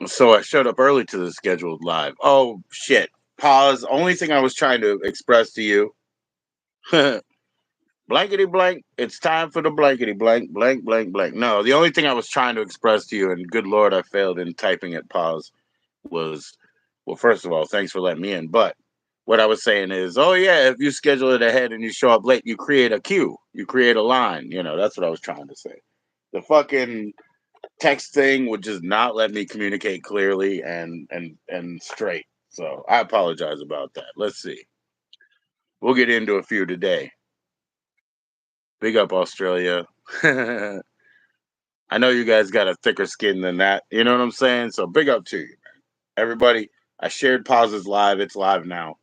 So I showed up early to the scheduled live. Oh shit. Pause. Only thing I was trying to express to you. Blankety blank. It's time for the blankety blank, blank, blank, blank. No, the only thing I was trying to express to you, and good lord, I failed in typing it. Pause. Was, well, first of all, thanks for letting me in. But what I was saying is, oh yeah, if you schedule it ahead and you show up late, you create a queue, you create a line. That's what I was trying to say. The fucking text thing would just not let me communicate clearly and straight. So I apologize about that. Let's see. We'll get into a few today. Big up Australia. I know you guys got a thicker skin than that. You know what I'm saying? So big up to you, everybody. I shared pauses live. It's live now.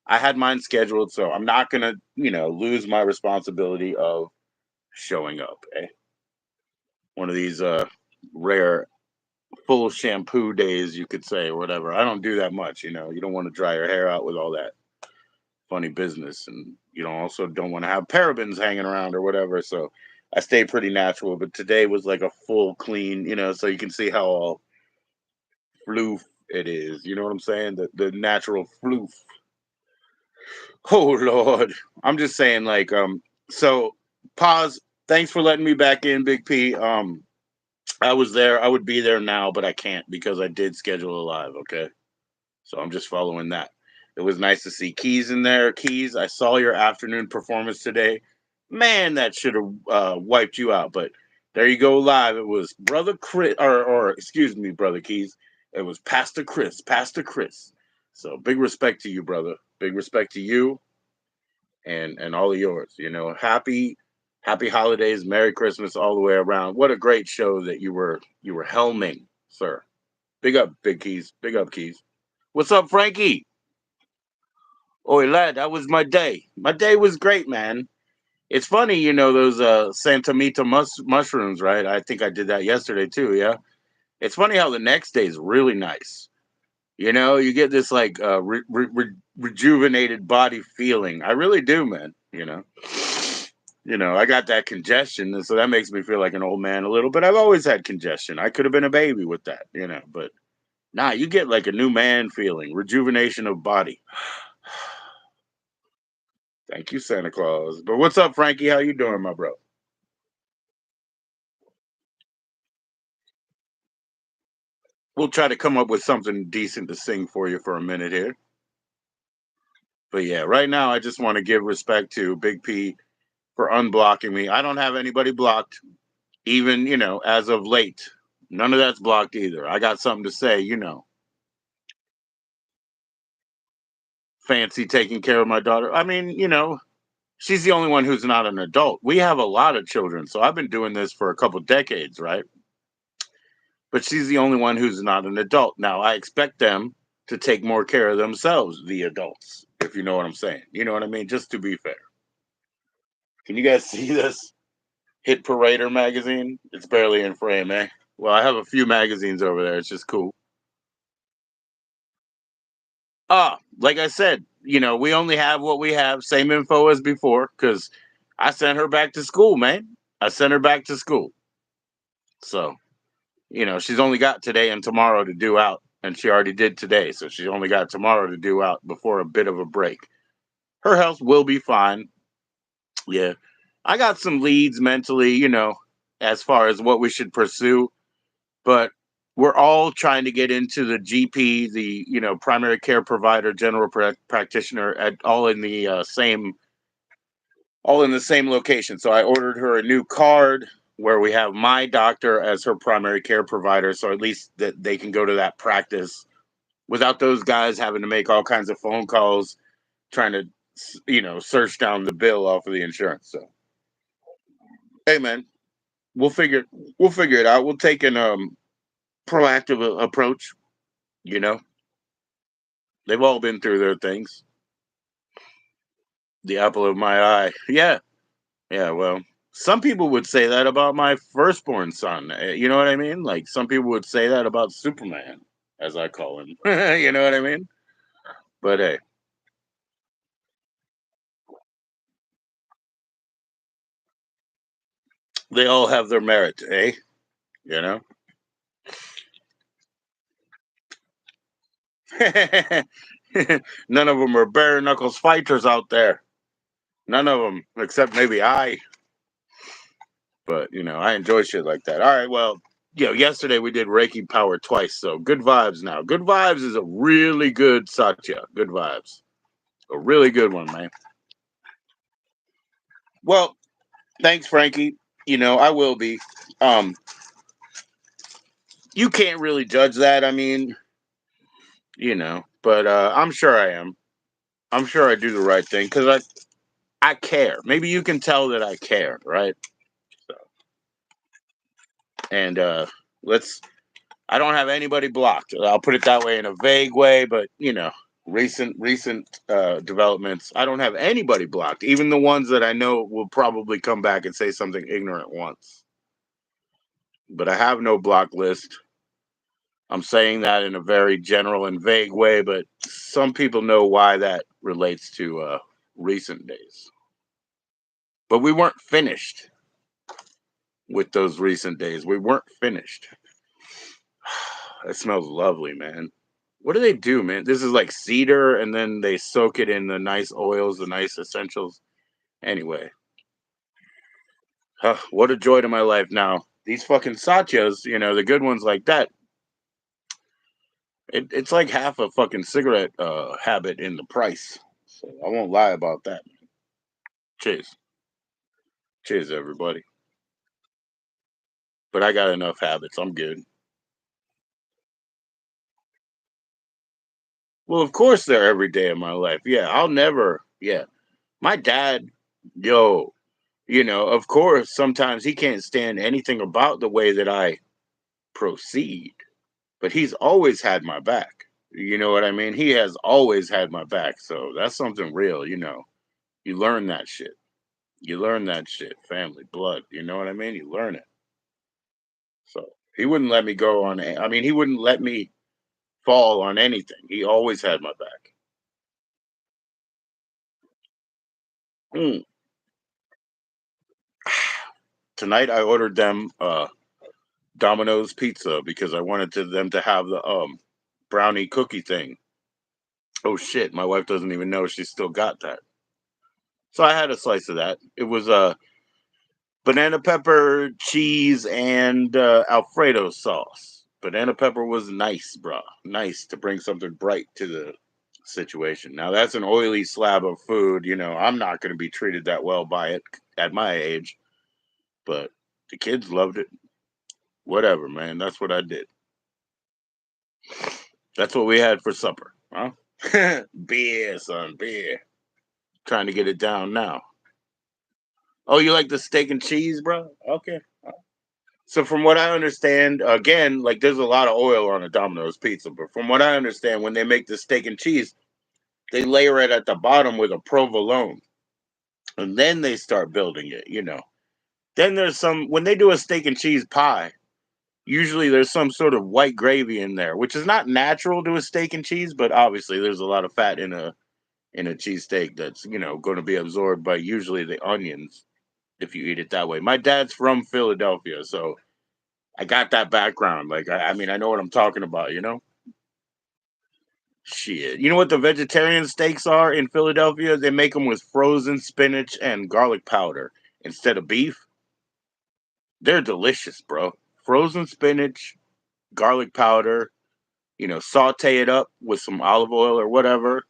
I had mine scheduled, so I'm not gonna, lose my responsibility of showing up. Eh? One of these rare full shampoo days, you could say, or whatever. I don't do that much. You don't want to dry your hair out with all that funny business, and you don't want to have parabens hanging around or whatever. So I stay pretty natural. But today was like a full clean, so you can see how all floof it is. You know what I'm saying? The natural floof. Oh Lord, I'm just saying, like, so pause. Thanks for letting me back in, Big P. I was there. I would be there now, but I can't because I did schedule a live. Okay, so I'm just following that. It was nice to see Keys in there. Keys, I saw your afternoon performance today. Man, that should have wiped you out. But there you go, live. It was Brother Chris, or excuse me, Brother Keys. It was Pastor Chris, Pastor Chris. So big respect to you, brother. Big respect to you and all of yours. Happy holidays, Merry Christmas all the way around. What a great show that you were helming, sir. Big up, Big Keys. Big up, Keys. What's up, Frankie? Oi, lad, that was my day. My day was great, man. It's funny, those Santa Mita mushrooms, right? I think I did that yesterday too, yeah? It's funny how the next day is really nice. You get this like rejuvenated body feeling. I really do, man. I got that congestion, and so that makes me feel like an old man a little. But I've always had congestion. I could have been a baby with that, But nah, you get like a new man feeling, rejuvenation of body. Thank you, Santa Claus. But what's up, Frankie? How you doing, my bro? We'll try to come up with something decent to sing for you for a minute here. But yeah, right now I just want to give respect to Big P for unblocking me. I don't have anybody blocked, even, as of late. None of that's blocked either. I got something to say, fancy taking care of my daughter. I mean, she's the only one who's not an adult. We have a lot of children, so I've been doing this for a couple decades, right? But she's the only one who's not an adult. Now, I expect them to take more care of themselves, the adults, if you know what I'm saying. You know what I mean? Just to be fair. Can you guys see this Hit Parader magazine? It's barely in frame, eh? Well, I have a few magazines over there. It's just cool. Like I said, we only have what we have, same info as before, because I sent her back to school, man. I sent her back to school. So, she's only got today and tomorrow to do out, and she already did today. So she only got tomorrow to do out before a bit of a break. Her health will be fine. Yeah. I got some leads mentally, as far as what we should pursue, but we're all trying to get into the GP, the primary care provider, general practitioner, at all in the same location. So I ordered her a new card where we have my doctor as her primary care provider, so at least that they can go to that practice without those guys having to make all kinds of phone calls trying to search down the bill off of the insurance. So hey man, we'll figure we'll figure it out. We'll take an proactive approach. You know, they've all been through their things. The apple of my eye. Yeah, yeah. Well, some people would say that about my firstborn son. You know what I mean? Like some people would say that about Superman, as I call him. You know what I mean? But hey, they all have their merit, eh? You know. None of them are bare knuckles fighters out there. None of them, except maybe I. But I enjoy shit like that. All right, well, yesterday we did Reiki Power twice, so good vibes now. Good vibes is a really good satya. Good vibes, a really good one, man. Well, thanks, Frankie. I will be. Um, you can't really judge that. I mean, but I'm sure I am. I'm sure I do the right thing because I care. Maybe you can tell that I care, right? So, and let's. I don't have anybody blocked. I'll put it that way in a vague way, but recent developments. I don't have anybody blocked, even the ones that I know will probably come back and say something ignorant once. But I have no block list. I'm saying that in a very general and vague way, but some people know why that relates to recent days. But we weren't finished with those recent days. We weren't finished. It smells lovely, man. What do they do, man? This is like cedar, and then they soak it in the nice oils, the nice essentials. Anyway, what a joy to my life now. These fucking satyas, the good ones like that, it's like half a fucking cigarette habit in the price. So I won't lie about that. Cheers. Cheers, everybody. But I got enough habits. I'm good. Well, of course they're every day of my life. Yeah, I'll never. Yeah. My dad, yo, of course, sometimes he can't stand anything about the way that I proceed, but he's always had my back. You know what I mean? He has always had my back. So that's something real. You learn that shit. You learn that shit. Family, blood. You know what I mean? You learn it. So he wouldn't let me go on. I mean, he wouldn't let me fall on anything. He always had my back. Mm. Tonight I ordered them Domino's pizza because I wanted them to have the brownie cookie thing. Oh shit, my wife doesn't even know she still got that. So I had a slice of that. It was banana pepper, cheese, and Alfredo sauce. Banana pepper was nice, bro. Nice to bring something bright to the situation. Now that's an oily slab of food. I'm not going to be treated that well by it at my age, but the kids loved it. Whatever, man. That's what I did. That's what we had for supper, huh? Beer, son, beer. Trying to get it down now. Oh, you like the steak and cheese, bro? Okay. So from what I understand, again, like there's a lot of oil on a Domino's pizza, but from what I understand, when they make the steak and cheese, they layer it at the bottom with a provolone, and then they start building it. Then there's some when they do a steak and cheese pie. Usually there's some sort of white gravy in there, which is not natural to a steak and cheese, but obviously there's a lot of fat in a cheesesteak that's going to be absorbed by usually the onions if you eat it that way. My dad's from Philadelphia, so I got that background. Like I mean, I know what I'm talking about. Shit. You know what the vegetarian steaks are in Philadelphia? They make them with frozen spinach and garlic powder instead of beef. They're delicious, bro. Frozen spinach, garlic powder, saute it up with some olive oil or whatever.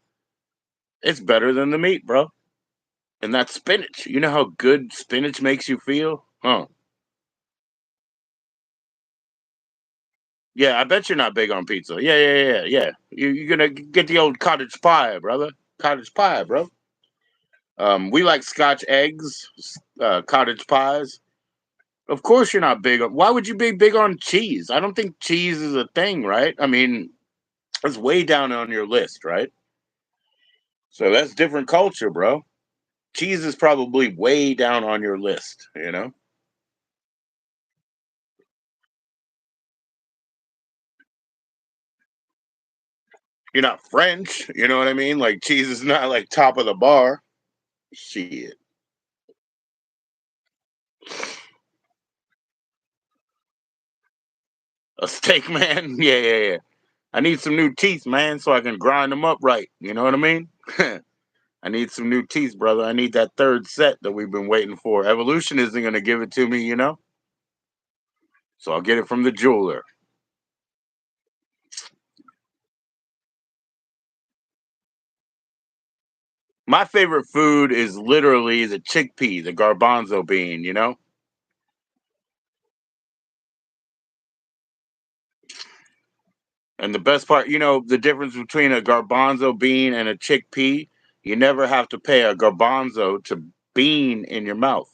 It's better than the meat, bro. And that's spinach. You know how good spinach makes you feel? Huh. Yeah, I bet you're not big on pizza. Yeah, yeah, yeah, yeah. You're gonna get the old cottage pie, brother. Cottage pie, bro. We like Scotch eggs, cottage pies. Of course, you're not big on. Why would you be big on cheese? I don't think cheese is a thing, right? I mean, it's way down on your list, right? So that's different culture, bro. Cheese is probably way down on your list. You're not French, you know what I mean? Like cheese is not like top of the bar. Shit. A steak man? Yeah, yeah, yeah. I need some new teeth, man, so I can grind them up right. You know what I mean? I need some new teeth, brother. I need that third set that we've been waiting for. Evolution isn't going to give it to me, you know? So I'll get it from the jeweler. My favorite food is literally the chickpea, the garbanzo bean, you know? And the best part, you know, the difference between a garbanzo bean and a chickpea, you never have to pay a garbanzo to bean in your mouth.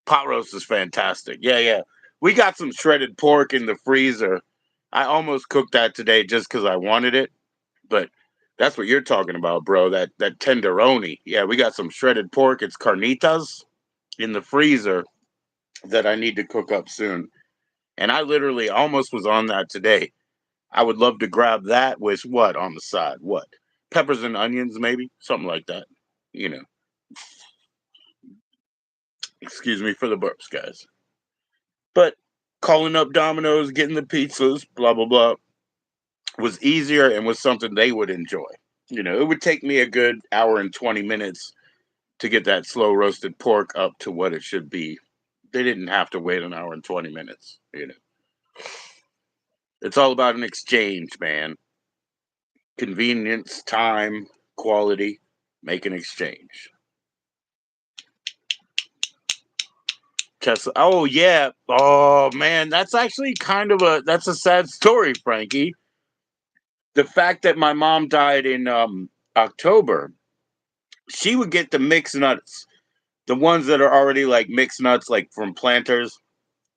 Pot roast is fantastic. Yeah, yeah. We got some shredded pork in the freezer. I almost cooked that today just because I wanted it, but that's what you're talking about, bro. That tenderoni. Yeah, we got some shredded pork. It's carnitas in the freezer that I need to cook up soon. And I literally almost was on that today. I would love to grab that with what on the side? What? Peppers and onions, maybe? Something like that. You know, excuse me for the burps, guys. But calling up Domino's, getting the pizzas, blah, blah, blah, was easier and was something they would enjoy. You know, it would take me a good hour and 20 minutes to get that slow roasted pork up to what it should be. They didn't have to wait an hour and 20 minutes. You know, it's all about an exchange, man. Convenience, time, quality, make an exchange. Tesla. Oh yeah. Oh man, that's actually that's a sad story, Frankie. The fact that my mom died in October, she would get the mixed nuts, the ones that are already like mixed nuts, like from planters.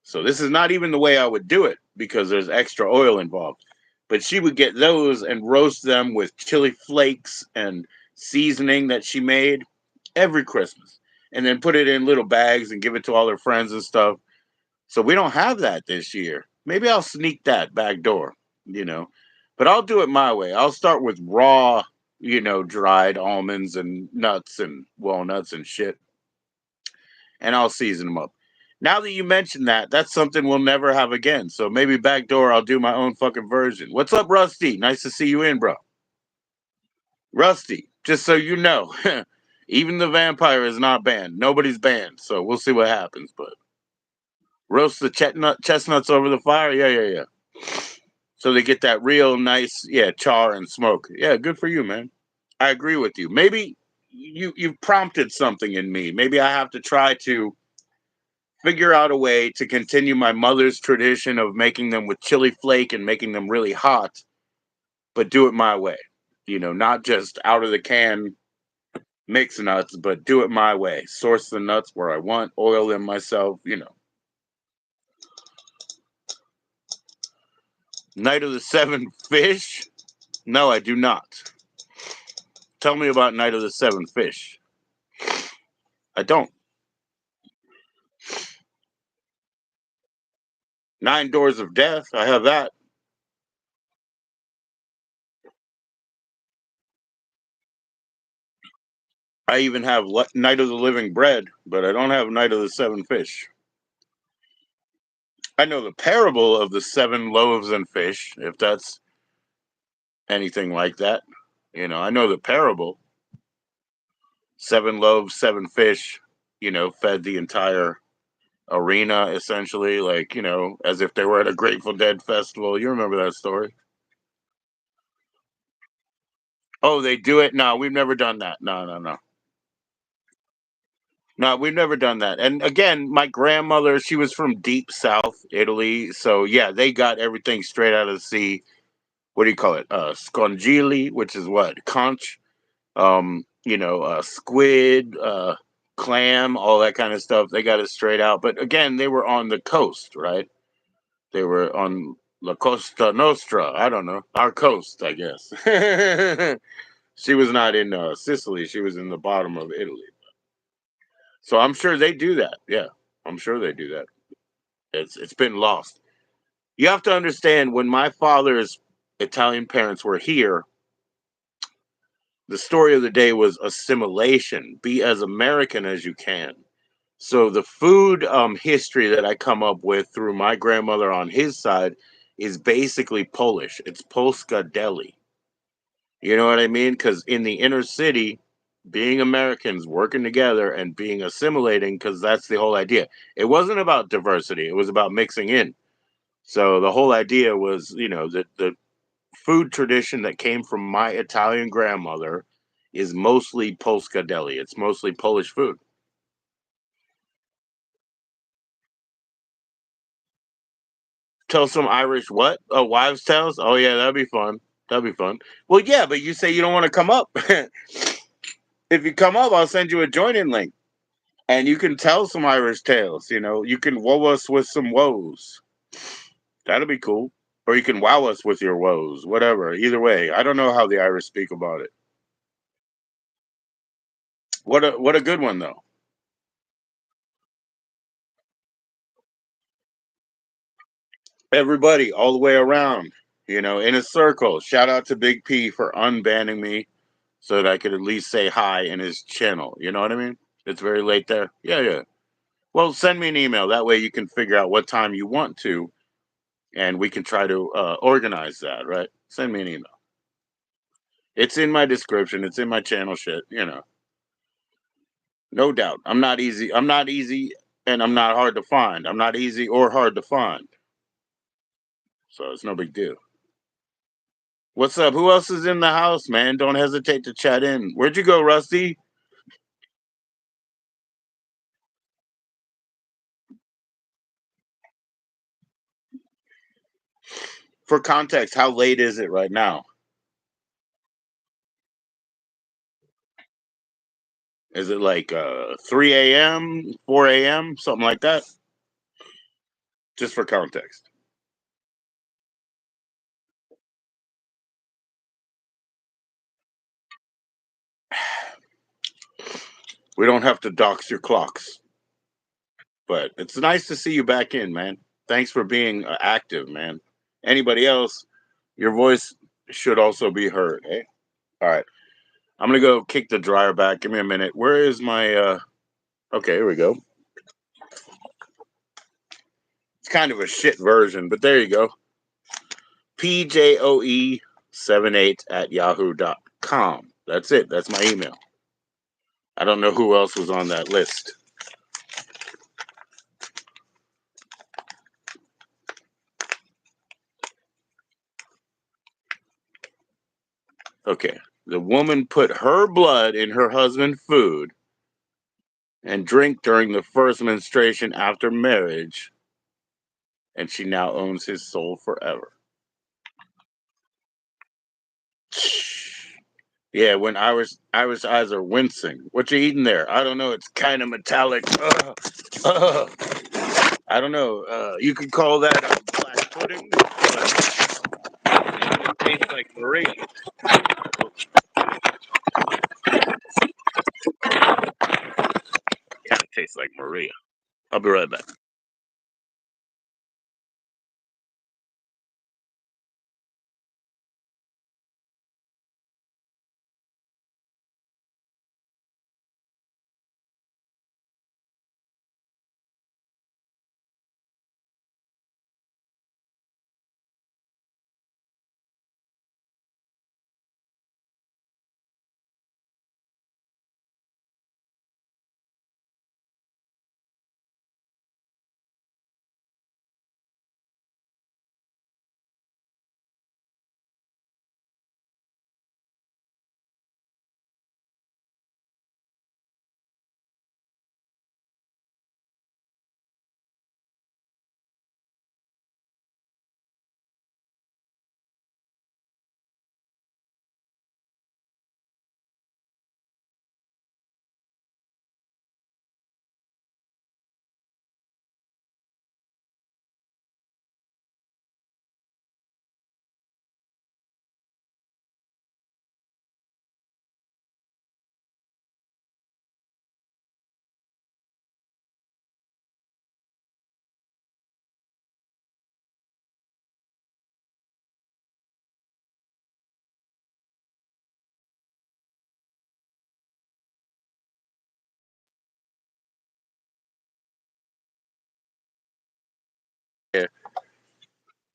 So this is not even the way I would do it because there's extra oil involved. But she would get those and roast them with chili flakes and seasoning that she made every Christmas, and then put it in little bags and give it to all her friends and stuff. So we don't have that this year. Maybe I'll sneak that back door, you know. But I'll do it my way. I'll start with raw, you know, dried almonds and nuts and walnuts and shit, and I'll season them up. Now that you mention that, that's something we'll never have again. So maybe back door, I'll do my own fucking version. What's up, Rusty? Nice to see you in, bro. Rusty, just so you know, even the vampire is not banned. Nobody's banned. So we'll see what happens. But roast the chestnuts over the fire. Yeah, yeah, yeah. So they get that real nice, yeah, char and smoke. Yeah, good for you, man. I agree with you. Maybe you've prompted something in me. Maybe I have to try to figure out a way to continue my mother's tradition of making them with chili flake and making them really hot, but do it my way. You know, not just out of the can mix nuts, but do it my way. Source the nuts where I want, oil them myself, you know. Night of the Seven Fish? No, I do not. Tell me about Night of the Seven Fish. I don't. Nine Doors of Death. I have that. I even have Night of the Living Bread, but I don't have Night of the Seven Fish. I know the parable of the seven loaves and fish, if that's anything like that. You know, I know the parable. Seven loaves, seven fish, you know, fed the entire arena essentially, like, you know, as if they were at a Grateful Dead festival. You remember that story? Oh, they do it? No, we've never done that. No, no, no. No, we've never done that. And again, my grandmother, she was from deep south Italy. So yeah, they got everything straight out of the sea. What do you call it? Scongili, which is what? Conch. You know, squid, clam, all that kind of stuff. They got it straight out. But again, they were on the coast, right? They were on La Costa Nostra. I don't know. Our coast, I guess. She was not in Sicily. She was in the bottom of Italy. So I'm sure they do that. Yeah, I'm sure they do that. It's been lost. You have to understand when my father's Italian parents were here, the story of the day was assimilation. Be as American as you can. So the food history that I come up with through my grandmother on his side is basically Polish. It's Polska deli. You know what I mean? Because in the inner city, being Americans working together and being assimilating, because that's the whole idea. It wasn't about diversity; it was about mixing in. So the whole idea was, the food tradition that came from my Italian grandmother is mostly Polska deli. It's mostly Polish food. Tell some Irish what? Oh, wives' tales? Oh yeah, that'd be fun. That'd be fun. Well, yeah, but you say you don't want to come up. If you come up, I'll send you a join in link. And you can tell some Irish tales. You can woe us with some woes. That'll be cool. Or you can wow us with your woes, whatever. Either way, I don't know how the Irish speak about it. What a good one though. Everybody, all the way around, in a circle. Shout out to Big P for unbanning me so that I could at least say hi in his channel. You know what I mean? It's very late there. Yeah, yeah. Well, send me an email. That way you can figure out what time you want to, and we can try to organize that. Right? Send me an email. It's in my description. It's in my channel shit. No doubt. I'm not easy. I'm not easy, and I'm not hard to find. I'm not easy or hard to find. So it's no big deal. What's up? Who else is in the house, man? Don't hesitate to chat in. Where'd you go, Rusty? For context, how late is it right now? Is it like 3 a.m., 4 a.m., something like that? Just for context. We don't have to dox your clocks, but it's nice to see you back in, man. Thanks for being active, man. Anybody else, your voice should also be heard. Eh? All right. I'm going to go kick the dryer back. Give me a minute. Where is my. Okay, here we go. It's kind of a shit version, but there you go. PJOE78 at yahoo.com. That's it. That's my email. I don't know who else was on that list. Okay. The woman put her blood in her husband's food and drink during the first menstruation after marriage, and she now owns his soul forever. Yeah, when Irish eyes are wincing. What you eating there? I don't know. It's kind of metallic. Uh, I don't know. You could call that a black pudding, but it tastes like Marie. Kind of tastes like Maria. I'll be right back.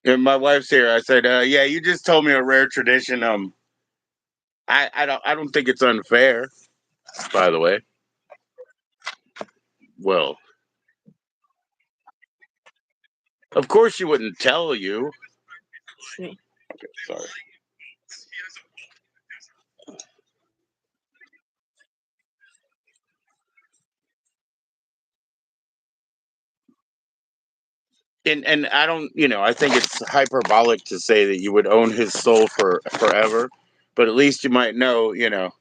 And my wife's here. I said, yeah, you just told me a rare tradition. I don't think it's unfair, by the way. Well, of course she wouldn't tell you. Okay, sorry. And I don't, I think it's hyperbolic to say that you would own his soul for forever, but at least you might know, that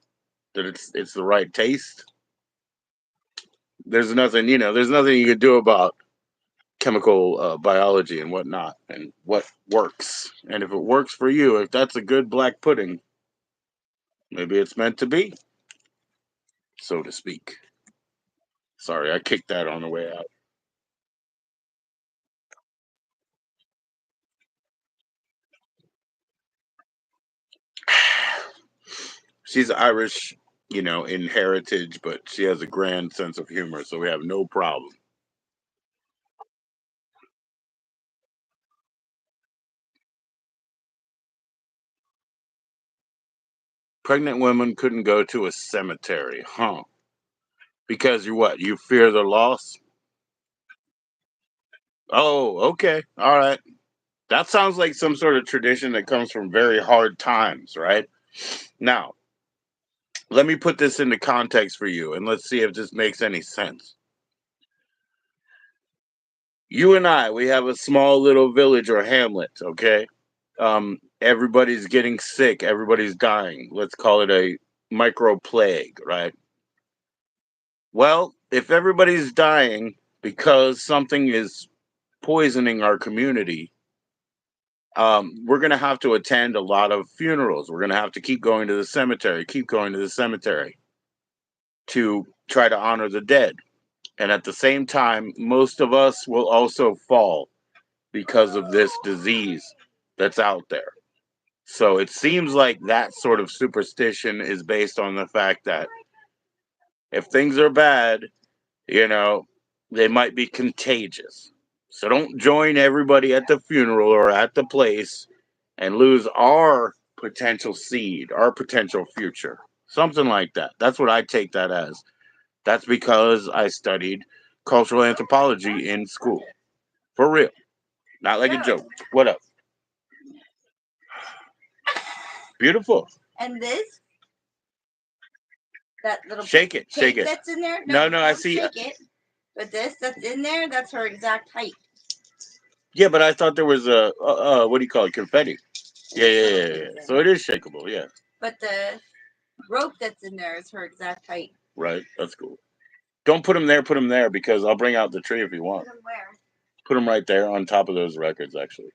it's the right taste. There's nothing you can do about chemical biology and whatnot, and what works. And if it works for you, if that's a good black pudding, maybe it's meant to be, so to speak. Sorry, I kicked that on the way out. She's Irish, in heritage, but she has a grand sense of humor, so we have no problem. Pregnant women couldn't go to a cemetery, huh? Because you what? You fear the loss? Oh, okay. All right. That sounds like some sort of tradition that comes from very hard times, right? Now, let me put this into context for you and let's see if this makes any sense. You and I, we have a small little village or hamlet, okay? Everybody's getting sick, everybody's dying. Let's call it a micro plague, right? Well, if everybody's dying because something is poisoning our community, we're going to have to attend a lot of funerals. We're going to have to keep going to the cemetery, keep going to the cemetery to try to honor the dead. And at the same time, most of us will also fall because of this disease that's out there. So it seems like that sort of superstition is based on the fact that if things are bad, you know, they might be contagious. So don't join everybody at the funeral or at the place and lose our potential seed, our potential future. Something like that. That's what I take that as. That's because I studied cultural anthropology in school. For real. Not like a joke. What up? Beautiful. And this, that little shake it, shake it. That's in there. No, I see. Shake it. But this that's in there, that's her exact height. Yeah, but I thought there was a what do you call it? Confetti. Yeah. So it is shakeable. Yeah. But the rope that's in there is her exact height. Right. That's cool. Don't put them there. Put them there because I'll bring out the tree if you want. Put them where? Put them right there on top of those records, actually,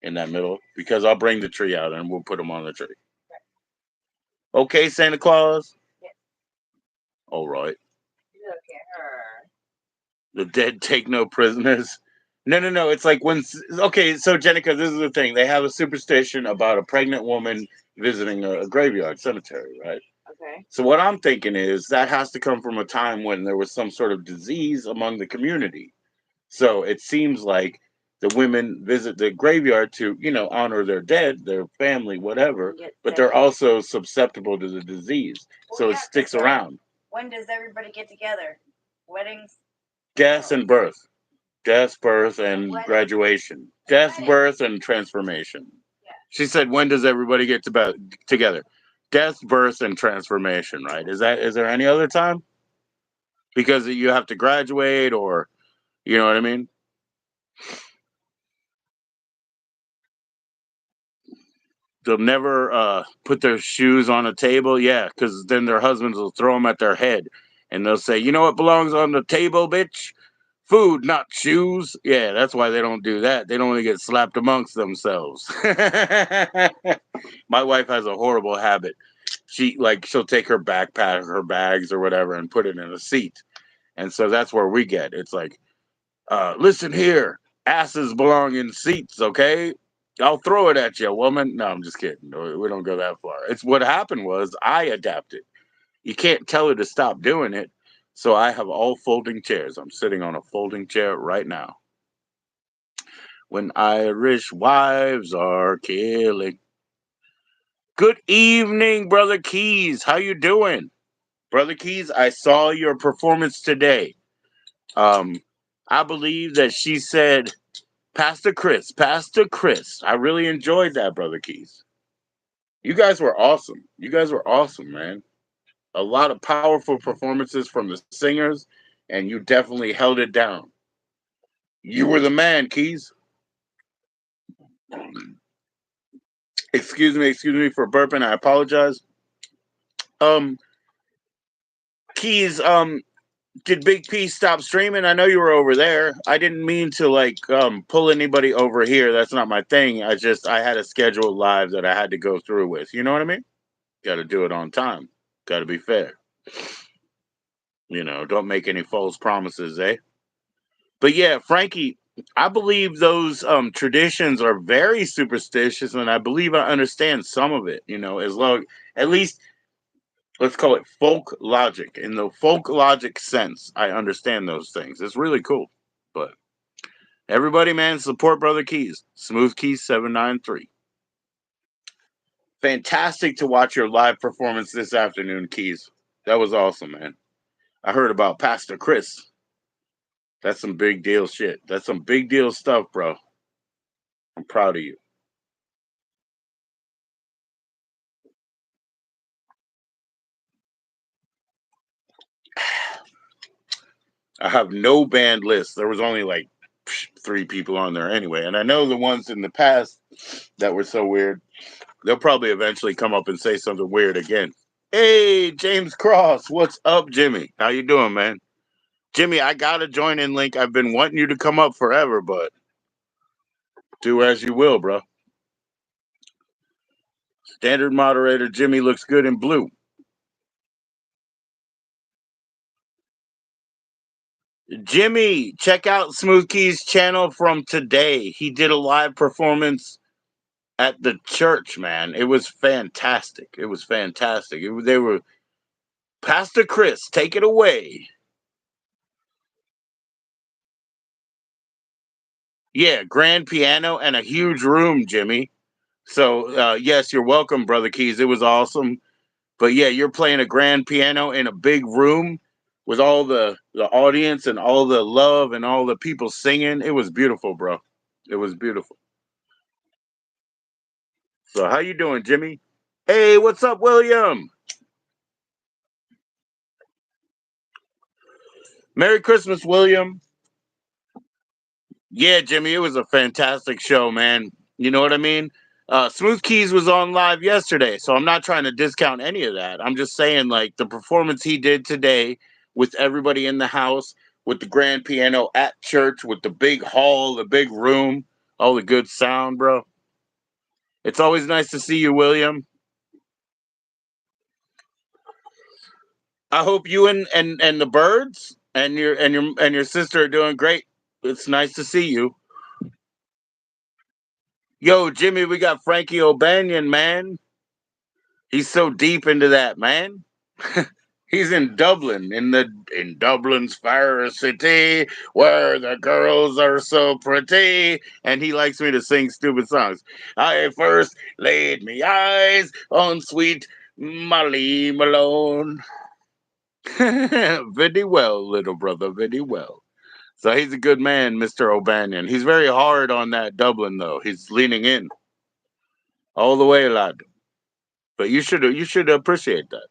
in that middle. Because I'll bring the tree out and we'll put them on the tree. Okay, Santa Claus. Yes. All right. Look at her. The dead take no prisoners. No. It's like when. Okay, so Jenica, this is the thing. They have a superstition about a pregnant woman visiting a graveyard cemetery, right? Okay. So what I'm thinking is that has to come from a time when there was some sort of disease among the community. So it seems like the women visit the graveyard to, honor their dead, their family, whatever, but they're also susceptible to the disease. Well, so yeah, it sticks around. When does everybody get together? Weddings? Death and birth. Death, birth, and graduation. Death, birth, and transformation. Yeah. She said, when does everybody get together? Death, birth, and transformation, right? Is there any other time? Because you have to graduate or, you know what I mean? They'll never put their shoes on a table. Yeah, because then their husbands will throw them at their head. And they'll say, you know what belongs on the table, bitch? Food, not shoes. Yeah, that's why they don't do that. They don't want to get slapped amongst themselves. My wife has a horrible habit. She'll take her backpack, her bags or whatever, and put it in a seat. And so that's where we get. It's like, listen here, asses belong in seats, okay? I'll throw it at you, woman. No, I'm just kidding. No, we don't go that far. It's what happened was I adapted. You can't tell her to stop doing it. So I have all folding chairs. I'm sitting on a folding chair right now. when Irish wives are killing. Good evening, Brother Keys. How you doing? Brother Keys, I saw your performance today. Um, I believe that she said, Pastor Chris, Pastor Chris. I really enjoyed that, Brother Keys. You guys were awesome. You guys were awesome, man. A lot of powerful performances from the singers, and you definitely held it down. You were the man, Keys. Excuse me for burping. I apologize. Um, Keys, did Big P stop streaming? I know you were over there. I didn't mean to pull anybody over here. That's not my thing. I had a scheduled live that I had to go through with. You know what I mean? Got to do it on time. Got to be fair. Don't make any false promises, eh? But yeah, Frankie, I believe those traditions are very superstitious, and I believe I understand some of it. As long, at least, let's call it folk logic. In the folk logic sense, I understand those things. It's really cool. But everybody, man, support Brother Keys. Smooth Keys 793. Fantastic to watch your live performance this afternoon, Keys. That was awesome, man. I heard about Pastor Chris. That's some big deal shit. That's some big deal stuff, bro. I'm proud of you. I have no band list. There was only like 3 people on there anyway. And I know the ones in the past that were so weird, they'll probably eventually come up and say something weird again. Hey, James Cross, what's up, Jimmy? How you doing, man? Jimmy, I got a join in link. I've been wanting you to come up forever, but do as you will, bro. Standard moderator Jimmy looks good in blue. Jimmy, check out Smooth Key's channel from today. He did a live performance at the church, man. It was fantastic. It was fantastic. They were Pastor Chris, take it away. Yeah, grand piano and a huge room, Jimmy. So yes, you're welcome, Brother Keys. It was awesome. But yeah, you're playing a grand piano in a big room with all the audience and all the love and all the people singing. It was beautiful, bro. It was beautiful. So how you doing, Jimmy? Hey, what's up, William? Merry Christmas, William. Yeah, Jimmy, it was a fantastic show, man. You know what I mean? Smooth Keys was on live yesterday, so I'm not trying to discount any of that. I'm just saying, like, the performance he did today with everybody in the house, with the grand piano at church, with the big hall, the big room, all the good sound, bro. It's always nice to see you, William. I hope you and the birds and your sister are doing great. It's nice to see you. Yo, Jimmy, we got Frankie O'Banion, man. He's so deep into that, man. He's in Dublin, in Dublin's fair city, where the girls are so pretty, and he likes me to sing stupid songs. I first laid me eyes on sweet Molly Malone. Very well, little brother, very well. So he's a good man, Mr. O'Banion. He's very hard on that Dublin, though. He's leaning in all the way, lad. But you should appreciate that.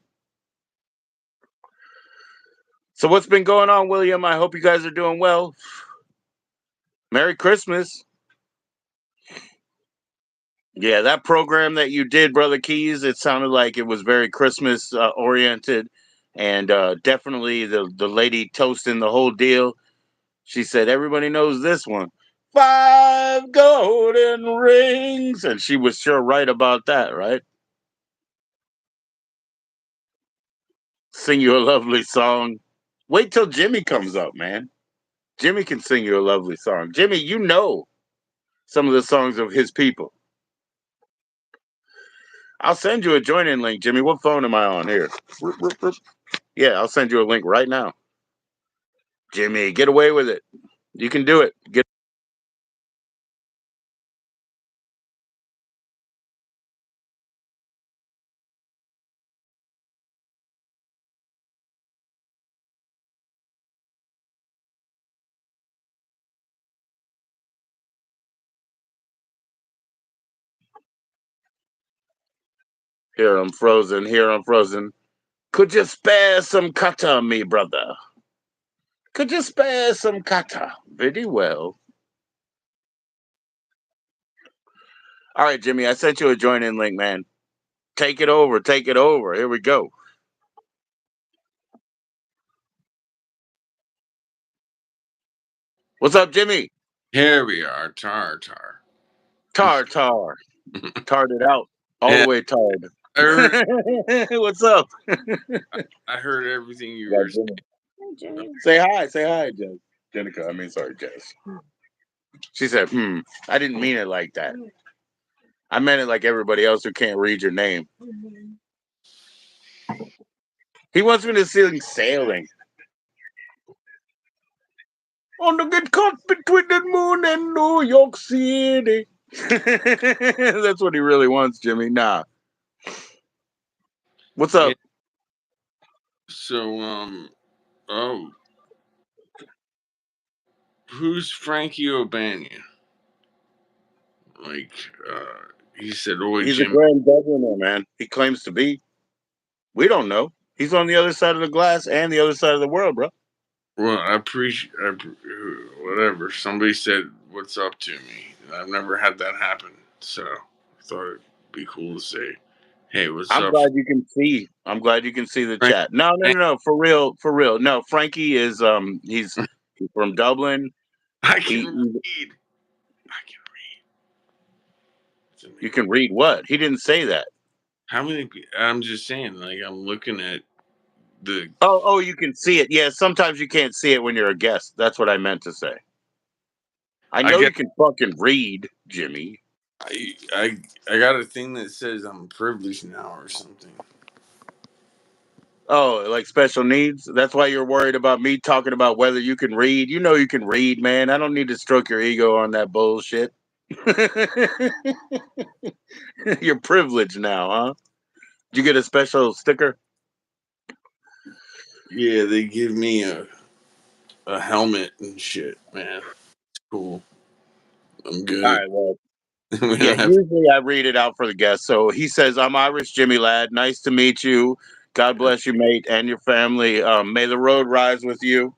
So what's been going on, William? I hope you guys are doing well. Merry Christmas. Yeah, that program that you did, Brother Keys, it sounded like it was very Christmas oriented, and definitely the lady toasting the whole deal. She said everybody knows this one. 5 golden rings, and she was sure right about that, right? Sing you a lovely song. Wait till Jimmy comes up, man. Jimmy can sing you a lovely song. Jimmy, you know some of the songs of his people. I'll send you a join in link, Jimmy. What phone am I on here? Yeah, I'll send you a link right now. Jimmy, get away with it. You can do it. Get Here I'm frozen. Here I'm frozen. Could you spare some kata, me brother? Could you spare some kata? Very well. All right, Jimmy, I sent you a join in link, man. Take it over. Take it over. Here we go. What's up, Jimmy? Here we are, tar. Tar. Tarred it out. All the Yeah, way tarred. I heard, What's up? I heard everything you Yeah, were Jimmy. Hi, Jimmy. Say hi. Say hi, Jess. Jenica. I mean, sorry, Jess. She said, I didn't mean it like that. I meant it like everybody else who can't read your name. He wants me to sing sailing. On the good cut between the moon and New York City. That's what he really wants, Jimmy. Nah. What's yeah. up? So, oh, who's Frankie O'Banion? Like, he said, "Oi, He's a Jimmy." grand governor, man. He claims to be. We don't know. He's on the other side of the glass and the other side of the world, bro. Well, I appreciate whatever. Somebody said, "What's up to me?" I've never had that happen, so I thought it'd be cool to say, "Hey, what's I'm up, glad you can see. I'm glad you can see the Frankie?" chat. No. For real, for real. No, Frankie is he's from Dublin. I He, can he read. I can read. It's you amazing. can read what? He didn't say that. How many? I'm just saying. Like, I'm looking at the. Oh, you can see it. Yeah, sometimes you can't see it when you're a guest. That's what I meant to say. I I know get. you can fucking read, Jimmy. I got a thing that says I'm privileged now or something. Oh, like special needs? That's why you're worried about me talking about whether you can read. You know you can read, man. I don't need to stroke your ego on that bullshit. You're privileged now, huh? Did you get a special sticker? Yeah, they give me a helmet and shit, man. It's cool. I'm All good. right, well, We yeah, don't have. usually I read it out for the guests. So he says, I'm Irish Jimmy Lad. Nice to meet you. God bless you, mate, and your family. May the road rise with you.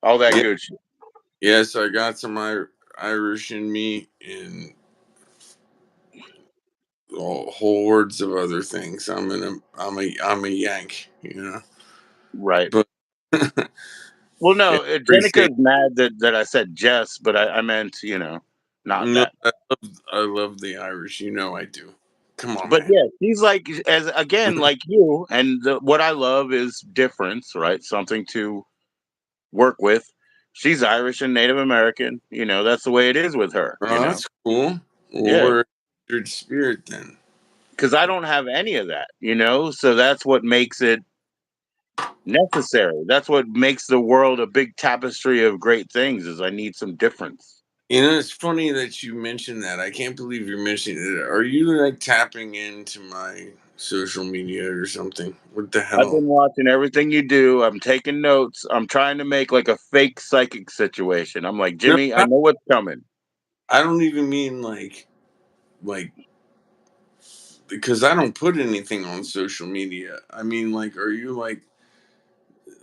All that Yeah, good shit. yes, I got some Irish in me and all hordes of other things. I'm a Yank, Right. But Well, yeah, no, appreciate. Jenica's mad that I said Jess, but I meant, not No, that. I love the Irish. I do. Come on, But man. yeah, he's like, as again, like you, and what I love is difference, right? Something to work with. She's Irish and Native American. That's the way it is with her. Oh, that's cool. Well, Yeah, we're a kindred spirit then. because I don't have any of that. So that's what makes it necessary. That's what makes the world a big tapestry of great things. Is I need some difference. It's funny that you mentioned that. I can't believe you're mentioning it. Are you like tapping into my social media or something? What the I've hell? been watching everything you do. I'm taking notes. I'm trying to make like a fake psychic situation. I'm like, No, Jimmy, I know what's coming. I don't even mean like because I don't put anything on social media. I mean, like, are you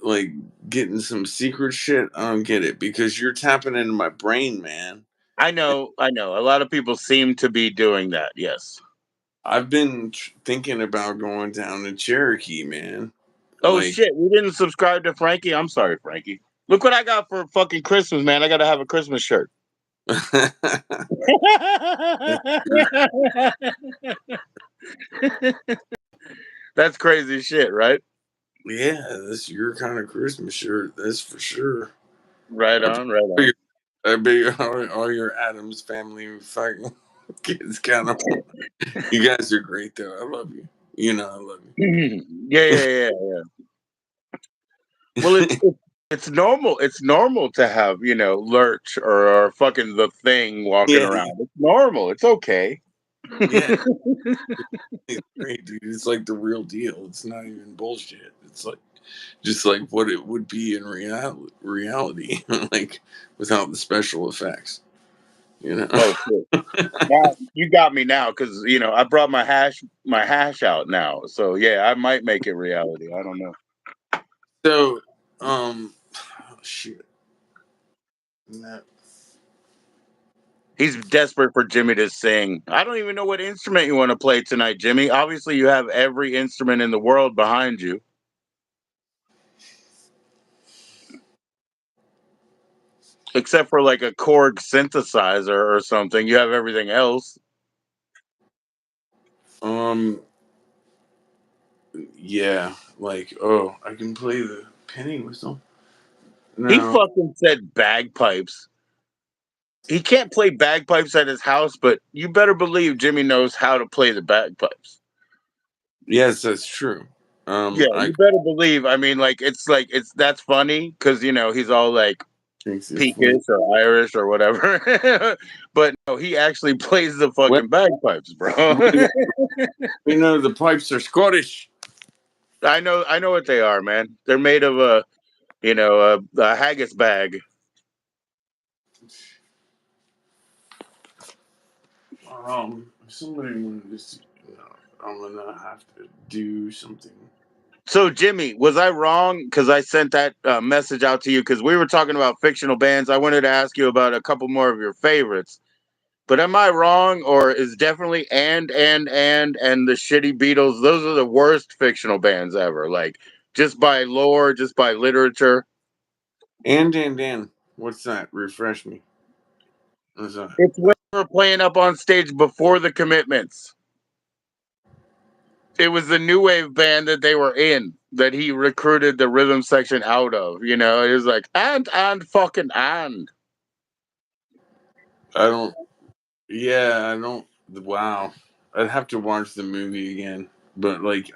like getting some secret shit? I don't get it because you're tapping into my brain, man. I know, I know. A lot of people seem to be doing that. Yes. I've been thinking about going down to Cherokee, man. Oh Like, shit, we didn't subscribe to Frankie. I'm sorry, Frankie. Look what I got for fucking Christmas, man. I got to have a Christmas shirt. That's crazy shit, right? yeah, that's your kind of Christmas shirt. That's for sure. Right I bet on, right all on. your, I bet all your Adams family fucking kids kind of. You guys are great, though. I love you. I love Yeah. Well, you. it's normal. It's normal to have Lurch or fucking the Thing walking Yeah, around. It's normal. It's okay. yeah, it's great, dude. It's like the real deal. It's not even bullshit. It's like just like what it would be in reality, like without the special effects. You know. Oh shit. Now you got me now because I brought my hash out now. So yeah, I might make it reality. I don't know. So, oh, shit. No. He's desperate for Jimmy to sing. I don't even know what instrument you want to play tonight, Jimmy. Obviously, you have every instrument in the world behind you, except for like a Korg synthesizer or something. You have everything else. Um, yeah, like, oh, I can play the penny whistle. He No, fucking said bagpipes. He can't play bagpipes at his house, but you better believe Jimmy knows how to play the bagpipes. yes, that's true. Yeah, I you better believe. I mean, like it's that's funny because he's all like think it's funny. Peakish or Irish or whatever, but no, he actually plays the Well, fucking bagpipes, bro. we know, we know the pipes are Scottish. I know what they are, man. They're made of a haggis bag. If somebody wanted to see, I'm gonna have to do something. So Jimmy, was I wrong? Because I sent that message out to you because we were talking about fictional bands. I wanted to ask you about a couple more of your favorites. But am I wrong, or is definitely and the shitty Beatles? Those are the worst fictional bands ever. Like just by lore, just by literature. And what's that? Refresh me. What's that? It's when they were playing up on stage before the Commitments. It was the new wave band that they were in that he recruited the rhythm section out of. It was like and fucking and. I don't. Yeah, I don't. Wow, I'd have to watch the movie again. But like,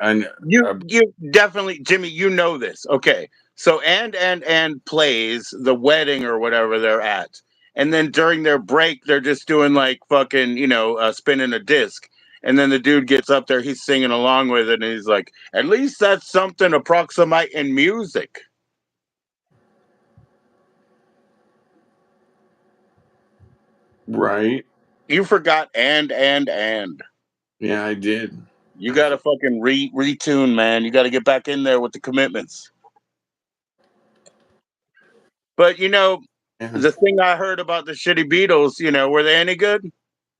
You definitely, Jimmy, you know this. Okay. So and plays the wedding or whatever they're at. And then during their break, they're just doing like fucking, spinning a disc. And then the dude gets up there, he's singing along with it, and he's like, at least that's something approximate in music. right. You forgot and. Yeah, I did. You gotta fucking retune, man. You gotta get back in there with the Commitments. But Yeah. the thing I heard about the shitty Beatles, were they any good?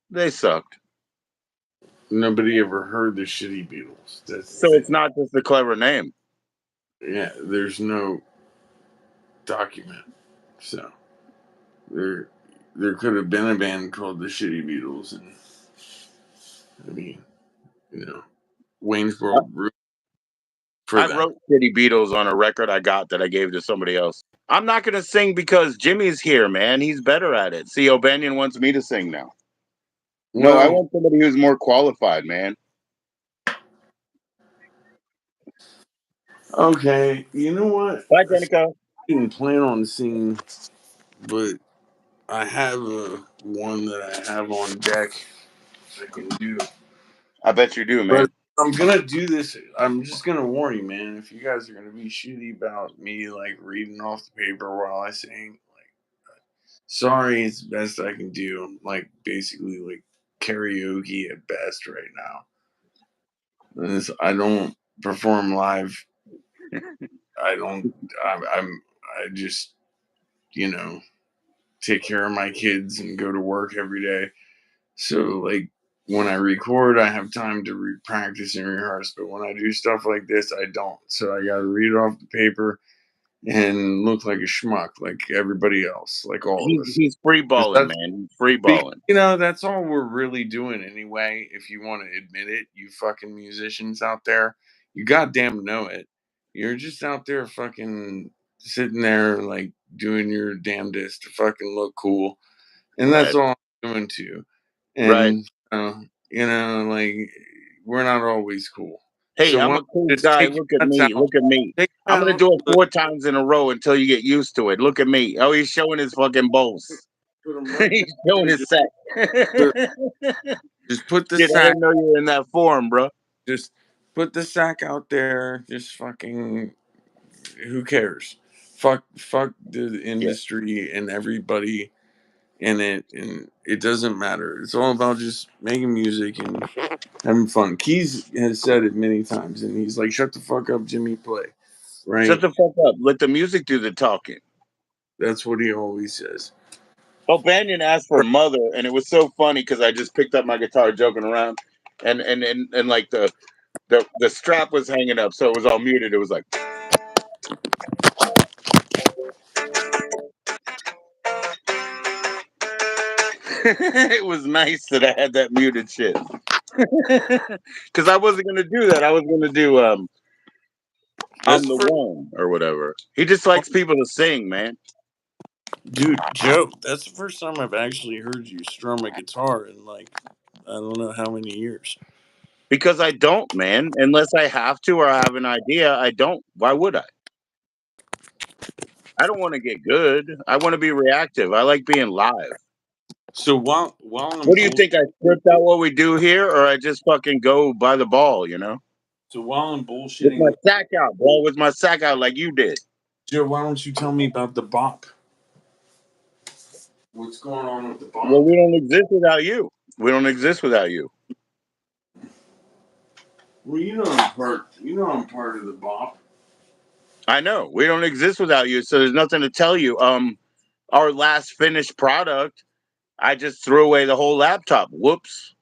They sucked. Nobody ever heard the shitty Beatles. That's the So it's thing. not just the clever name. Yeah, there's no document. So there, there could have been a band called the Shitty Beatles, and I mean, you know, Wayne's World Group for I them. wrote shitty Beatles on a record I got that I gave to somebody else. I'm not gonna sing because Jimmy's here, man. He's better at it. See, O'Banion wants me to sing now. No, I Well, want somebody who's more qualified, man. okay, you know what? Bye, I Jenica. didn't plan on singing, but I have one that I have on deck I can do. I bet you do, But man. I'm gonna do this. I'm just gonna warn you, man. If you guys are gonna be shitty about me like reading off the paper while I sing, like, sorry, it's the best I can do. I'm like basically like karaoke at best right now. I don't perform live. I don't. I just you know take care of my kids and go to work every day. So like when I record, I have time to practice and rehearse. But when I do stuff like this, I don't. So I got to read it off the paper and look like a schmuck, like everybody else, like all of He's us. he's free 'Cause balling, that's man. He's free because, balling. that's all we're really doing anyway. If you want to admit it, you fucking musicians out there, you goddamn know it. You're just out there fucking sitting there like doing your damnedest to fucking look cool, and that's Right. all I'm doing too. Right. And like we're not always cool. Hey, So I'm why a don't cool you just guy. take Look your at nuts me. out, Look at me. take I'm them gonna out, do it look, 4 times in a row until you get used to it. Look at me. Oh, he's showing his fucking balls. put them right down He's showing there. his sack. Put, Shit, just put the I sack, didn't know you were in that form, bro. just put the sack out there. Just fucking, who cares? Fuck the Yeah. industry and everybody and it doesn't matter. It's all about just making music and having fun. Keys has said it many times, and he's like, "Shut the fuck up, Jimmy, play." Shut Right? the fuck up. Let the music do the talking. That's what he always says. Oh, Banyan asked for Mother, and it was so funny because I just picked up my guitar joking around, and like the strap was hanging up, so it was all muted. It was like it was nice that I had that muted shit because I wasn't gonna do that. I was gonna do That's I'm the the first, one or whatever. He just likes people to sing, man. dude, Joe. That's the first time I've actually heard you strum a guitar in like I don't know how many years. Because I don't, man. Unless I have to or I have an idea, I don't. Why would I? I don't want to get good. I want to be reactive. I like being live. So while I'm What do you think? I script out what we do here, or I just fucking go by the ball, while I'm With bullshitting my with sack out, bro. With my sack out like you did. Joe, why don't you tell me about the bop? What's going on with the Well, bop? we don't exist without you. We don't exist without you. Well, you know I'm part. You know I'm part of the bop. I know. We don't exist without you, so there's nothing to tell you. Our last finished product, I just threw away the whole laptop. Whoops.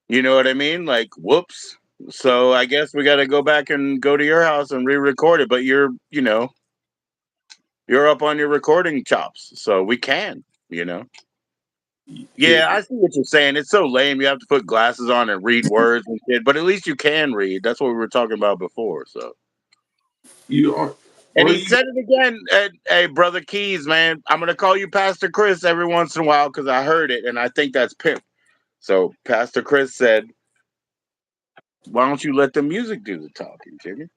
You know what I mean? Like, whoops. So I guess we got to go back and go to your house and re-record it. But you're up on your recording chops, so we can. You know. Yeah, I see what you're saying. It's so lame. You have to put glasses on and read words and shit. But at least you can read. That's what we were talking about before. So. You are. And Well, he you. said it again. Hey, brother Keys, man, I'm gonna call you Pastor Chris every once in a while because I heard it and I think that's pimp. So Pastor Chris said, "Why don't you let the music do the talking, Jimmy?"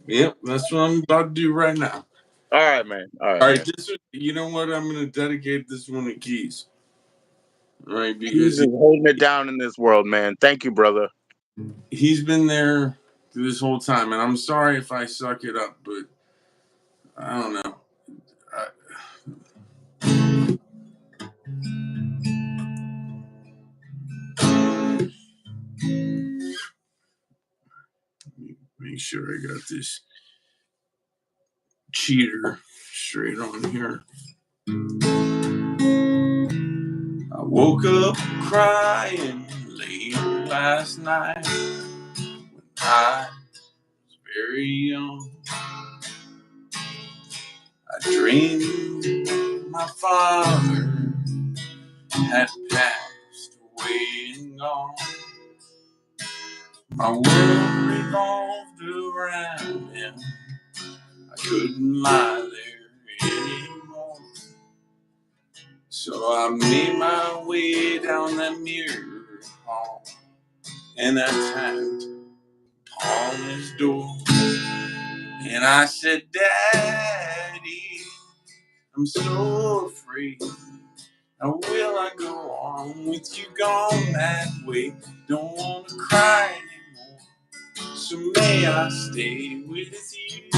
Yep, that's what I'm about to do right now. All right, man. All right, All right, man. this. You know what? I'm gonna dedicate this one to Keys. All right, Keys because is holding it down in this world, man. Thank you, brother. he's been there through this whole time, and I'm sorry if I suck it up, but I don't know. I, make sure I got this cheater straight on here. I woke up crying late last night when I was very young. I dreamed my father had passed away and gone. My world revolved around him. I couldn't lie there anymore. So I made my way down that mirror hall and I tapped on his door. And I said, Daddy, I'm so afraid. How will I go on with you gone that way? Don't want to cry anymore. So may I stay with you?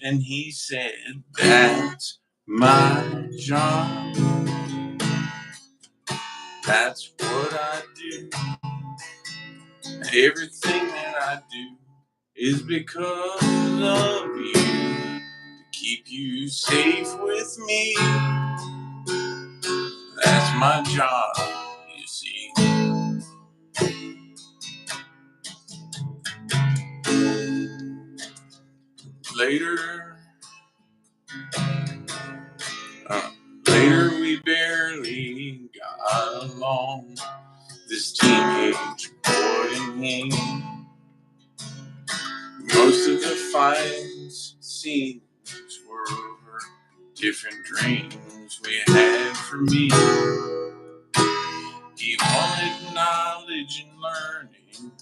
And he said, That's my job. That's what I do. Everything that I do is because of you. To keep you safe with me. That's my job, you see. Later, uh, later we barely got along. This teenage boy and me. Most of the fights, scenes were over different dreams we had for me. He wanted knowledge and learning.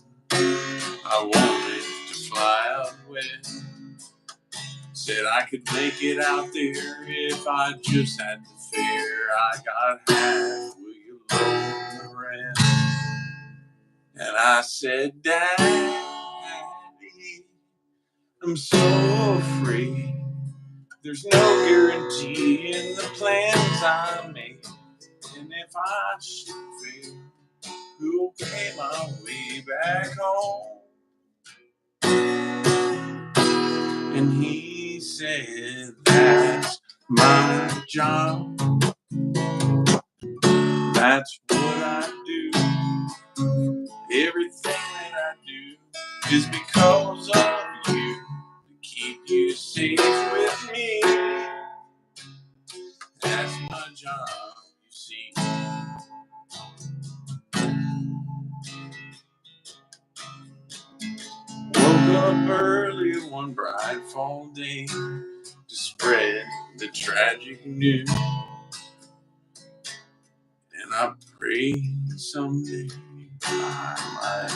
I wanted to fly out west. Said I could make it out there if I just had the fear. I got half, will you loan the rest? And I said, Daddy, I'm so afraid There's no guarantee in the plans I make. And if I should fail, who'll pay my way back home? And he said, that's my job. That's what I do. Everything that I do is because of you. To keep you safe with me. That's my job, you see. Woke up early one bright fall day to spread the tragic news. And I pray someday I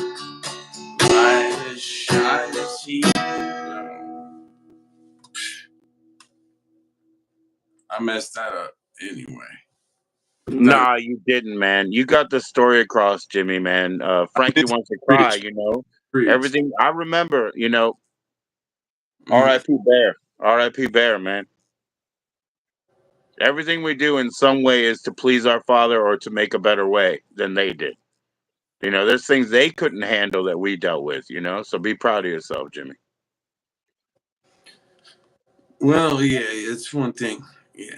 might light as shine as he. I messed that up anyway. No, Nah, you didn't, man. You got the story across, Jimmy, man. Frankie it's wants to cry, bridge. you know. Bridge. Everything I remember, you know. Mm-hmm. R.I.P. Bear. R.I.P. Bear, man. Everything we do in some way is to please our father or to make a better way than they did. You know, there's things they couldn't handle that we dealt with, you know. So be proud of yourself, Jimmy. Well, yeah, it's one thing. Yeah.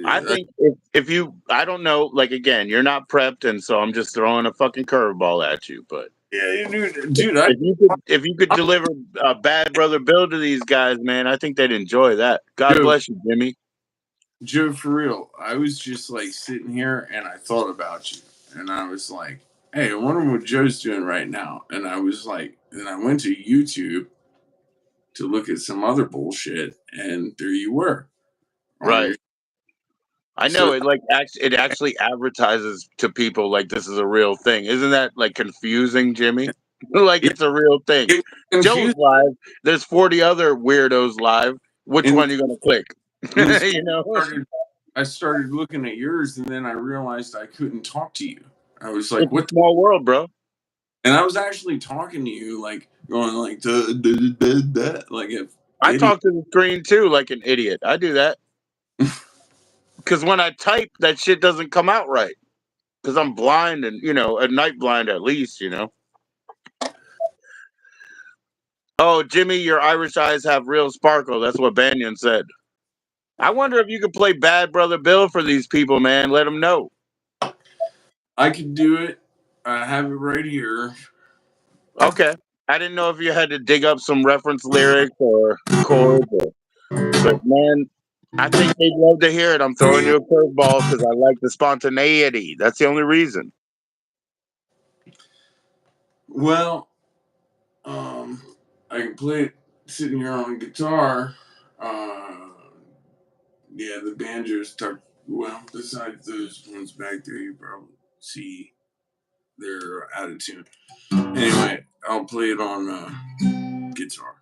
I Yeah, think if you, I don't know, like again, you're not prepped, and so I'm just throwing a fucking curveball at you. But yeah, dude, I, if you could deliver a Bad Brother Bill to these guys, man, I think they'd enjoy that. God Joe, bless you, Jimmy. Joe, for real, I was just like sitting here and I thought about you, and I was like, "Hey, I wonder what Joe's doing right now." And I was like, and I went to YouTube to look at some other bullshit, and there you were on Right. your. I know So it like it actually advertises to people like this is a real thing. Isn't that like confusing, Jimmy? Like yeah, it's a real thing. it was Joe's confused. live. There's 40 other weirdos live. Which And one are you gonna click? then You know? I started looking at yours, and then I realized I couldn't talk to you. I was like, It's a "What?" small world, bro. And I was actually talking to you, like going like, duh, duh, duh, duh, like an I idiot. talk to the screen too, like an idiot. I do that. Because when I type, that shit doesn't come out right. Because I'm blind and, you know, a night blind at least, you know. Oh, Jimmy, your Irish eyes have real sparkle. That's what Banyan said. I wonder if you could play Bad Brother Bill for these people, man. Let them know. I could do it. I have it right here. Okay. I didn't know if you had to dig up some reference lyrics or chords. But, man, I think they'd love to hear it. I'm throwing you a curveball because I like the spontaneity. That's the only reason. Well, um, I can play it sitting here on guitar. Uh, yeah, the banjo's tucked. Well, besides those ones back there, you probably see they're out of tune. Anyway, I'll play it on guitar.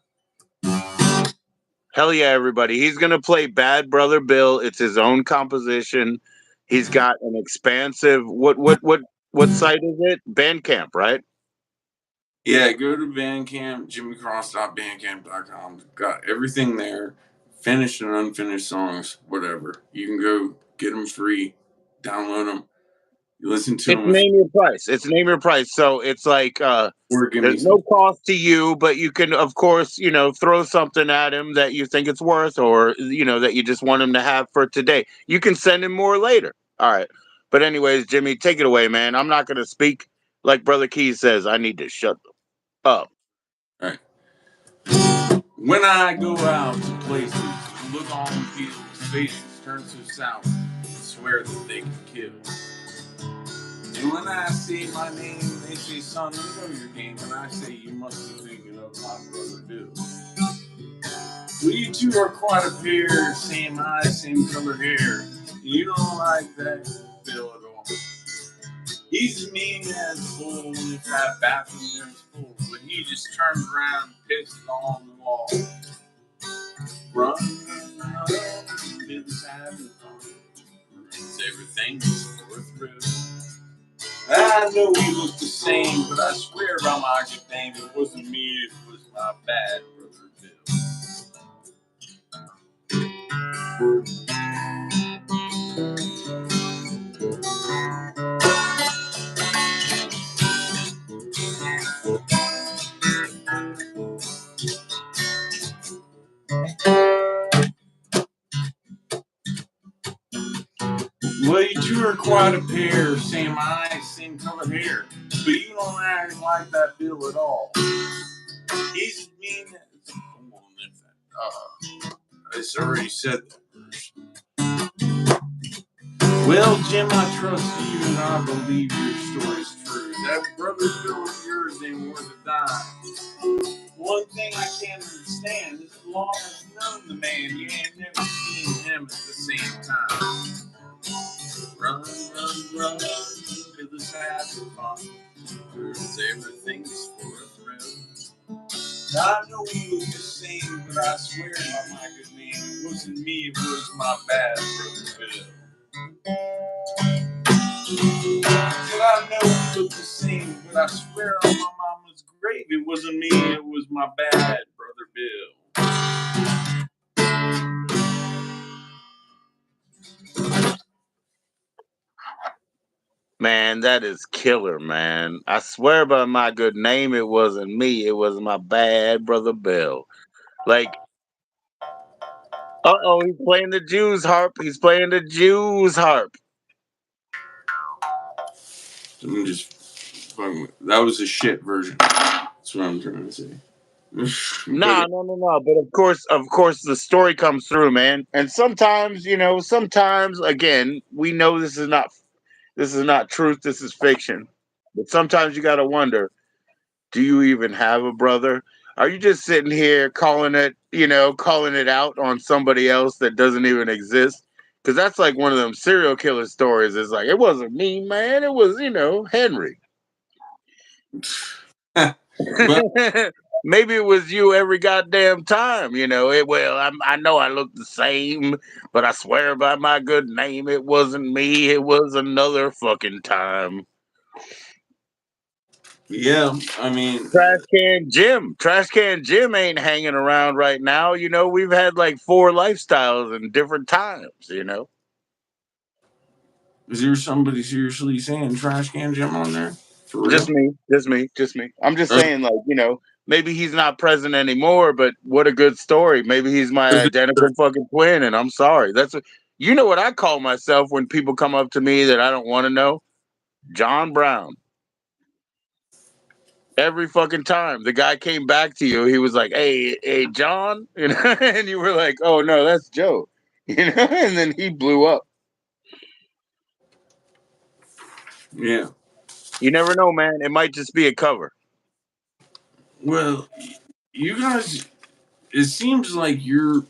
Hell yeah, everybody. He's going to play Bad Brother Bill. It's his own composition. He's got an expansive what site is it? Bandcamp, right? Yeah, go to Bandcamp, jimmycross.bandcamp.com. Got everything there. Finished and unfinished songs, whatever. You can go get them free, download them, you listen to It's them with, name your price. It's name your price. So it's like or give me there's some. no cost to you, but you can of course, you know, throw something at him that you think it's worth or you know that you just want him to have for today. You can send him more later. All right. But anyways, Jimmy, take it away, man. I'm not going to speak like Brother Keys says. I need to shut up. All right. When I go out to places, look on people's faces, turn so sour, swear that they can kill. And when I say my name, they say, son, we know your game. And I say, you must be thinking of my brother Bill. Well, you two are quite a pair, same eyes, same color hair. And you don't like that Bill at all. He's as mean as a bull if that bathroom there is full. But he just turns around and pisses on the wall. Running around, Bill's having fun. Ruins everything for a thrill. I know we look the same, but I swear by my good name, it wasn't me, it was my bad brother Bill. Well, you two are quite a pair, same eyes, same color hair, but you don't act like that Bill at all. He's as mean as... I already said that. Well, Jim, I trust you and I believe your story's true. That brother Bill of yours ain't worth a dime. One thing I can't understand is as long as you know the man, you ain't never seen him at the same time. Run, run, run, to the having fun. Cause everything's for a thrill. I know we look the same, but I swear by my good name, it wasn't me, it was my bad brother Bill. But I know we look the same, but I swear on my mama's grave, it wasn't me, it was my bad brother Bill. Man, that is killer, man. I swear by my good name, it wasn't me. It was my bad brother Bill. Like, he's playing the Jews harp. He's playing the Jews harp. I'm just fucking. That was a shit version. That's what I'm trying to say. No, no, no, no. But of course, the story comes through, man. And sometimes, sometimes again, we know this is not truth. This is fiction. But sometimes you got to wonder: do you even have a brother? Are you just sitting here calling it out on somebody else that doesn't even exist? Because that's like one of them serial killer stories. It's like, it wasn't me, man. It was, Henry. But Maybe it was you every goddamn time, I know I look the same, but I swear by my good name, it wasn't me. It was another fucking time. yeah, I mean, Trash Can Jim ain't hanging around right now. We've had like four lifestyles in different times. is there somebody seriously saying Trash Can Jim on there? For Just real? me, just me, just me. I'm just Or saying, like, maybe he's not present anymore, but what a good story. Maybe he's my is identical fucking twin, and I'm sorry. You know what I call myself when people come up to me that I don't want to know? John Brown. Every fucking time the guy came back to you, he was like, hey, John, and you were like, oh no, that's Joe, and then he blew up. yeah. You never know, man. It might just be a cover. Well, you guys, it seems like your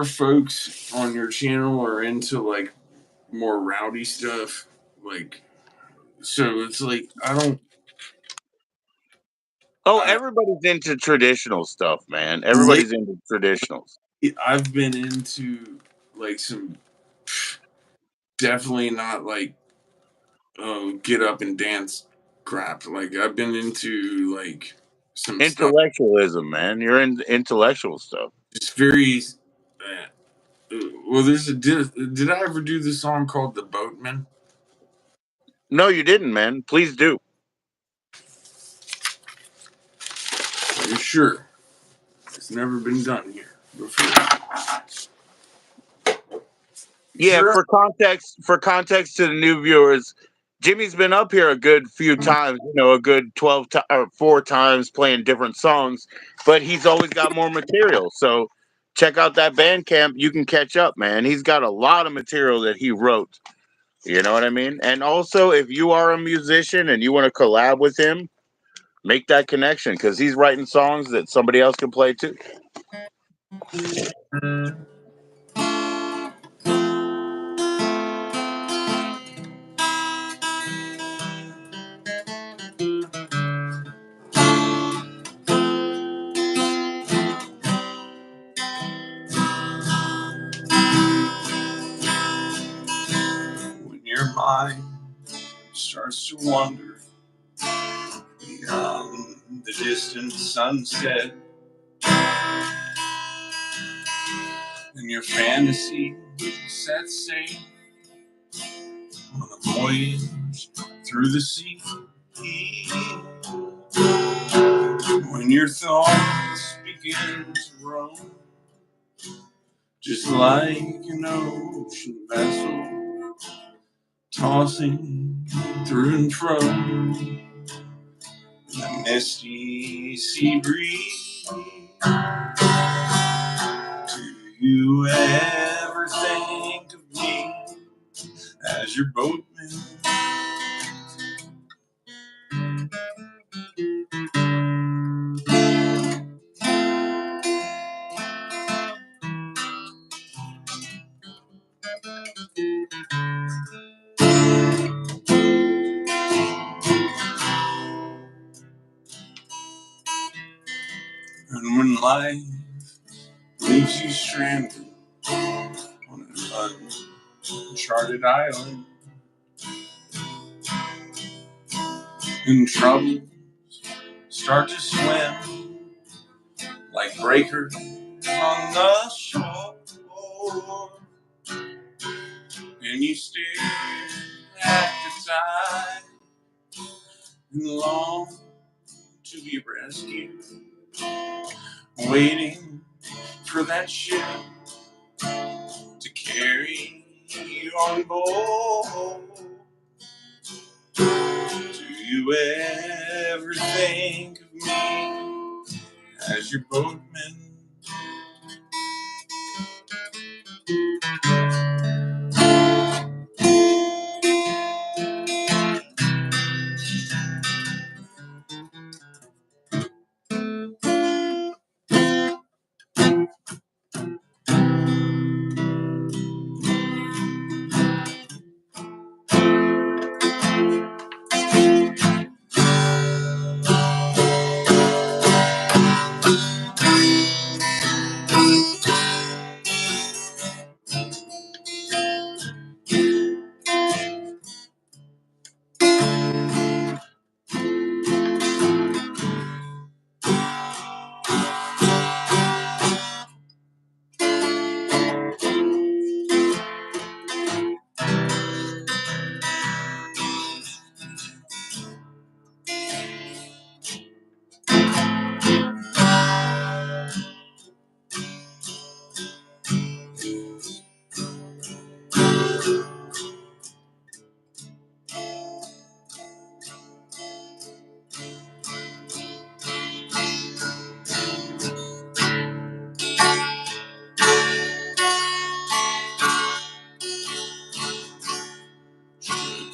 folks on your channel are into like more rowdy stuff. Like, so it's like I don't. Oh, I everybody's into traditional stuff, man. late. Everybody's into traditionals. I've been into like some definitely not like get up and dance crap. Like I've been into like some stuff. Intellectualism, man. You're in intellectual stuff. It's very. Well, there's a did I ever do the song called "The Boatman"? No, you didn't, man. Please do. Are you sure? It's never been done here before. Yeah, Sure. for context to the new viewers, Jimmy's been up here a good few times, a good or 4 times playing different songs, but he's always got more material. So check out that Bandcamp. You can catch up, man. He's got a lot of material that he wrote. You know what I mean? And also, if you are a musician and you want to collab with him, make that connection because he's writing songs that somebody else can play too. When your mind starts to wander beyond the distant sunset, and your fantasy set sail on a voyage through the sea. When your thoughts begin to roam, just like an ocean vessel, tossing through and fro, the misty sea breeze. Do you ever think of me as your boatman? And when life leaves you stranded on an uncharted island, and troubles start to swim like breakers on the shore, and you stare at the tide and long to be rescued, waiting for that ship to carry you on board. Do you ever think of me as your boatman?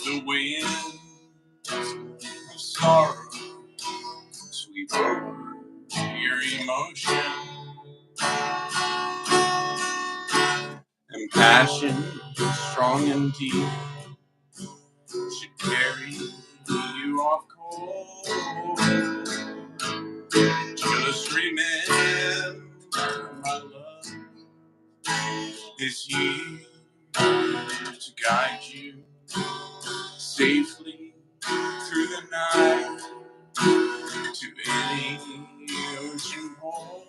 The winds of sorrow sweep over your emotion, and passion strong and deep should carry you off course. Just remember, my love is here to guide you safely through the night to any ocean home.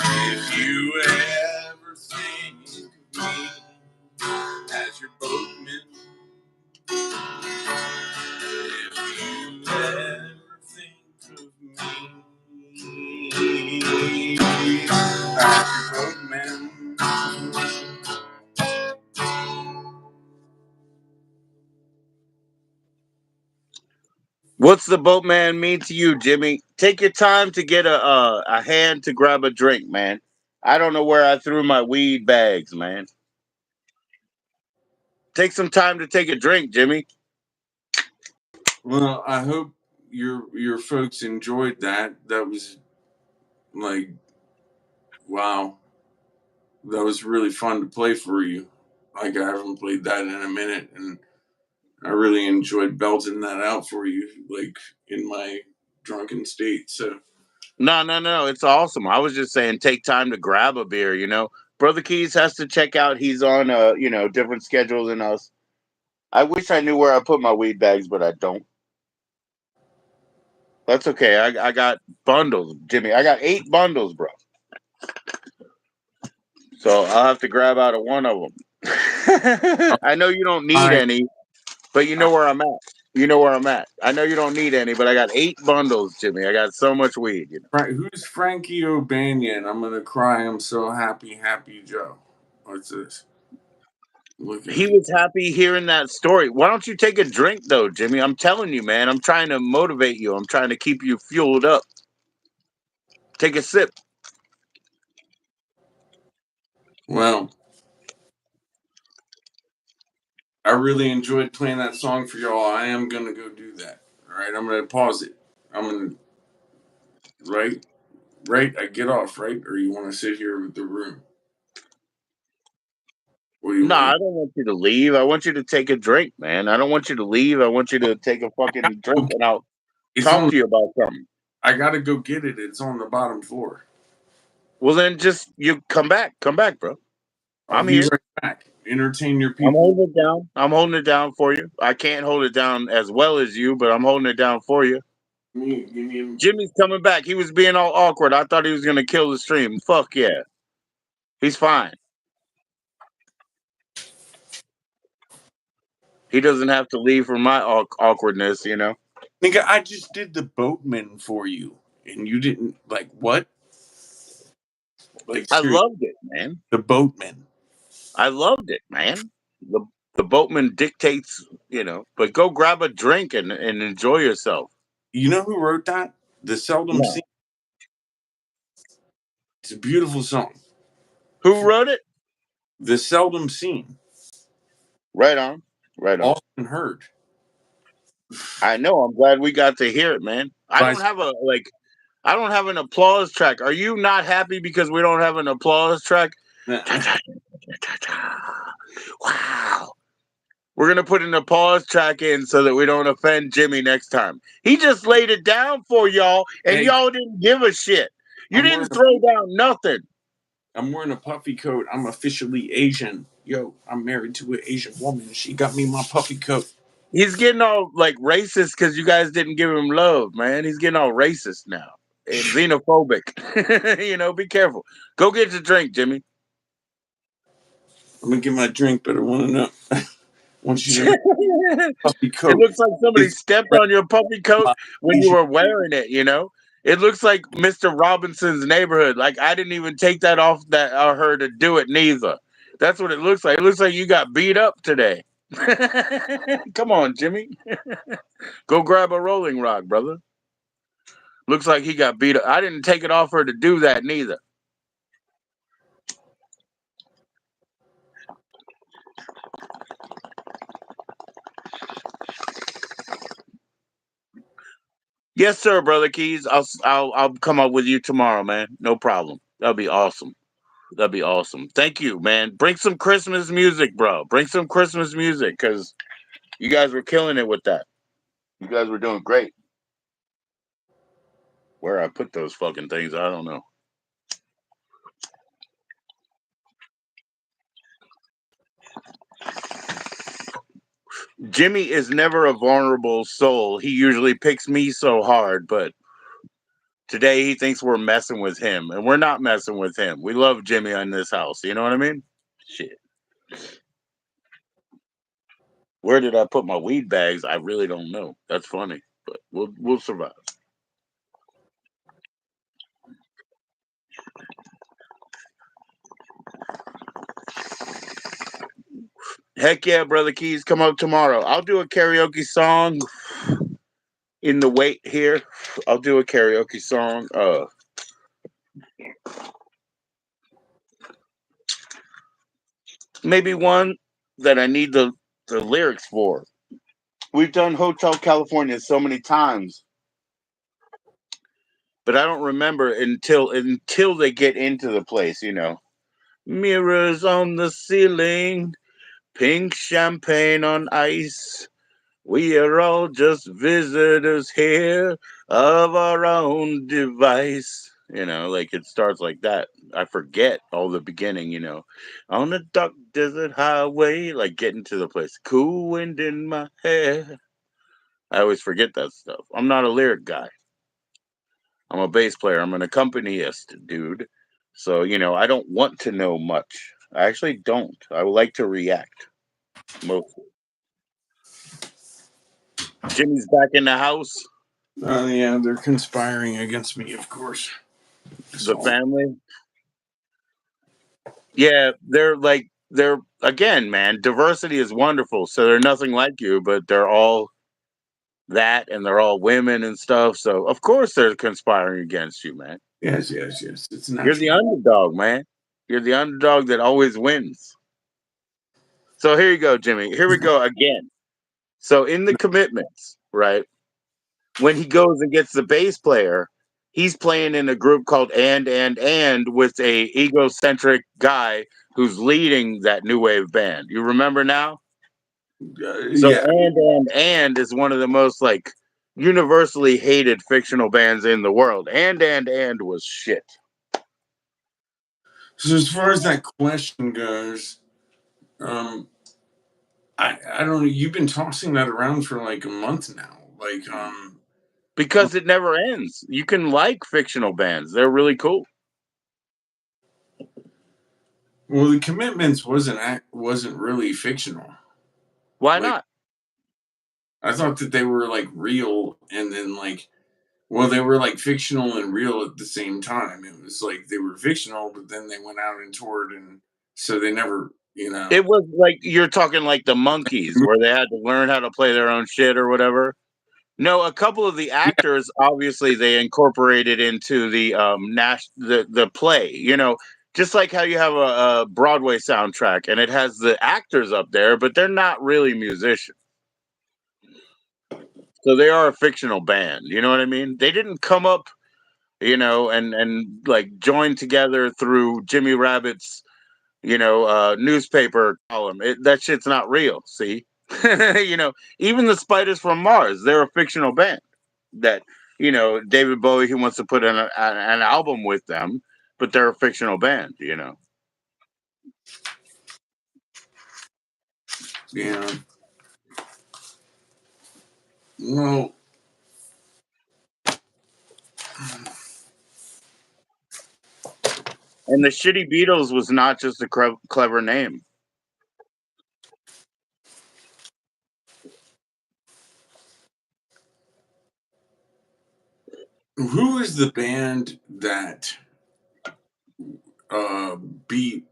If you ever think of me as your boatman, if you ever think of me as your boatman. What's the boatman mean to you, Jimmy? Take your time to get a hand to grab a drink, man. I don't know where I threw my weed bags, man. Take some time to take a drink, Jimmy. Well, I hope your folks enjoyed that. That was like, wow, that was really fun to play for you. Like I haven't played that in a minute, and I really enjoyed belting that out for you, like in my drunken state. So No, no, no. It's awesome. I was just saying take time to grab a beer, you know. Brother Keys has to check out. He's on a, different schedule than us. I wish I knew where I put my weed bags, but I don't. That's okay. I got bundles, Jimmy. I got 8 bundles, bro. So I'll have to grab out of one of them. I know you don't need I, any, but you know where I'm at. You know where I'm at. I know you don't need any, but I got 8 bundles, Jimmy. I got so much weed. You know. Who's Frankie O'Banion? I'm gonna cry. I'm so happy, happy Joe. What's this? Look at He it. was happy hearing that story. Why don't you take a drink, though, Jimmy? I'm telling you, man. I'm trying to motivate you. I'm trying to keep you fueled up. Take a sip. Well, I really enjoyed playing that song for y'all. I am gonna go do that. All right, I'm gonna pause it. I'm gonna right, right. I get off right, or you want to sit here with the room? What do you No, I want? don't want you to leave. I want you to take a drink, man. I don't want you to leave. I want you to take a fucking drink, and I'll It's talk on. to you about something. I gotta go get it. It's on the bottom floor. Well, then just you come back. Come back, bro. I'll I'm be here. right back. Entertain your I'm people. holding it down. I'm holding it down for you. I can't hold it down as well as you, but I'm holding it down for you. Give me Jimmy's coming back. He was being all awkward. I thought he was gonna kill the stream. Fuck yeah. He's fine. He doesn't have to leave for my awkwardness, you know. nigga. I just did the boatman for you, and you didn't like what? Like I seriously, loved it, man. the boatman. I loved it, man. The the boatman dictates, you know. But go grab a drink and enjoy yourself. You know who wrote that? The seldom No. seen. It's a beautiful song. Who wrote it? The seldom seen. Right on. Right on. Often heard. I know. I'm glad we got to hear it, man. I By don't have a like. I don't have an applause track. Are you not happy because we don't have an applause track? Wow. We're gonna put an applause track in so that we don't offend Jimmy next time. He just laid it down for y'all, and hey, y'all didn't give a shit. You I'm didn't wearing a throw down nothing. I'm wearing a puffy coat. I'm officially Asian. Yo, I'm married to an Asian woman. She got me my puffy coat. He's getting all like racist because you guys didn't give him love, man. He's getting all racist now and xenophobic. You know, be careful. Go get your drink, Jimmy. I'm gonna get my drink, but I want to know. I want you to know It puffy coat looks like somebody is stepped on your puppy coat my when you Asian. were wearing it, you know? It looks like Mr. Robinson's Neighborhood. Like I didn't even take that off that her to do it neither. That's what it looks like. It looks like you got beat up today. Come on, Jimmy. Go grab a rolling rock, brother. Looks like he got beat up. I didn't take it off her to do that neither. Yes, sir, brother Keys. I'll come up with you tomorrow, man. No problem. That'll be awesome. That'd be awesome. Thank you, man. Bring some Christmas music, bro. Bring some Christmas music because you guys were killing it with that. You guys were doing great. Where I put those fucking things, I don't know. Jimmy is never a vulnerable soul. He usually picks me so hard, but today he thinks we're messing with him, and we're not messing with him. We love Jimmy in this house. You know what I mean? Shit. Where did I put my weed bags? I really don't know. That's funny, but we'll survive. Heck yeah, brother Keys, come up tomorrow. I'll do a karaoke song in the wait here. I'll do a karaoke song. Maybe one that I need the lyrics for. We've done Hotel California so many times, but I don't remember until they get into the place. You know, mirrors on the ceiling, pink champagne on ice. We are all just visitors here of our own device. You know, like it starts like that. I forget all the beginning, you know. On the dark desert highway, like getting to the place. Cool wind in my hair. I always forget that stuff. I'm not a lyric guy. I'm a bass player. I'm an accompanist, dude. So, I don't want to know much. I actually don't. I would like to react mostly. Jimmy's back in the house. Yeah, they're conspiring against me, of course. The So, family. Yeah, they're again, man. Diversity is wonderful. So they're nothing like you, but they're all that, and they're all women and stuff. So of course they're conspiring against you, man. yes, yes, yes. It's You're the natural. underdog, man. You're the underdog that always wins. So here you go, Jimmy. Here we go again. So in the commitments, right? When he goes and gets the bass player, he's playing in a group called and with a egocentric guy who's leading that new wave band. You remember now? So Yeah. and is one of the most like universally hated fictional bands in the world. And was shit. So as far as that question goes, um, I don't know. You've been tossing that around for like a month now. Like, Because it never ends. You can like fictional bands. They're really cool. well, the commitments wasn't really fictional. Why Like, not? I thought that they were like real, and then like, well, they were like fictional and real at the same time. It was like they were fictional, but then they went out and toured, and so they never, It was like you're talking like the monkeys where they had to learn how to play their own shit or whatever. No, a couple of the Yeah, actors obviously they incorporated into the the play. Just like how you have a Broadway soundtrack and it has the actors up there, but they're not really musicians. So they are a fictional band. You know what I mean? They didn't come up, and like join together through Jimmy Rabbit's newspaper column. That shit's not real. See, even the Spiders from Mars, they're a fictional band. That David Bowie he wants to put in an album with them, but they're a fictional band. yeah. Well, And the Shitty Beatles was not just a clever name. who is the band that beat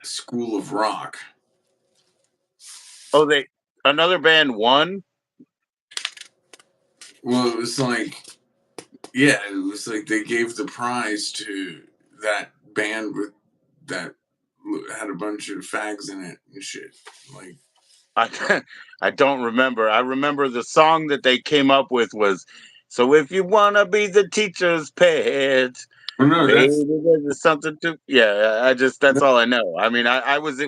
School of Rock? Oh, they another band won. Well, it was like, yeah, it was like they gave the prize to that band with that had a bunch of fags in it and shit. Like, I I don't remember. I remember the song that they came up with was, "So if you wanna be the teacher's pet, oh no, baby, there's something to." Yeah, I just that's that, all I know. I mean, I was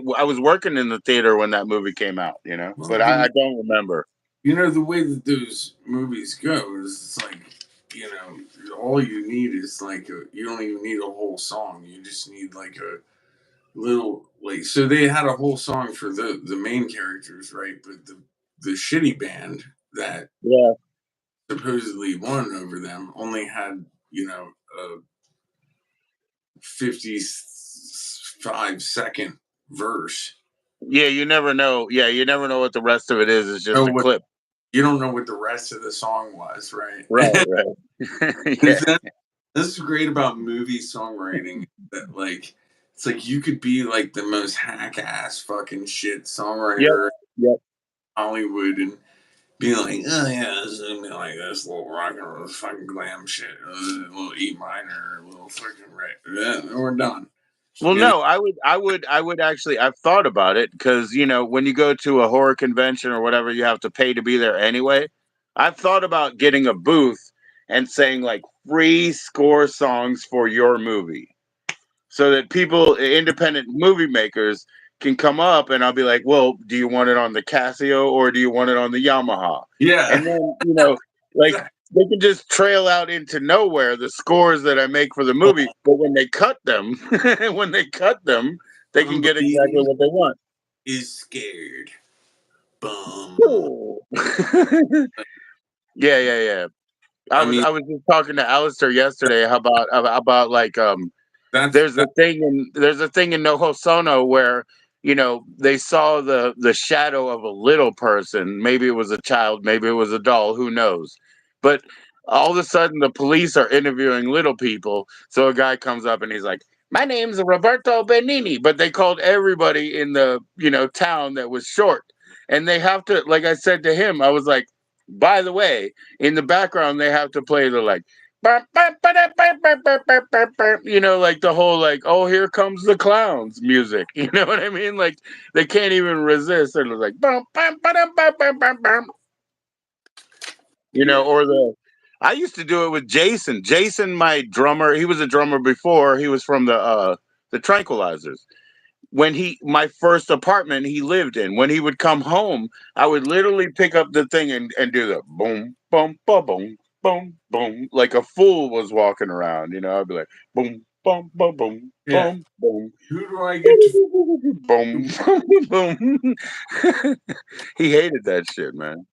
working in the theater when that movie came out, well, but I don't remember. the way that those movies go is it's like, you know, all you need is like you don't even need a whole song. You just need like a little like so they had a whole song for the main characters, right? But the shitty band that Yeah, supposedly won over them only had a 55-second verse. yeah, you never know. Yeah, you never know what the rest of it is. It's just Oh, a what clip. you don't know what the rest of the song was, right? Right, right. Yeah, Is that this is great about movie songwriting that like it's like you could be like the most hack ass fucking shit yep, songwriter in yep. Hollywood and be like, oh yeah, this is gonna be like this little rock and roll fucking glam shit, a little E minor, a little fucking right. Yeah, we're done. Well, You know? no, I would actually. I've thought about it because when you go to a horror convention or whatever, you have to pay to be there anyway. I've thought about getting a booth and saying like free score songs for your movie, so that people, independent movie makers, can come up and I'll be like, well, do you want it on the Casio or do you want it on the Yamaha? Yeah. And then, like they can just trail out into nowhere the scores that I make for the movie. But when they cut them, when they cut them, they can get exactly Somebody what they want. is scared. Bum. Yeah, yeah, yeah. I I was mean, I was just talking to Alistair yesterday about like That's there's a that. thing in No Hosono where they saw the shadow of a little person. Maybe it was a child, maybe it was a doll, who knows. But all of a sudden the police are interviewing little people, so a guy comes up and he's like, my name's Roberto Benini, but they called everybody in the town that was short. And they have to, like I said to him, I was like, by the way, in the background they have to play the like, like the whole like, oh, here comes the clowns music. You know what I mean? Like they can't even resist. And it's like, Yeah. or the. I used to do it with Jason. Jason, my drummer, he was a drummer before. He was from the Tranquilizers. When my first apartment he lived in, when he would come home, I would literally pick up the thing and do the boom, boom, boom, boom, boom, boom, like a fool was walking around. I'd be like boom, boom, boom, boom, Yeah. boom, boom, Who do I get to? boom, boom, boom. He hated that shit, man.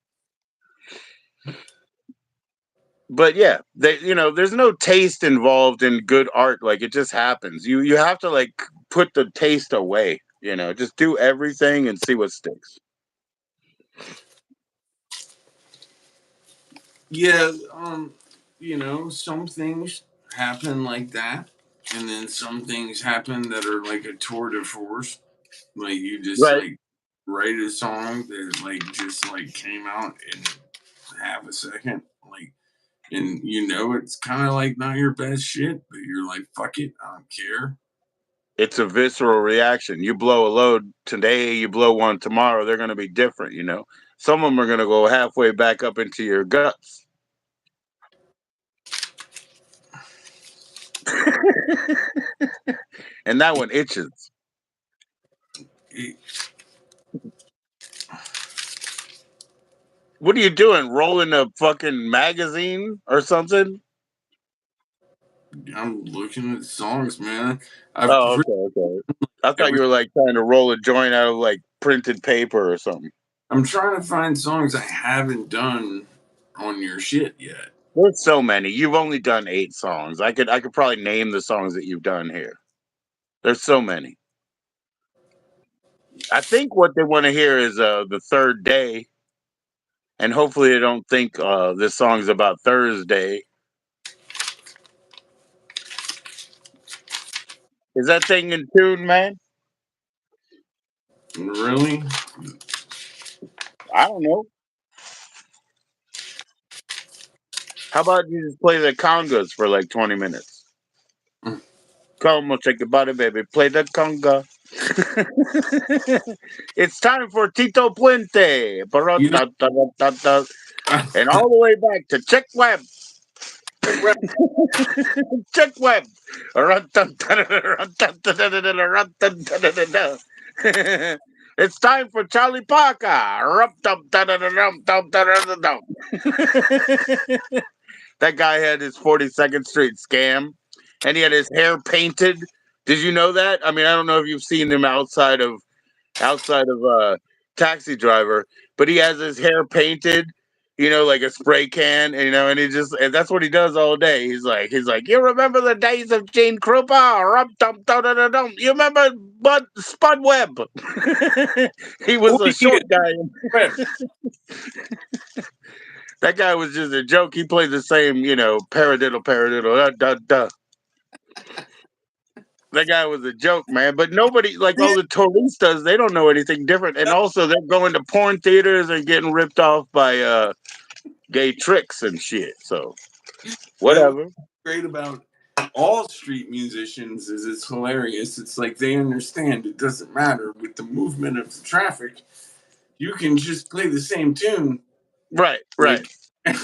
But yeah, there's no taste involved in good art. Like it just happens. You have to like put the taste away. Just do everything and see what sticks. Yeah. Some things happen like that, and then some things happen that are like a tour de force. Like you just Right. like write a song that like just like came out in half a second, like, and it's kind of like not your best shit, but you're like, fuck it, I don't care. It's a visceral reaction. You blow a load today, you blow one tomorrow, they're going to be different. Some of them are going to go halfway back up into your guts. And that one itches. It, What are you doing? Rolling a fucking magazine or something? I'm looking at songs, man. I've Oh, okay, okay. I thought every you were like trying to roll a joint out of like printed paper or something. I'm trying to find songs I haven't done on your shit yet. There's so many. You've only done 8 songs. I could probably name the songs that you've done here. There's so many. I think what they want to hear is the third day, and hopefully they don't think this song's about Thursday. Is that thing in tune, man? Really? I don't know. How about you just play the congas for like 20 minutes? Come on, shake your body, baby. Play the conga. It's time for Tito Puente. You know, Ba-ra-da-da-da-da. And all the way back to Check Web. right. Check Web. It's time for Charlie Parker. That guy had his 42nd Street scam, and he had his hair painted. Did you know that? I mean, I don't know if you've seen him outside of Taxi Driver, but he has his hair painted, like a spray can, and and that's what he does all day. He's like, you remember the days of Gene Krupa? You remember Spud Webb? He Oh was a yeah, short guy. Web. That guy was just a joke. He played the same, paradiddle, da, da, da. That guy was a joke, man. But nobody, like Yeah. all the touristas, they don't know anything different. And also, they're going to porn theaters and getting ripped off by gay tricks and shit. So That was whatever. great about all street musicians is it's hilarious. It's like they understand it doesn't matter with the movement of the traffic. You can just play the same tune. Right, right. Like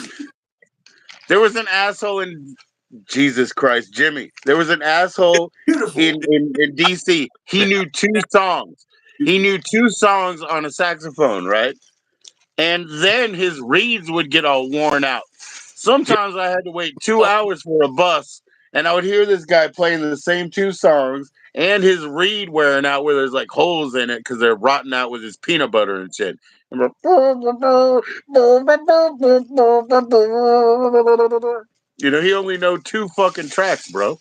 There was an asshole in Jesus Christ, Jimmy. There was an asshole beautiful. in DC. He knew 2 songs. He knew 2 songs on a saxophone, right? And then his reeds would get all worn out. Yeah. Sometimes I had to wait 2 hours for a bus, and I would hear this guy playing the same 2 songs and his reed wearing out where there's like holes in it because they're rotting out with his peanut butter and shit. He only know 2 fucking tracks, bro.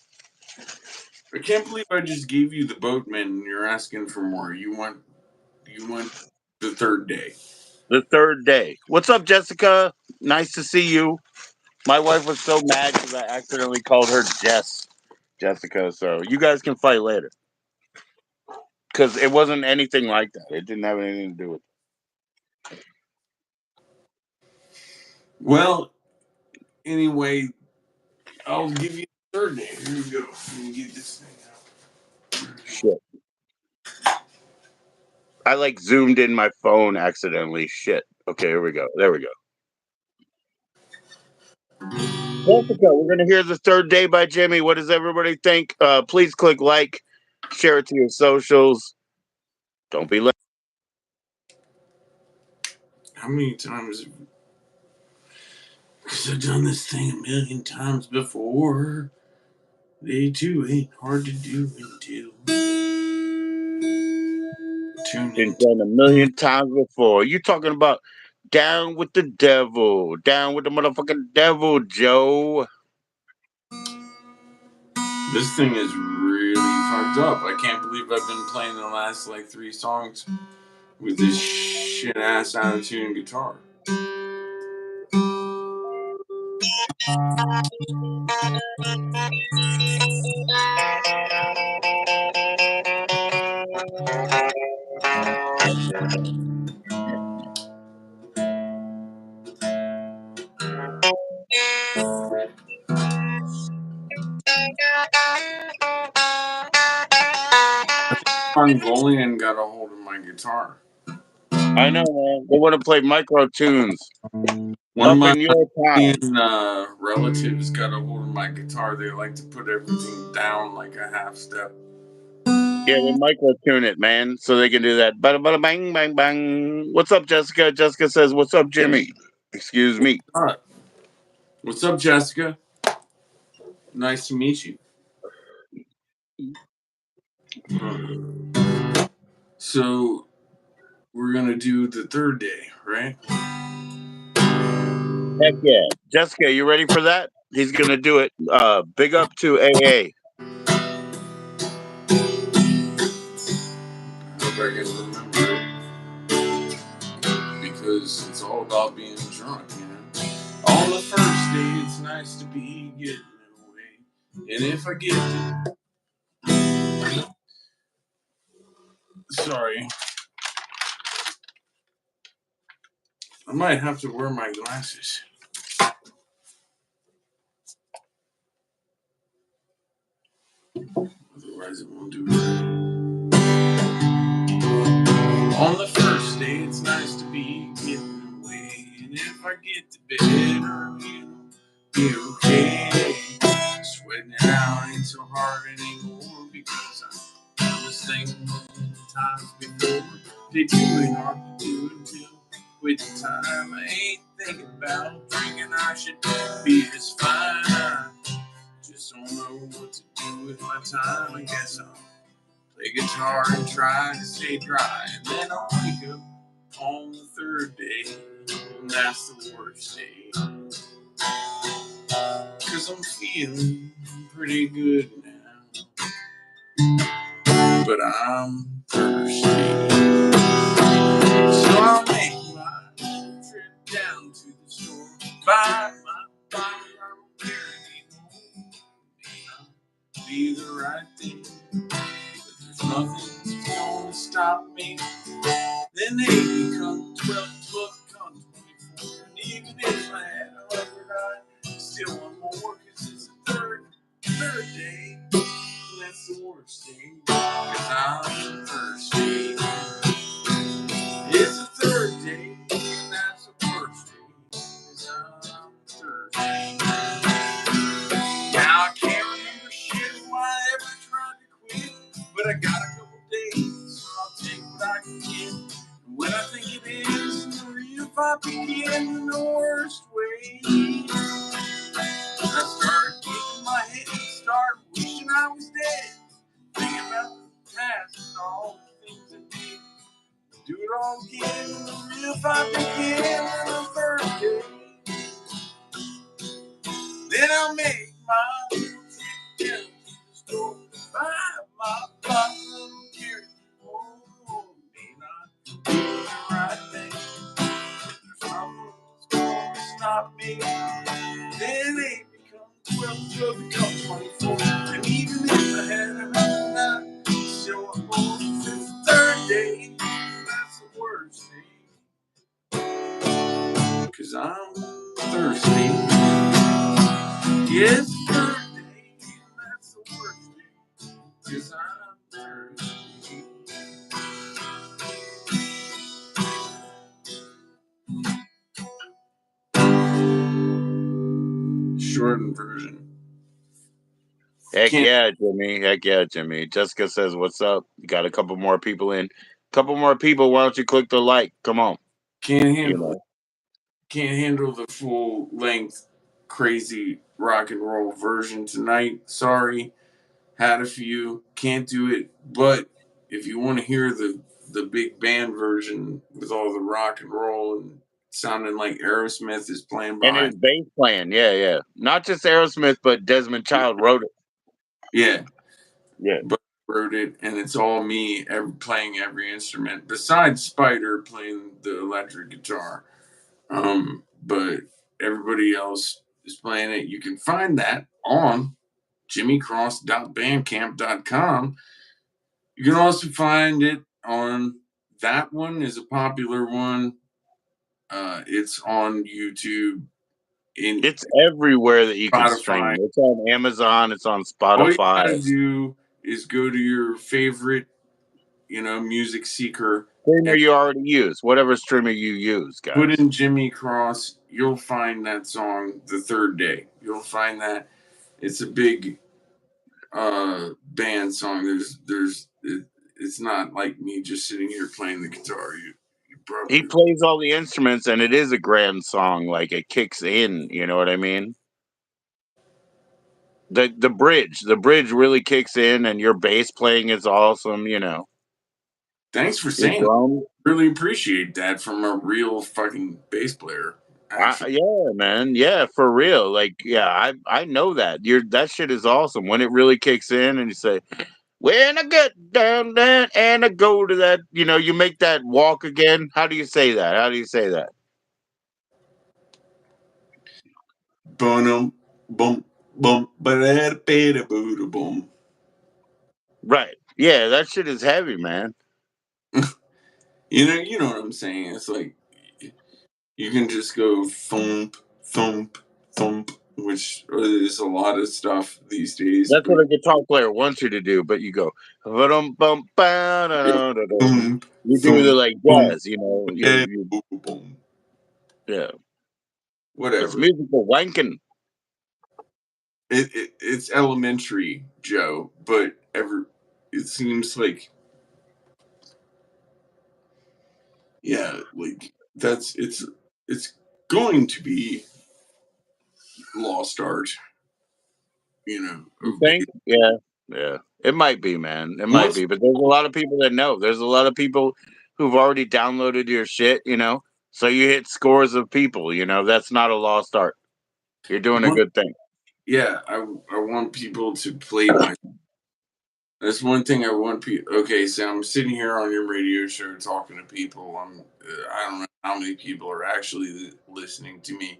I can't believe I just gave you the boatman and you're asking for more. You want the third day. The third day. What's up, Jessica? Nice to see you. My wife was so mad because I accidentally called her Jessica. So you guys can fight later because it wasn't anything like that. It didn't have anything to do with it. Well, anyway, I'll give you the third day. Here you go. Let me get this thing Shit. I like zoomed in my phone accidentally. Shit. Okay, here we go. There we go. Jessica, we're gonna hear the third day by Jimmy. What does everybody think? Please click like, share it to your socials. Don't be late. How many times because I've done this thing a million times before. They too ain't hard to do until tune Been in. done a million times before. You talking about down with the devil, down with the motherfucking devil, Joe. This thing is really fucked up. I can't believe I've been playing the last like 3 songs with this shit ass out of tune guitar. Mongolian got a hold of my guitar. I know, man. They want to play micro tunes One of up my in your town. Mongolian relatives got a hold of my guitar. They like to put everything down like a half step. Yeah, they micro tune it, man, so they can do that. Bada bada bang bang bang. What's up, Jessica? Jessica says, "What's up, Jimmy?" Excuse me. All right. What's up, Jessica? Nice to meet you. So we're gonna do the third day, right? Heck yeah, Jessica, you ready for that? He's gonna do it. Big up to AA. I hope I can remember it because it's all about being drunk, you know. On the first day, it's nice to be getting away, and if I get sorry, I might have to wear my glasses. Otherwise, it won't do it. On the first day, it's nice to be getting away, and if I get to bed early, it'll be okay. Sweating it out ain't so hard anymore because I've done this thing a million times before. They do ain't hard to do until with the time I ain't thinking about drinking. I should be just fine. Just don't know what to do with my time. I guess I'll play guitar and try to stay dry. And then I'll wake up on the third day, and that's the worst day. 'Cause I'm feeling pretty good now, but I'm thirsty. So I'll make my trip down to the store, buy my bottle, I don't care anymore. May not be the right thing, but there's nothing's gonna stop me. Then they become 12, 12 become 24. And even if I had 100, I still want more, 'cause it's the third day. And that's the worst day, 'cause I'm thirsty. It's the third day, and that's the worst day, 'cause I'm thirsty. Now I can't remember shit why I ever tried to quit, but I got a couple days, so I'll take what I can get. And when I think it is, the real fight begins in the worst way. I started kicking my head and started wishing I was dead. Thinking about the past and all the things I did. Do it all again, and the real fight begins on the third day. Then I'll make my little trip down to the store, buy thirsty. Yesterday, that's the worst day, 'cause I'm thirsty. Shortened version. Heck Can't yeah, Jimmy. Heck yeah, Jimmy. Jessica says, "What's up?" You got a couple more people in. Couple more people. Why don't you click the like? Come on. can't You handle it. know. Can't handle the full length crazy rock and roll version tonight. Sorry. Had a few. Can't do it. But if you want to hear the big band version with all the rock and roll and sounding like Aerosmith is playing And behind. his bass playing. Yeah, yeah. Not just Aerosmith, but Desmond Child wrote it. Yeah. Yeah. But wrote it, and it's all me playing every instrument besides Spider playing the electric guitar. But everybody else is playing it. You can find that on jimmycross.bandcamp.com. You can also find it on that one is a popular one. It's on YouTube, in It's everywhere that you can stream. Spotify. It's on Amazon. It's on All you Spotify. gotta do is go to your favorite, music seeker Streamer and you already use. Whatever streamer you use, put guys. in Jimmy Cross. You'll find that song the third day. You'll find that it's a big band song. It's not like me just sitting here playing the guitar. You He probably plays all the instruments, and it is a grand song. Like it kicks in. You know what I mean? The bridge really kicks in, and your bass playing is awesome. thanks for Your saying that. drum. Really appreciate that from a real fucking bass player. Actually, Yeah, man. Yeah, for real. Like, yeah, I know that. That shit is awesome when it really kicks in, and you say, "When I get down there and I go to that," you make that walk again. How do you say that? How do you say that? boom, boom, boom, boom, boom. Right. Yeah, that shit is heavy, man. You know what I'm saying? It's like you can just go thump, thump, thump, which is a lot of stuff these days. That's But what a guitar player wants you to do, but you go, "Ba-dum, bum, ba, da, yeah, da, da, da." thump, You do the thump, like boom, jazz, boom, boom, yeah. It's whatever. musical wanking. It's elementary, Joe, but it seems like, yeah, like it's going to be lost art, You of think? Yeah, yeah. It might be, man. It might once be, but there's a lot of people that know. There's a lot of people who've already downloaded your shit. So you hit scores of people. That's not a lost art. You're doing a once good thing. yeah, I want people to play my. That's one thing I want people. Okay, so I'm sitting here on your radio show talking to people. I don't know how many people are actually listening to me,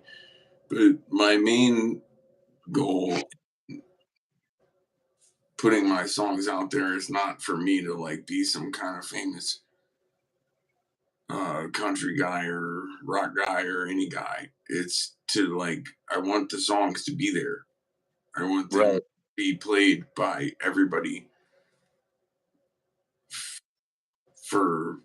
but my main goal putting my songs out there is not for me to like be some kind of famous country guy or rock guy or any guy. It's to like I want the songs to be there. I want them to Right. be played by everybody for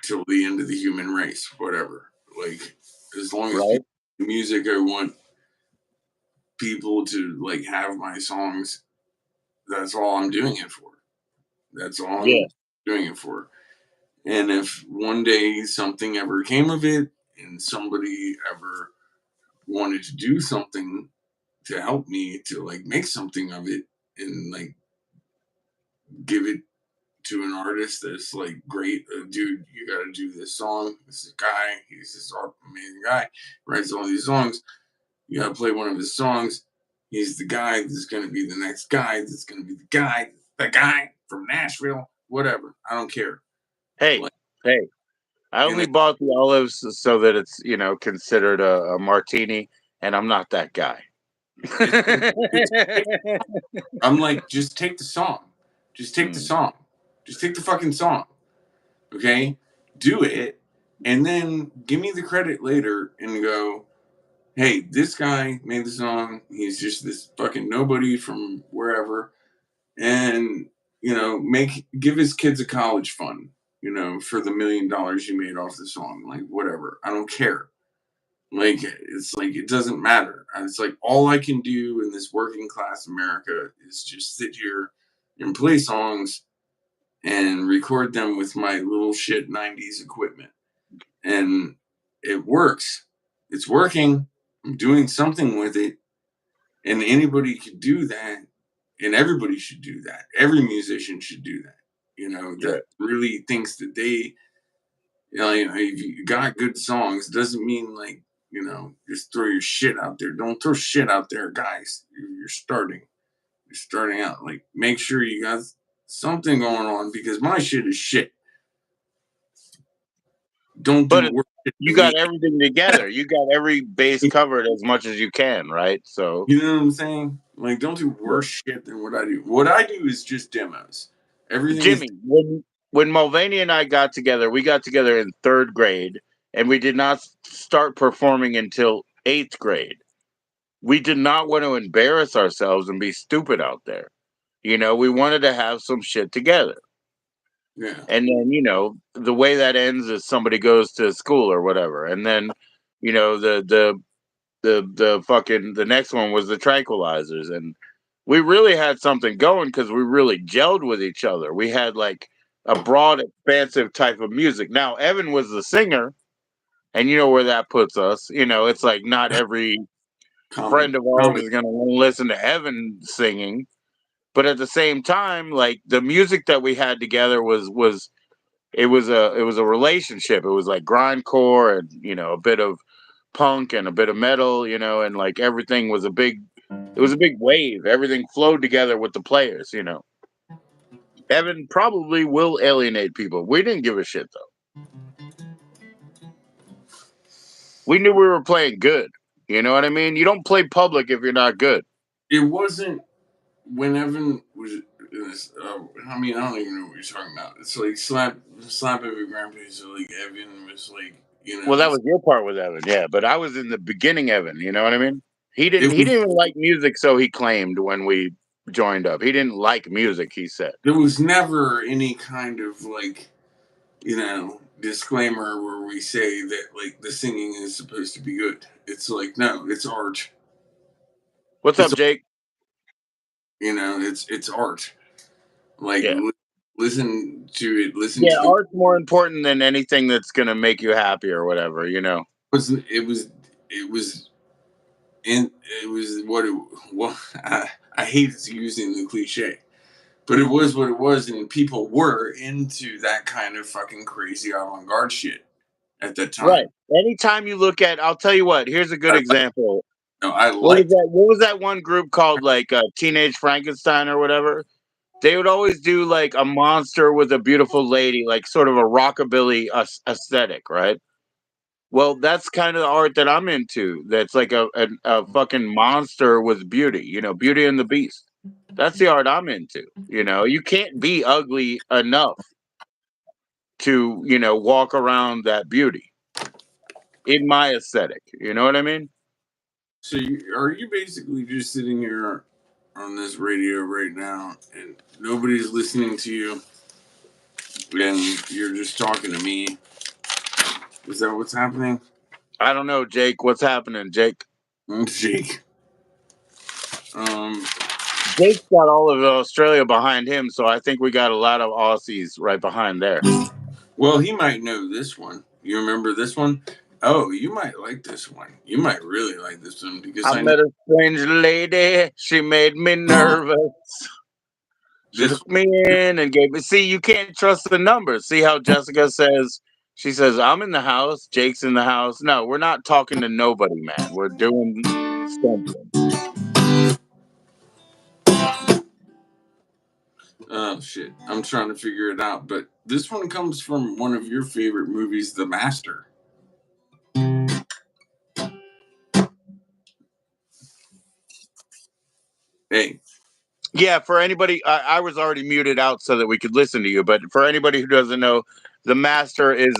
till the end of the human race, whatever. Like as long as Right. people music, I want people to like have my songs. That's all I'm doing it for. That's all Yeah. I'm doing it for. And if one day something ever came of it and somebody ever wanted to do something to help me to like make something of it and like give it to an artist that's like great, dude, you got to do this song. This is a guy, he's this amazing guy, writes all these songs. You got to play one of his songs. He's the guy that's going to be the next guy. That's going to be the guy from Nashville, whatever. I don't care. Hey, Like, hey. I and only bought the olives so that it's considered a martini, and I'm not that guy. it's I'm like, just take the song. Just take the Mm. song. Just take the fucking song. Okay? Do it. And then give me the credit later and go, hey, this guy made the song. He's just this fucking nobody from wherever, and give his kids a college fund. For the $1 million you made off the song, like whatever. I don't care. Like it's like it doesn't matter. It's like all I can do in this working class America is just sit here and play songs and record them with my little shit '90s equipment, and it works. It's working. I'm doing something with it, and anybody could do that, and everybody should do that. Every musician should do that. Yeah. That really thinks that they, if you got good songs, doesn't mean like just throw your shit out there. Don't throw shit out there, guys. You're starting. You're starting out. Like, make sure you got something going on because my shit is shit. Don't do But worse shit you than me. got everything together. You got every base covered as much as you can, right? So, You know what I'm saying? Like, don't do yeah. worse shit than what I do. What I do is just demos. Everything is Jimmy, when Mulvaney and I got together, we got together in third grade, and we did not start performing until eighth grade. We did not want to embarrass ourselves and be stupid out there. We wanted to have some shit together. yeah. And then, the way that ends is somebody goes to school or whatever. And then, the fucking the next one was the tranquilizers. And we really had something going because we really gelled with each other. We had like a broad, expansive type of music. Now, Evan was the singer, and you know where that puts us. It's like not every Comedy. friend of ours Comedy. is going to listen to Evan singing. But at the same time, like the music that we had together was it was a relationship. It was like grindcore and a bit of punk and a bit of metal, and like everything was a big it was a big wave. Everything flowed together with the players. Evan probably will alienate people. We didn't give a shit though. We knew we were playing good. You know what I mean? You don't play public if you're not good. It wasn't when Evan was. I mean, I don't even know what you're talking about. It's like slap every grandpa. So like Evan was like, Well, that was your part with Evan, yeah. But I was in the beginning, Evan. You know what I mean? He didn't. it He was. didn't even like music, so he claimed when we joined up. He didn't like music. He said. There was never any kind of like disclaimer where we say that like the singing is supposed to be good. It's like no, it's art. What's It's up, Jake? it's art. Like Yeah, listen to it. Listen yeah. to the Art's more important than anything that's gonna make you happy or whatever. was it was in it was what I hate using the cliche, but it was what it was, and people were into that kind of fucking crazy avant-garde shit at that Right. time. Anytime you look at, I'll tell you what. Here's a good I, example. no, I What was liked that? What was that one group called? Like Teenage Frankenstein or whatever. They would always do like a monster with a beautiful lady, like sort of a rockabilly aesthetic, right? Well, that's kind of the art that I'm into. That's like a fucking monster with beauty, Beauty and the Beast. That's the art I'm into. You can't be ugly enough to, walk around that beauty in my aesthetic. You know what I mean? So are you basically just sitting here on this radio right now and nobody's listening to you and you're just talking to me? Is that what's happening? I don't know, Jake. What's happening, Jake? Jake. Um, Jake's got all of Australia behind him, so I think we got a lot of Aussies right behind there. well, he might know this one. You remember this one? Oh, you might like this one. You might really like this one because I I know met a strange lady. She made me nervous. She this. took me in and gave me. See, you can't trust the numbers. See how Jessica says, she says, I'm in the house. Jake's in the house. No, we're not talking to nobody, man. We're doing something. Oh shit! I'm trying to figure it out, but this one comes from one of your favorite movies, The Master. Hey, Yeah, for anybody, I was already muted out so that we could listen to you. But for anybody who doesn't know, The Master is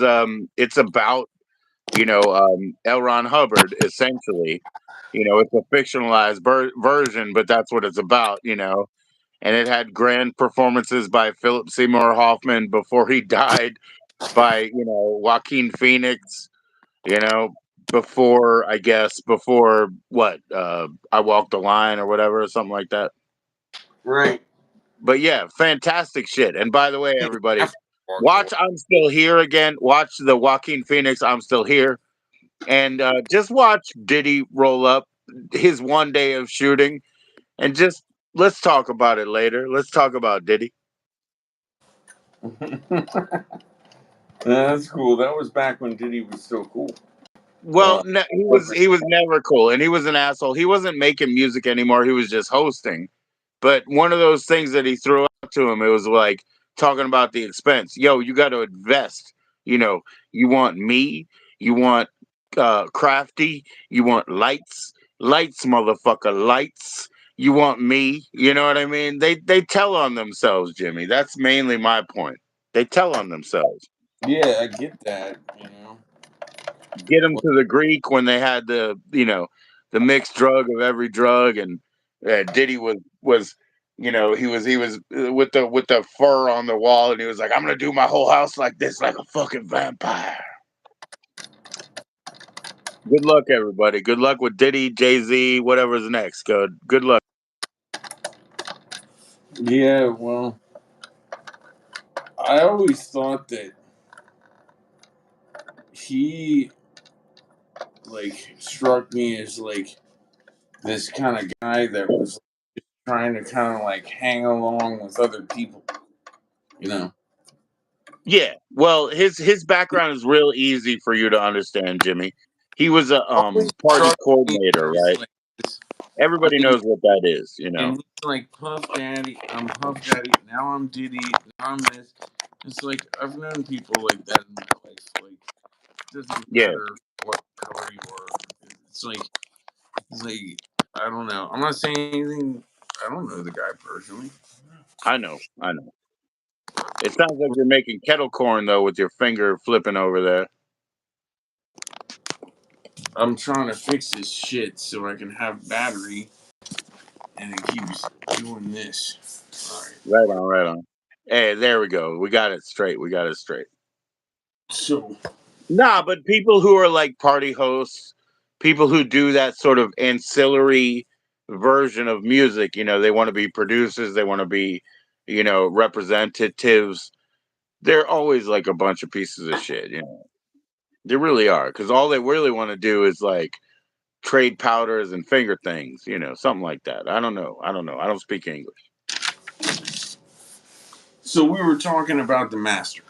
it's about L. Ron Hubbard, essentially. It's a fictionalized version, but that's what it's about. And it had grand performances by Philip Seymour Hoffman before he died, by Joaquin Phoenix, you know, before what, I Walked the Line or whatever, or something like that. Right. But yeah, fantastic shit. And by the way, everybody, After Walk the Line. watch I'm Still Here again. Watch the Joaquin Phoenix I'm Still Here. And just watch Diddy roll up his one day of shooting, and just let's talk about it later. Let's talk about Diddy. That's cool. That was back when Diddy was still cool. Well, Uh, he was never cool, and he was an asshole. He wasn't making music anymore. He was just hosting. But one of those things that he threw out to him, it was like talking about the expense. Yo, you got to invest. You know, you want me, you want crafty, you want lights, motherfucker, lights. You want me. You know what I mean? They tell on themselves, Jimmy. That's mainly my point. They tell on themselves. yeah, I get that. Get them Well, to the Greek when they had the mixed drug of every drug, and Diddy was he was with the fur on the wall, and he was like, I'm gonna do my whole house like this, like a fucking vampire. Good luck, everybody. Good luck with Diddy, Jay-Z, whatever's next. Good luck. yeah, well, I always thought that he struck me as this kind of guy that was trying to kind of hang along with other people, you know. Yeah, well, his background is real easy for you to understand, Jimmy. He was a Always party struck me coordinator, as right? this. I Everybody mean, knows what that is. and he's like Puff Daddy. I'm Puff Daddy. Now I'm Diddy. Now I'm this. It's like I've known people like that in my life. It doesn't Yeah, matter what color you are. It's like it's like I don't know. I'm not saying anything. I don't know the guy personally. I know. It sounds like you're making kettle corn though, with your finger flipping over there. I'm trying to fix this shit so I can have battery, and it keeps doing this. All right. Right on, right on. Hey, there we go. We got it straight. We got it straight. So Nah, but people who are like party hosts, people who do that sort of ancillary version of music, they want to be producers, they want to be, representatives. They're always like a bunch of pieces of shit. They really are, because all they really want to do is like trade powders and finger things, something like that. I don't know. I don't know. I don't speak English. so we were talking about the master.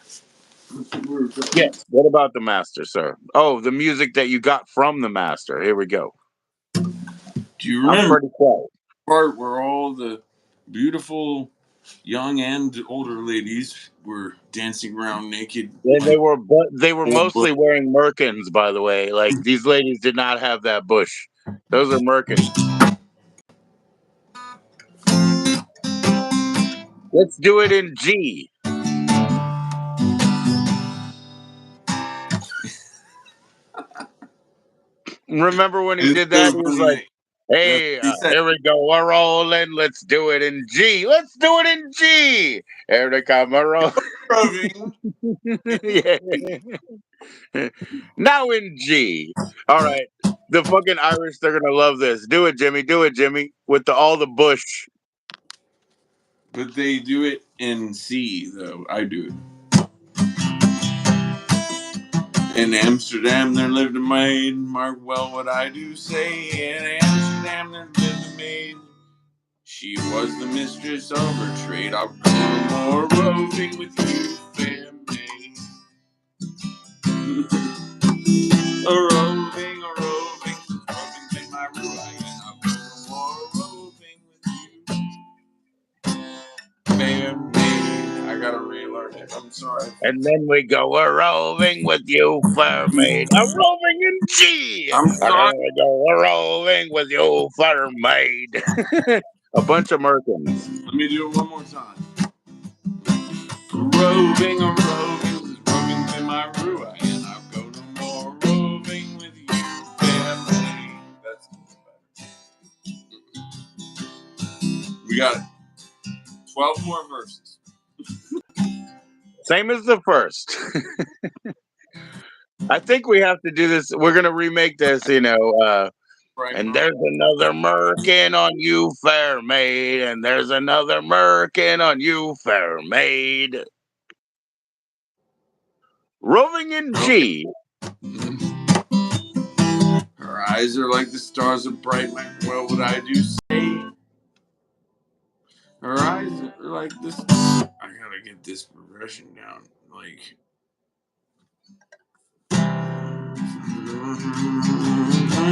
Yes. What about the master, sir? Oh, the music that you got from the master. Here we go. Do you I'm remember pretty quiet. the part where all the beautiful young and older ladies were dancing around naked And like they were old book? mostly wearing merkins, by the way. Like, these ladies did not have that bush. Those are merkins. Let's do it in G. Remember when he It's did that? so He was funny like, that that's "Hey, what he said. here we go. We're rolling. Let's do it in G. Let's do it in G. Here they come. We're rolling." Rubbing. Yeah. Now in G. All right. The fucking Irish, they're gonna love this. Do it, Jimmy. Do it, Jimmy. With all the bush. But they do it in C though. I do it. In Amsterdam there lived a maid, mark well what I do say. In Amsterdam there lived a maid. She was the mistress of her trade. I'll go more roving with you, fair maid. A roving, roving's in my ruin. I'll go more roving with you, fair maid. I gotta relearn it. I'm sorry. And then we go, we're roving with you, fair maid. I'm roving in G. I'm And then sorry. we go, we're roving with you, fair maid. A bunch of merkins. Let me do it one more time. Roving, roving's in my ruin. I'll go no more 12 more verses. Same as the first. I think we have to do this. We're gonna remake this, Right, and Mark? there's another merkin on you, fair maid, and there's another merkin on you, fair maid. Roving in G. Her eyes are like the stars of bright night. What would I do say? Her eyes are like this. I gotta get this progression down. Like.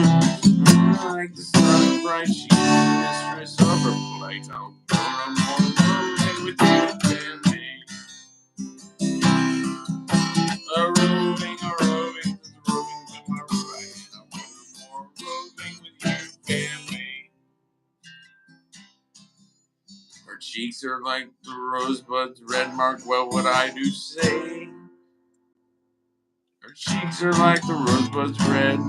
Like the sun bright, she's the mistress of her place. I'll go on more with you and me. A roving, a roving to my right. I'll go more roving with you and me. Her cheeks are like the rosebuds, red marked. What would I do say? Her cheeks are like the rosebuds, red.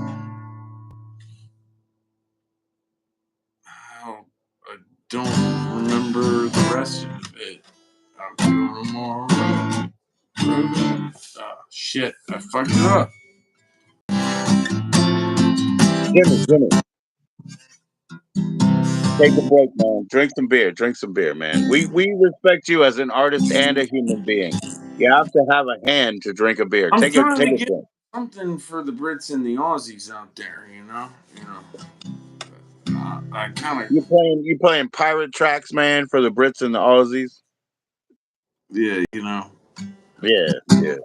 Oh, I don't remember the rest of it. I'll go more roving. Ah, shit, I fucked it up. Jimmy, take a break, man. Drink some beer. Drink some beer, man. We respect you as an artist and a human being. You have to have a hand to drink a beer. I'm trying Take to a get drink. something for the Brits and the Aussies out there, you know. I kind of, You playing pirate tracks, man, for the Brits and the Aussies. yeah, you know. Yeah, yeah.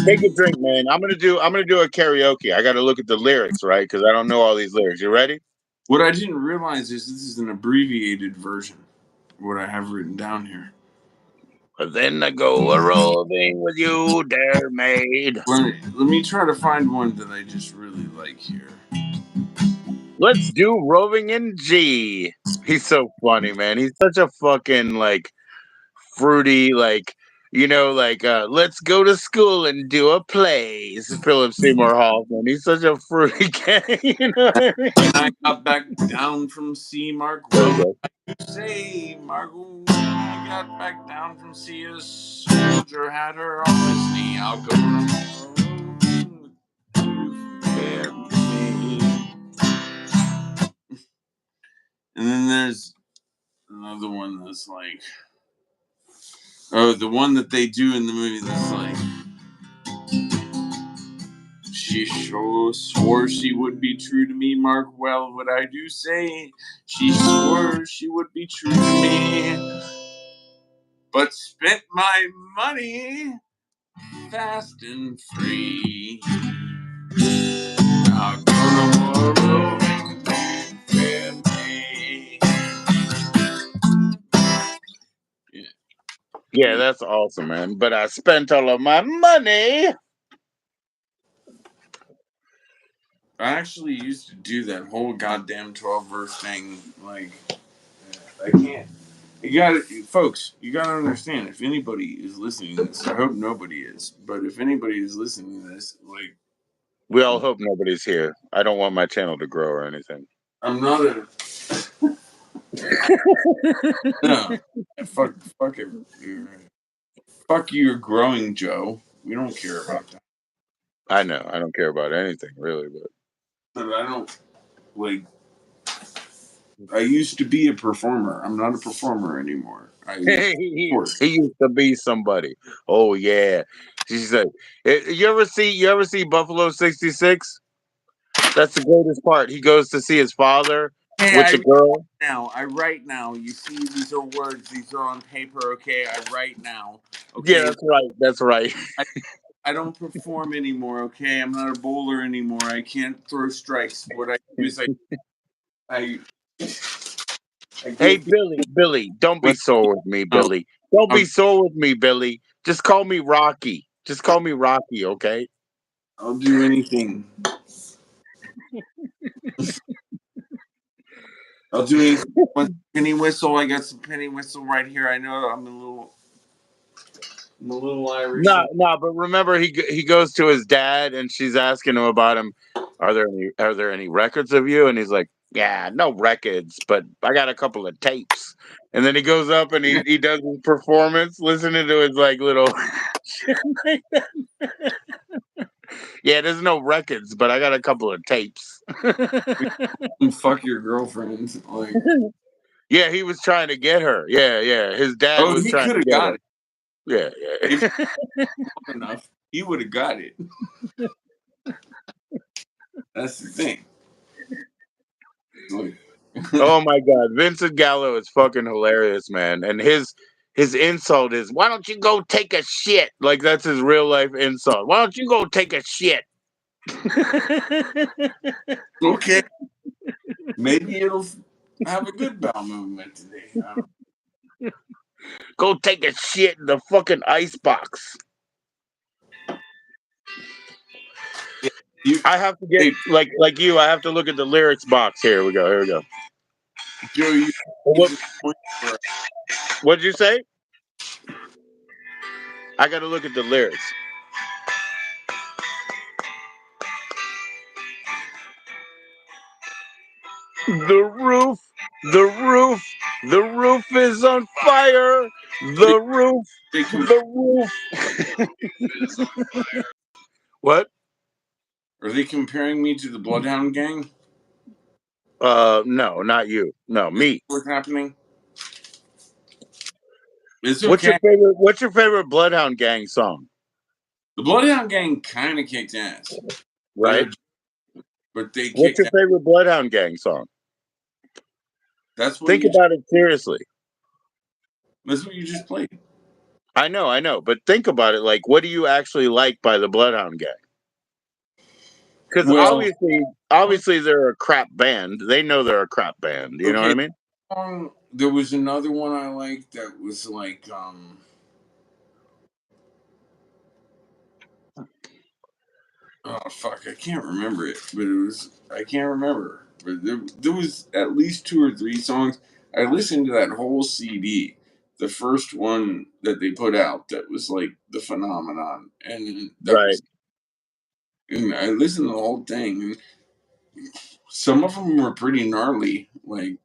Take a drink, man. I'm gonna do a karaoke. I got to look at the lyrics, right? Because I don't know all these lyrics. You ready? What I didn't realize is this is an abbreviated version. What I have written down here. But then I go a roving with you, dear maid. Let me try to find one that I just really like here. Let's do roving in G. He's so funny, man. He's such a fucking like fruity, let's go to school and do a play. This is Philip Seymour Hoffman. He's such a fruity guy, you know what I mean? When I got back down from sea, Mark, There you well, go. say, Mark, when I got back down from sea, a soldier had her on his knee. I'll go and me. And then there's another one that's like, oh, the one that they do in the movie that's like, she sure swore she would be true to me, Mark. Well, what I do say, she swore she would be true to me, but spent my money fast and free. I'll go tomorrow and me. Yeah. Yeah, that's awesome, man. But I spent all of my money. I actually used to do that whole goddamn 12 verse thing. Like, I can't. You got folks. You got to understand. If anybody is listening to this, I hope nobody is. But if anybody is listening to this, like, We all hope nobody's here. I don't want my channel to grow or anything. I'm not a no. Fuck it. Fuck you, you're growing, Joe. We don't care about that. I know. I don't care about anything really, but But I don't like. I used to be a performer. I'm not a performer anymore. I he sport. used to be somebody. Oh yeah. She said, you ever see Buffalo 66? That's the greatest part. He goes to see his father Hey, with the girl. I write now. You see, these are words. These are on paper. Okay, I write now. Yeah, Okay, that's right. That's right. I, I don't perform anymore. Okay, I'm not a bowler anymore. I can't throw strikes. What I do is I, I Hey give people Billy, don't be what sore with me, no, Billy. Don't I'll, be sore with me, Billy. Just call me Rocky. Just call me Rocky, okay? I'll do anything. I'll do anything. Want penny whistle? I got some penny whistle right here. I know I'm a little Irish. No, no, but remember he goes to his dad and she's asking him about him. Are there any records of you? And he's like, yeah, no records, but I got a couple of tapes. And then he goes up and he does his performance, listening to his like little shit like that. Yeah, there's no records, but I got a couple of tapes. Fuck your girlfriend. Like, Yeah, he was trying to get her. Yeah, yeah. His dad oh, was he trying could to have get got her. it Yeah, if yeah. long enough. He would have got it. That's the thing. Like, Oh my god, Vincent Gallo is fucking hilarious, man. And his insult is, "Why don't you go take a shit?" Like that's his real life insult. "Why don't you go take a shit?" okay, maybe it'll have a good bowel movement today. Go take a shit in the fucking ice box. Yeah, you, I have to get hey, like you. I have to look at the lyrics box. Here we go. Here we go. Joe, you get What to the point where what'd you say? I got to look at the lyrics. The roof, the roof, the roof is on fire. they, The roof, they com- the roof. What? are they comparing me to the Bloodhound Gang? No, not you. No, Is that me. what's happening? It's What's your okay. favorite? What's your favorite Bloodhound Gang song? The Bloodhound Gang kind of kicked ass, Right. but they What's kicked your ass. favorite Bloodhound Gang song? That's what Think you. about it seriously. That's what you just played. I know, but think about it. Like, what do you actually like by the Bloodhound Gang? Because Well, obviously, they're a crap band. They know they're a crap band. You know what okay. I mean? There was another one I liked that was like oh fuck, I can't remember it, but it was I can't remember. But there was at least two or three songs. I listened to that whole CD, the first one that they put out that was like the phenomenon, and that Right. was and I listened to the whole thing. And some of them were pretty gnarly. Like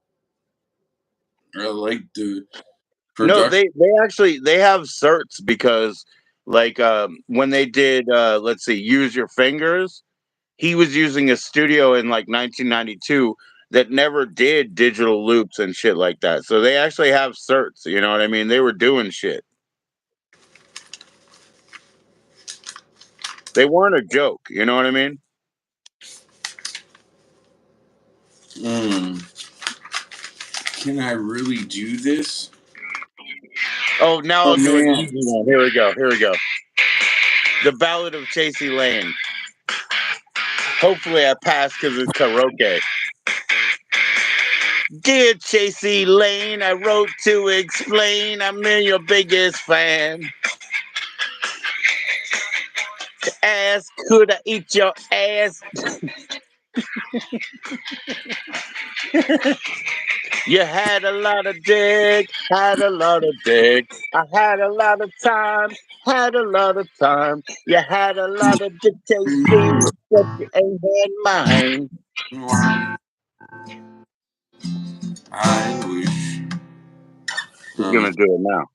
I like the No, production. they actually they have certs because like when they did let's see, Use Your Fingers, he was using a studio in like 1992 that never did digital loops and shit like that. So they actually have certs, you know what I mean? They were doing shit. They weren't a joke, you know what I mean? Mm, can I really do this? Oh, now Oh I'll do an man, easy one. Here we go. Here we go. The Ballad of Chasey Lane. Hopefully I pass because it's karaoke. Dear Chasey Lane, I wrote to explain I'm your biggest fan. Ask, could I eat your ass? You had a lot of dick, had a lot of dick. I had a lot of time, had a lot of time. You had a lot of dick chasing, but you ain't had mine. wow. I wish. Who's gonna do it now?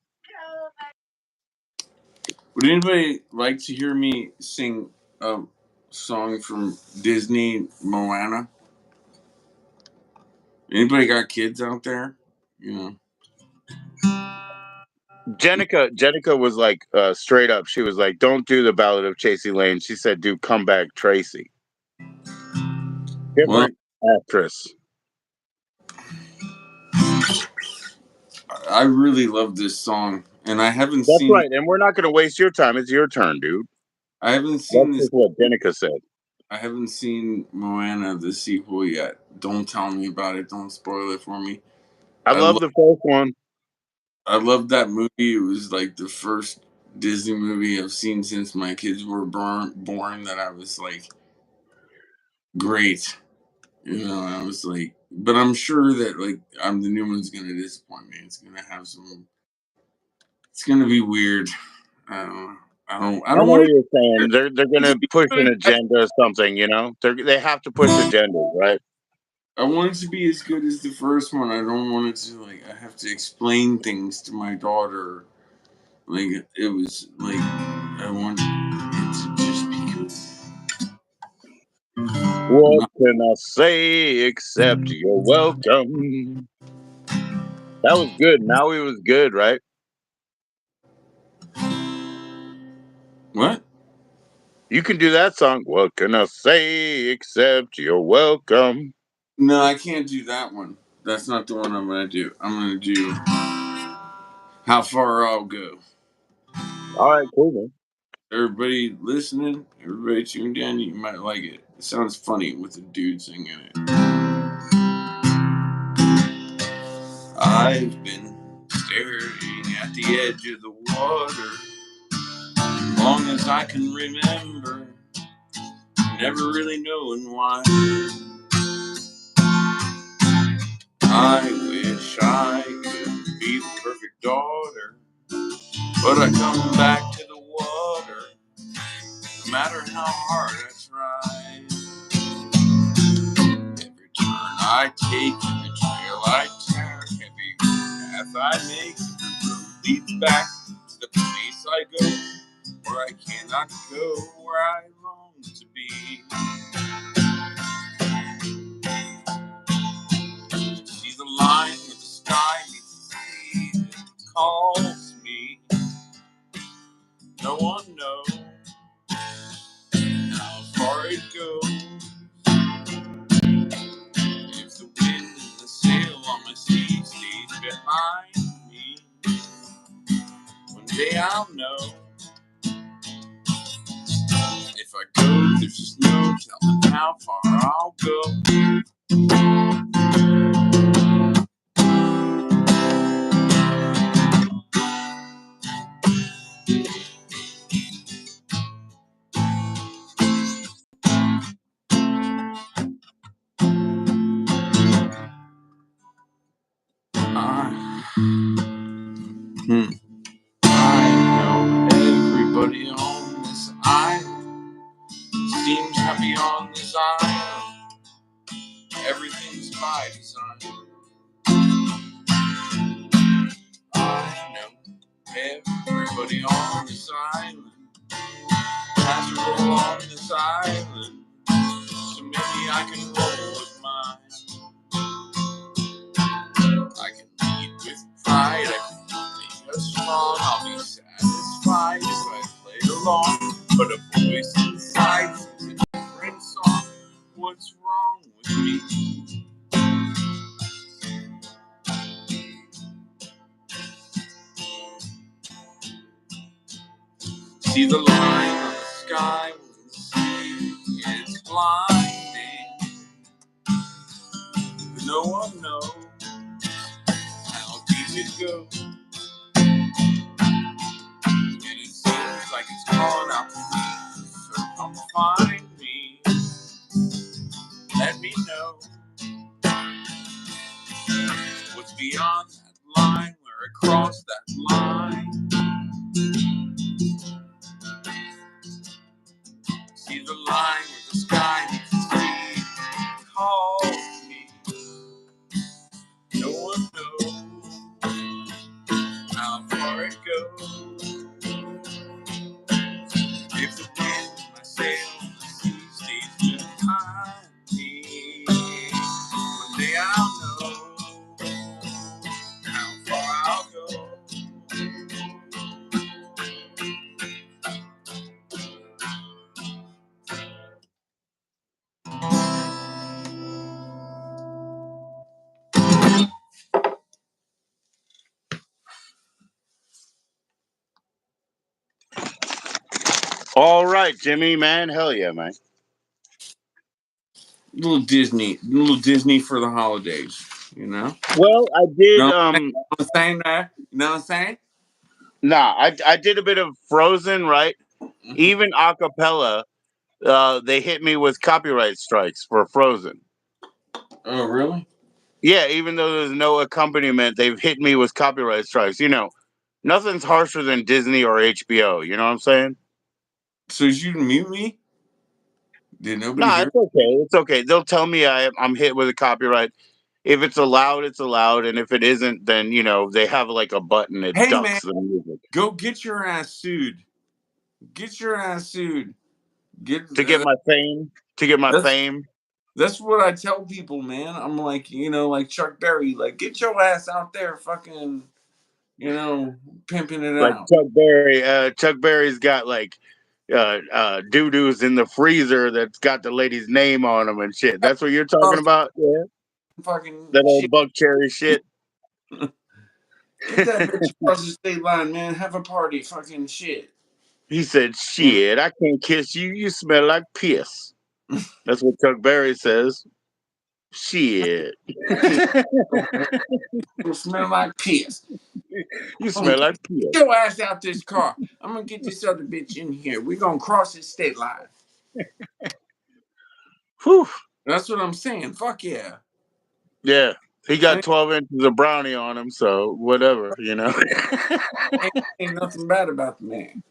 Would anybody like to hear me sing a song from Disney Moana? Anybody got kids out there? You know. Jenica was like straight up. She was like, "Don't do the Ballad of Chasey Lane." She said, "Do Comeback Tracy." Well, Different actress. I really love this song, and I haven't That's seen. right, and we're not gonna waste your time. It's your turn, dude. I haven't seen That's this. just what Jenica said. I haven't seen Moana the sequel yet. Don't tell me about it. Don't spoil it for me. I I love love. the first one. I love that movie. It was like the first Disney movie I've seen since my kids were born. That I was like, great. You know, I was like, but I'm sure that like I'm the new one's gonna disappoint me. It's gonna have some. It's gonna be weird. I don't. know. I I don't know want what it. you're saying. They're To gonna be push an good. agenda or something. You know, they have to push agendas, right? I want it to be as good as the first one. I don't want it to like I have to explain things to my daughter. Like it was like I want it to just be good. What can I say except you're welcome? That was good. Now he was good, right? What? You can do that song. What can I say except you're welcome? No, I can't do that one. That's not the one I'm gonna do. I'm gonna do How Far I'll Go. All right, cool, man. Everybody listening, everybody tuned in, you might like it. It sounds funny with the dude singing it. I've been staring at the edge of the water as long as I can remember, never really knowing why. I wish I could be the perfect daughter, but I come back to the water no matter how hard I try. Every turn I take, every trail I take, every path I make, every road leads back to the place I go, where I cannot go, where I long to be. See the line where the sky meets the sea, it calls me. No one knows how far it goes. If the wind and the sail on my sea stays behind me, one day I'll know. If I go, there's just no telling how far I'll go. I, I know everybody on this island seems happy on this island. Everything's by design. I know everybody on this island has a roll on this island, so maybe I can roll with mine. I can lead with pride, I can make us strong. I'll be satisfied if I play along, but a voice inside sings a different song. What's wrong with me? See the line on the sky when the sea is blinding. No one knows how deep it goes, and it seems like it's calling out to me. So come find me, let me know what's beyond that line, where I cross that line. See the line where the sky meets the sea, calls me. No one knows how far it goes. If the wind in my sail on the sea stays behind me, one day I'll know how far I'll go. All right, Jimmy, man. Hell yeah, man. Little Disney for the holidays, you know? Well, I You did know what I'm saying there? You know what I'm saying? nah, I did a bit of Frozen, right? Mm-hmm. Even a cappella, they hit me with copyright strikes for Frozen. Oh, really? Yeah, even though there's no accompaniment, they've hit me with copyright strikes. Nothing's harsher than Disney or HBO. You know what I'm saying? So you mute me? Did nobody Nah, hear? it's okay. It's okay. They'll tell me I'm hit with a copyright. If it's allowed, it's allowed, and if it isn't, then they have like a button that Hey man, ducks the music go get your ass sued. Get your ass sued. Get to get my fame. To get my that's fame, that's what I tell people, man. I'm like, like Chuck Berry, like get your ass out there, fucking, pimping it like out. Chuck Berry. Chuck Berry's got like doo doos in the freezer that's got the lady's name on them and shit. That's what you're talking about, yeah? Fucking That shit. old buck cherry shit. Get that bitch across the state line, man. Have a party, fucking shit. He said, You "Shit, I can't kiss you. You smell like piss." That's what Chuck Berry says. Shit. fucking smell like piss. You I'm gonna smell like piss. get your ass out this car. I'm gonna get this other bitch in here. We're gonna cross the state line. Whew. That's what I'm saying. Fuck yeah. Yeah. He I got 12 inches of brownie on him, so whatever. ain't nothing bad about the man.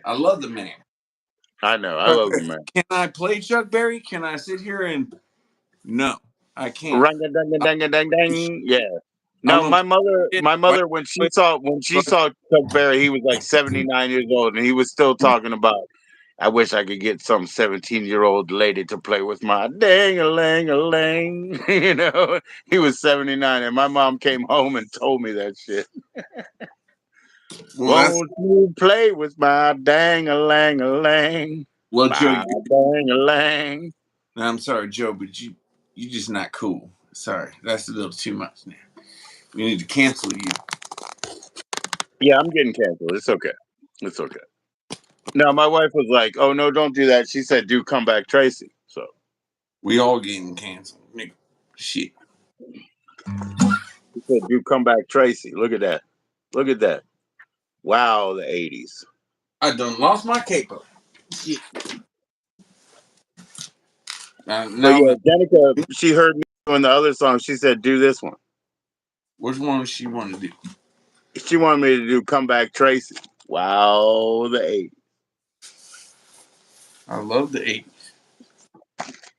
I love the man. I know. I Chuck love Berry. him, man. Can I play Chuck Berry? Can I sit here and no, I can't. Rang a dang a I'm dang a dang dang. Yeah. I'm No, gonna my mother, play it my right mother, when she away. saw when she But saw Chuck Berry, he was like 79 years old, and he was still talking about. I wish I could get some 17-year-old lady to play with my dang a lang a lang. He was 79, and my mom came home and told me that shit. well, that's Won't you play with my dang a lang a lang? well, Joe. My dang a lang. I'm sorry, Joe, but you just not cool. Sorry, that's a little too much now. We need to cancel you. Yeah, I'm getting canceled. It's okay. It's okay. Now my wife was like, "Oh no, don't do that." She said, "Do come back, Tracy." So We all getting canceled, nigga. Shit. she said, "Do come back, Tracy." Look at that. Look at that. Wow, the '80s. I done lost my capo. Shit. But Now, yeah, Danica, she heard me doing the other song. She said, "Do this one." which one does she want to do? She wanted me to do "Come Back, Tracy." Wow, the '80s. I love the 80s.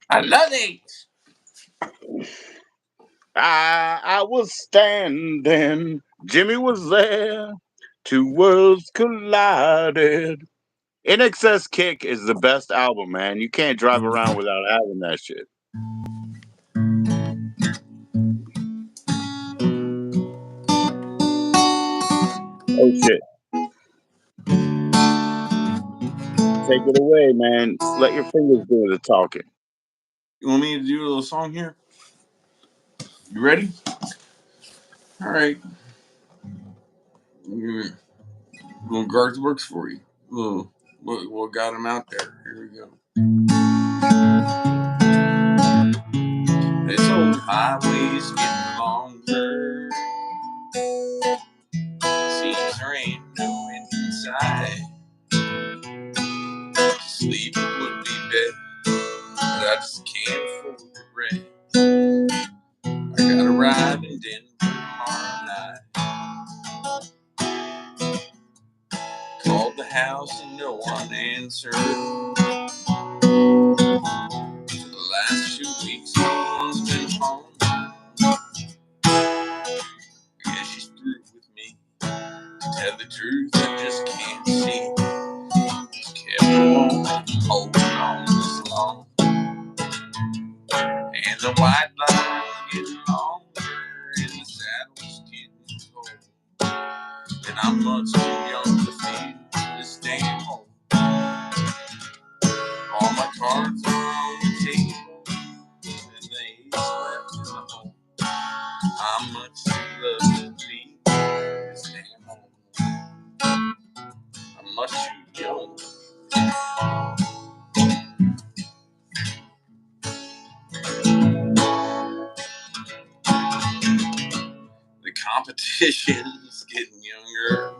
I love the 80s. I was standing. Jimmy was there. Two worlds collided. In Excess Kick is the best album, man. You can't drive around without having that shit. Oh shit. Take it away, man. Let your fingers do the talking. You want me to do a little song here? You ready? All right. We're going to guard the works for you. We'll got him out there. Here we go. This old highway's getting longer. Seems there ain't no end inside. Sleep would be better, but I just can't afford the rent. I gotta ride in Denver tomorrow night. Called the house and no one answered. For the last 2 weeks, no one's been home. I guess she's through with me. To tell the truth, I just can't see. Just kept on holding on this long. And the white line's getting longer, and the saddle's getting cold. And I'm much too young to feel this damn home. All my cards are on the table, and they ain't left in the hole. I'm much too love to leave this damn home. I'm much too young. The competition's getting younger.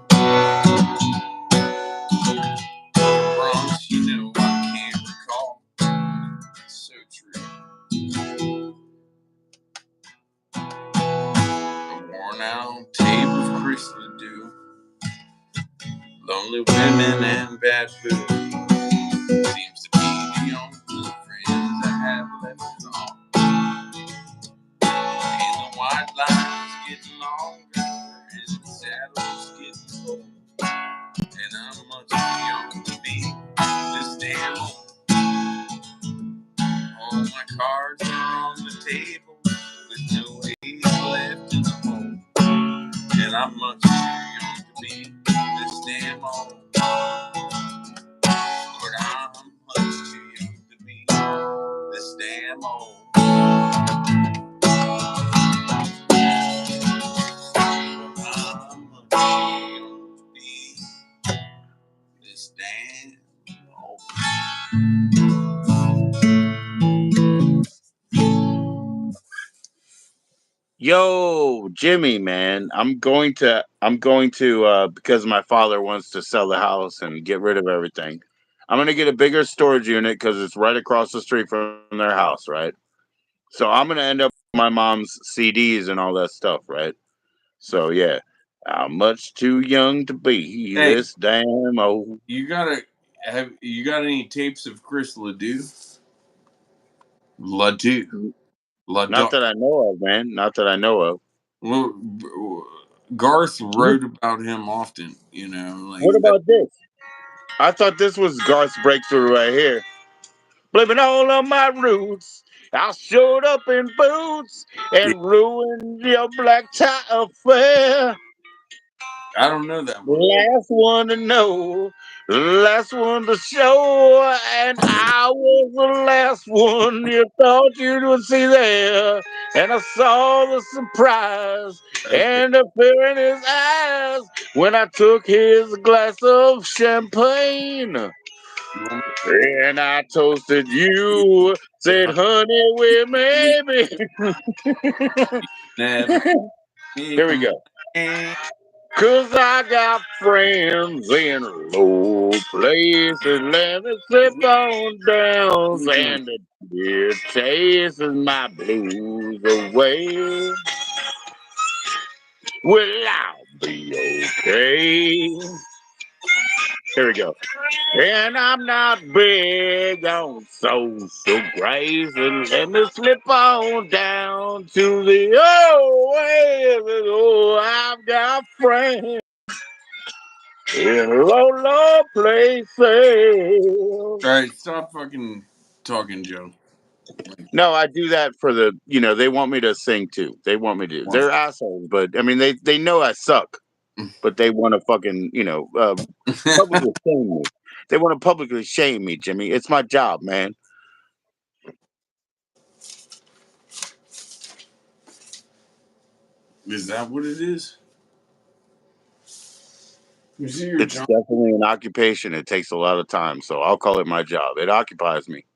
The Bronx, I can't recall. It's so true. A worn out tape of Chris Ledoux. Lonely women and bad food seems to be the cards are on the table with no eggs left in the hole. And I'm much too young to be this damn old. Lord, I'm much too young to be this damn old. I'm much too young to be this damn old. Yo, Jimmy, man, I'm going to because my father wants to sell the house and get rid of everything. I'm gonna get a bigger storage unit because it's right across the street from their house, right? So I'm gonna end up with my mom's CDs and all that stuff, right? So yeah, I'm much too young to be Hey, this damn old. you got any tapes of Chris Ledoux? Ledoux. Not Ledoux. that I know of, man. Not that I know of. Well, Garth What wrote about him often, you know, like what that. about this? I thought this was Garth's breakthrough right here. Blaming all of my roots. I showed up in boots and ruined your black tie affair. I don't know that one. Last one to know, last one to show, and I was the last one you thought you would see there. And I saw the surprise Okay. and the fear in his eyes when I took his glass of champagne. You want And I toasted me you, to said, honey, honey, with maybe. never me Here we come go. again. 'Cause I got friends in low places. Let me slip on down. Mm. And the beer chases my blues away. Well, I'll be okay. Here we go. And I'm not big on social grace. And let me slip on down to the old ways. Oh, I've got friends in low, low places. All right, stop fucking talking, Joe. Like, No, I do that for they want me to sing too. They want me to. what? They're assholes, but I mean, they know I suck, but they want to fucking, publicly shame me. They want to publicly shame me, Jimmy. It's my job, man. Is that what it is? You see your It's job? definitely an occupation. It takes a lot of time, so I'll call it my job. It occupies me.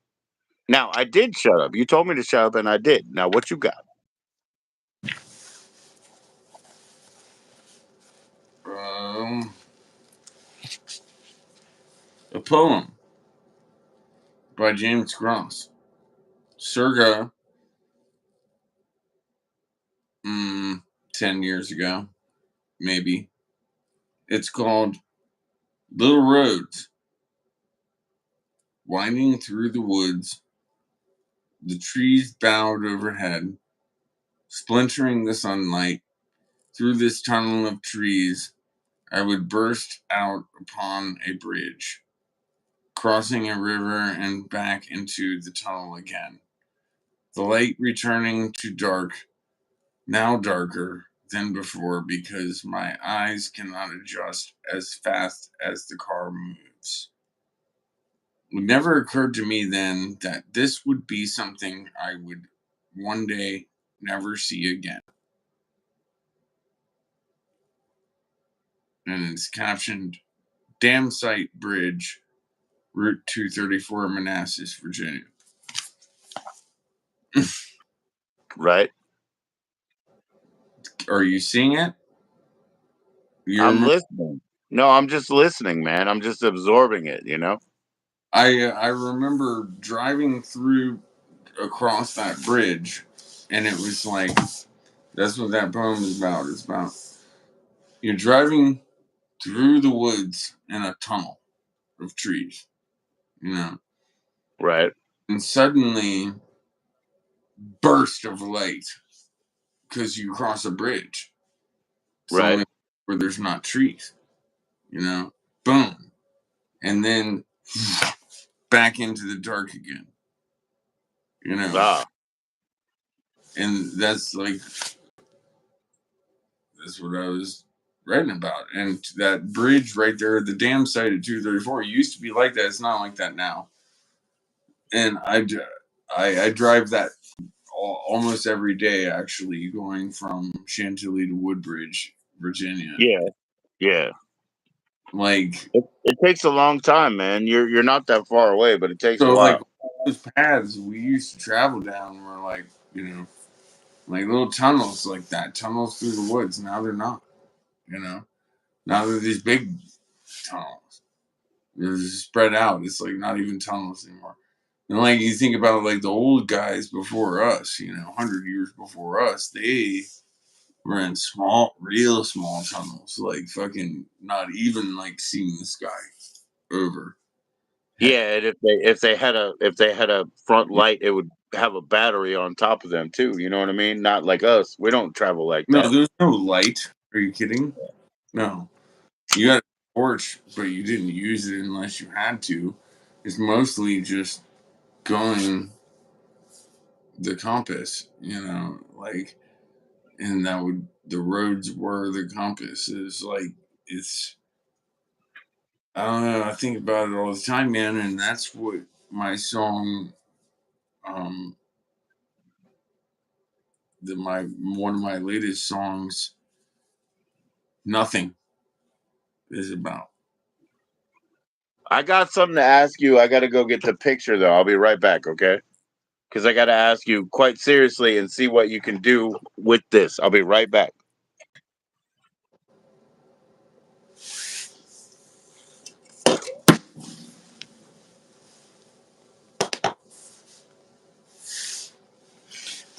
Now, I did shut up. You told me to shut up, and I did. Now, what you got? Um, a poem by James Cross, circa 10 years ago, maybe. It's called Little Roads, winding through the woods, the trees bowed overhead, splintering the sunlight. Through this tunnel of trees, I would burst out upon a bridge, crossing a river and back into the tunnel again. The light returning to dark, now darker than before because my eyes cannot adjust as fast as the car moves. It never occurred to me then that this would be something I would one day never see again. And it's captioned Dam Site Bridge, Route 234, Manassas, Virginia. Right? Are you seeing it? You I'm remember? listening. No, I'm just listening, man. I'm just absorbing it. I remember driving through across that bridge, and it was like that's what that poem is about. It's about you're driving through the woods in a tunnel of trees, you know, Right, and suddenly burst of light because you cross a bridge right. somewhere where there's not trees, you know, boom, and then back into the dark again. you know, Ah, and that's what I was writing about. And that bridge right there, the dam site at 234, used to be like that. It's not like that now. And I drive that almost every day, actually, going from Chantilly to Woodbridge, Virginia. yeah, yeah. Like, It takes a long time, man. You're not that far away, but it takes a so, like, while. those paths we used to travel down were like, like little tunnels like that, tunnels through the woods. Now they're not, you know. Now they're these big tunnels. They're just spread out. It's like not even tunnels anymore. And like you think about like the old guys before us, 100 years before us, they were in small, real small tunnels, like fucking not even like seeing the sky over. Heck, Yeah, and if they had a front light, it would have a battery on top of them too. You know what I mean? Not like us. We don't travel like no, that. there's no light. Are you kidding? No, you got a torch, but you didn't use it unless you had to. It's mostly just going the compass, like, and that would the roads were the compass. Is like it's I don't know. I think about it all the time, man, and that's what my song, um, my one of my latest songs, "Nothing," is about. I got something to ask you. I got to go get the picture though. I'll be right back, okay? Because I got to ask you quite seriously and see what you can do with this. I'll be right back.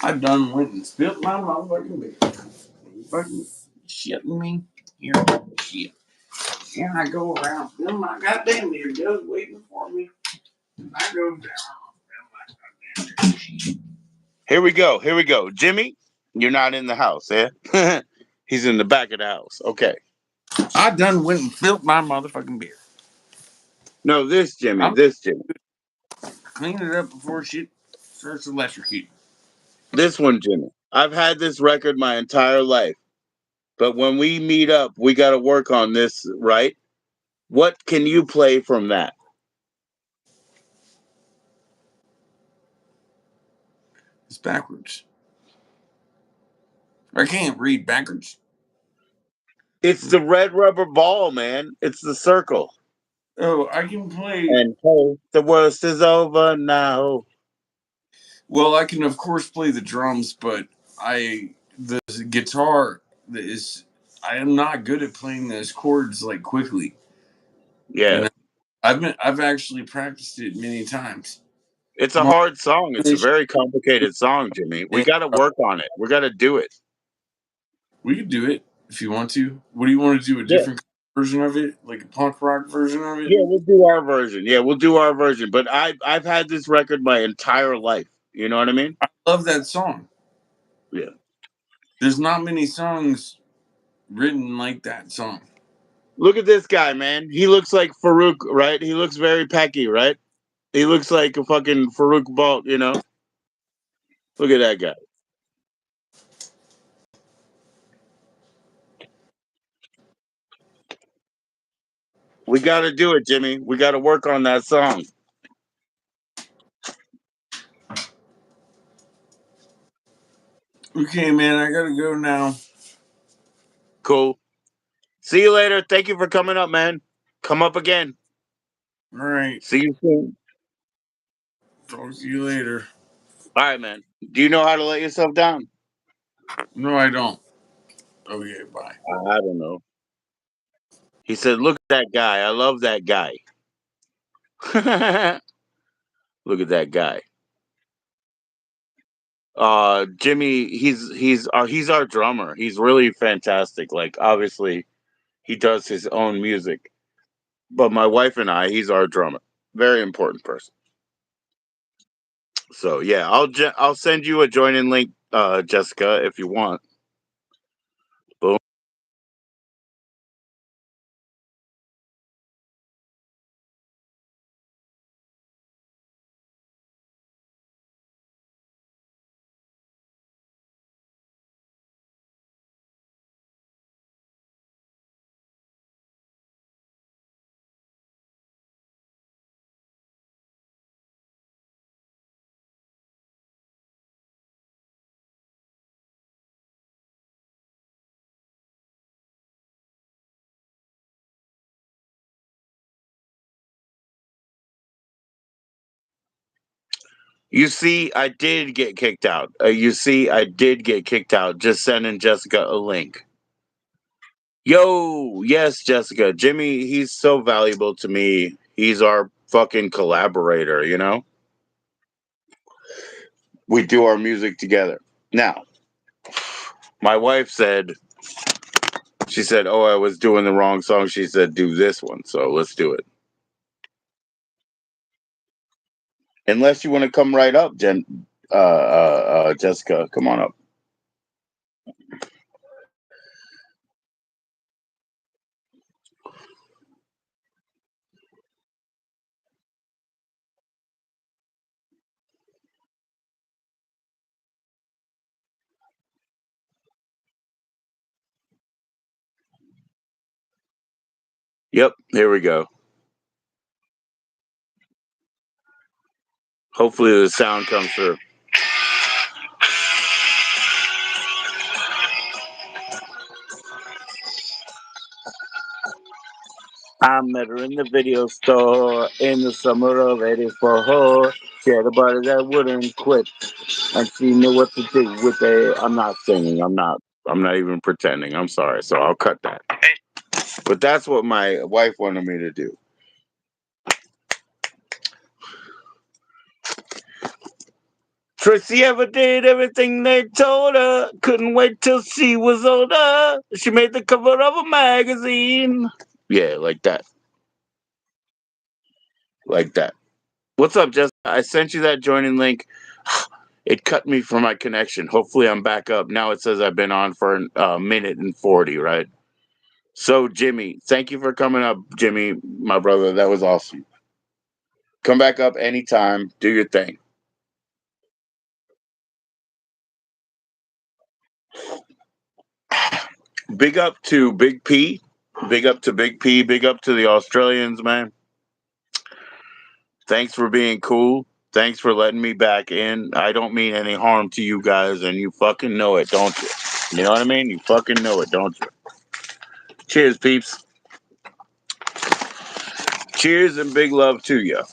I done went and spilt my motherfucking beer. You fucking shitting me? Here, shit. Here I go around spilling my goddamn beer, just waiting for me. I go down. Here we go. Here we go. Jimmy, you're not in the house, eh? He's in the back of the house. Okay. I done went and filled my motherfucking beer. No, this Jimmy. I'm This Jimmy. cleaning it up before shit starts electrocuting. This one, Jimmy. I've had this record my entire life, but when we meet up, we got to work on this, right? What can you play from that? It's backwards. I can't read backwards. It's the red rubber ball, man. It's the circle. Oh, I can play. And hey, the worst is over now. Well, I can of course play the drums, but the guitar is I am not good at playing those chords like quickly. You Yeah. know, I've actually practiced it many times. It's a Come on, hard song. It's a finish. very complicated song, Jimmy. We And, got to work on it. We got to do it. we could do it if you want to. What do you want to do? A Yeah. different version of it, like a punk rock version of it? Yeah, we'll do our version. Yeah, we'll do our version. But I've had this record my entire life. You know what I mean? I love that song. Yeah. There's not many songs written like that song. Look at this guy, man. He looks like Farouk, right? He looks very pecky, right? He looks like a fucking Farouk Balt, you know? Look at that guy. We got to do it, Jimmy. We got to work on that song. Okay, man, I gotta go now. Cool. See you later. Thank you for coming up, man. Come up again. All right, See you soon. talk to you later. All right, man. Do you know how to let yourself down? No, I don't. Okay, bye. I don't know. He said, "Look at that guy. I love that guy." Look at that guy. Jimmy, he's our drummer. He's really fantastic. Like obviously he does his own music. But my wife and I, he's our drummer. Very important person. So yeah, I'll send you a join in link, Jessica, if you want. Boom. You see, I did get kicked out. You see, I did get kicked out. Just sending Jessica a link. Yo, yes, Jessica. Jimmy, he's so valuable to me. He's our fucking collaborator, you know? We do our music together. Now, my wife said, she said, oh, I was doing the wrong song. She said, do this one. So let's do it. Unless you want to come right up, Jessica, come on up. Yep, here we go. Hopefully the sound comes through. I met her in the video store in the summer of '84. She had a body that wouldn't quit, and she knew what to do with it. I'm not singing. I'm not. I'm not even pretending. I'm sorry. So I'll cut that. But that's what my wife wanted me to do. Tracy ever did everything they told her. Couldn't wait till she was older. She made the cover of a magazine. Yeah, like that. Like that. What's up, Jessica? I sent you that joining link. It cut me from my connection. Hopefully, I'm back up. Now it says I've been on for a minute and 40, right? So, Jimmy, thank you for coming up, Jimmy, my brother. That was awesome. Come back up anytime. Do your thing. Big up to Big P. Big up to Big P. Big up to the Australians, man. Thanks for being cool. Thanks for letting me back in. I don't mean any harm to you guys, and you fucking know it, don't you? You know what I mean? You fucking know it, don't you? Cheers, peeps. Cheers and big love to you.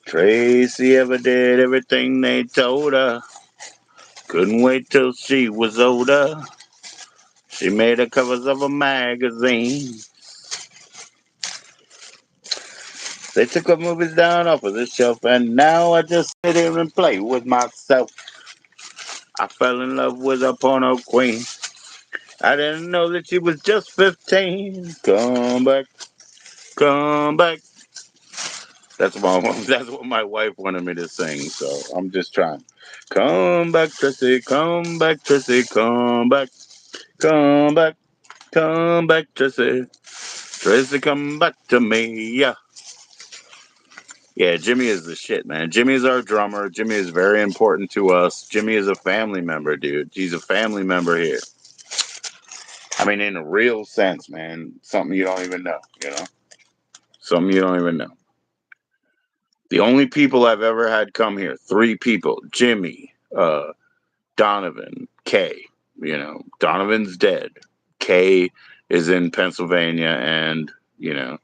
Tracy ever did everything they told her. Couldn't wait till she was older. She made the covers of a magazine. They took her movies down off of the shelf, and now I just sit here and play with myself. I fell in love with a porno queen. I didn't know that she was just 15. Come back, come back. That's what my wife wanted me to sing, so I'm just trying. Come back, Tracy, come back, Tracy, come back, come back, come back, Tracy. Tracy, come back to me, yeah. Yeah, Jimmy is the shit, man. Jimmy is our drummer. Jimmy is very important to us. Jimmy is a family member, dude. He's a family member here. I mean, in a real sense, man. Something you don't even know, you know? Something you don't even know. The only people I've ever had come here, three people, Jimmy, Donovan, Kay. You know, Donovan's dead. Kay is in Pennsylvania, and, you know,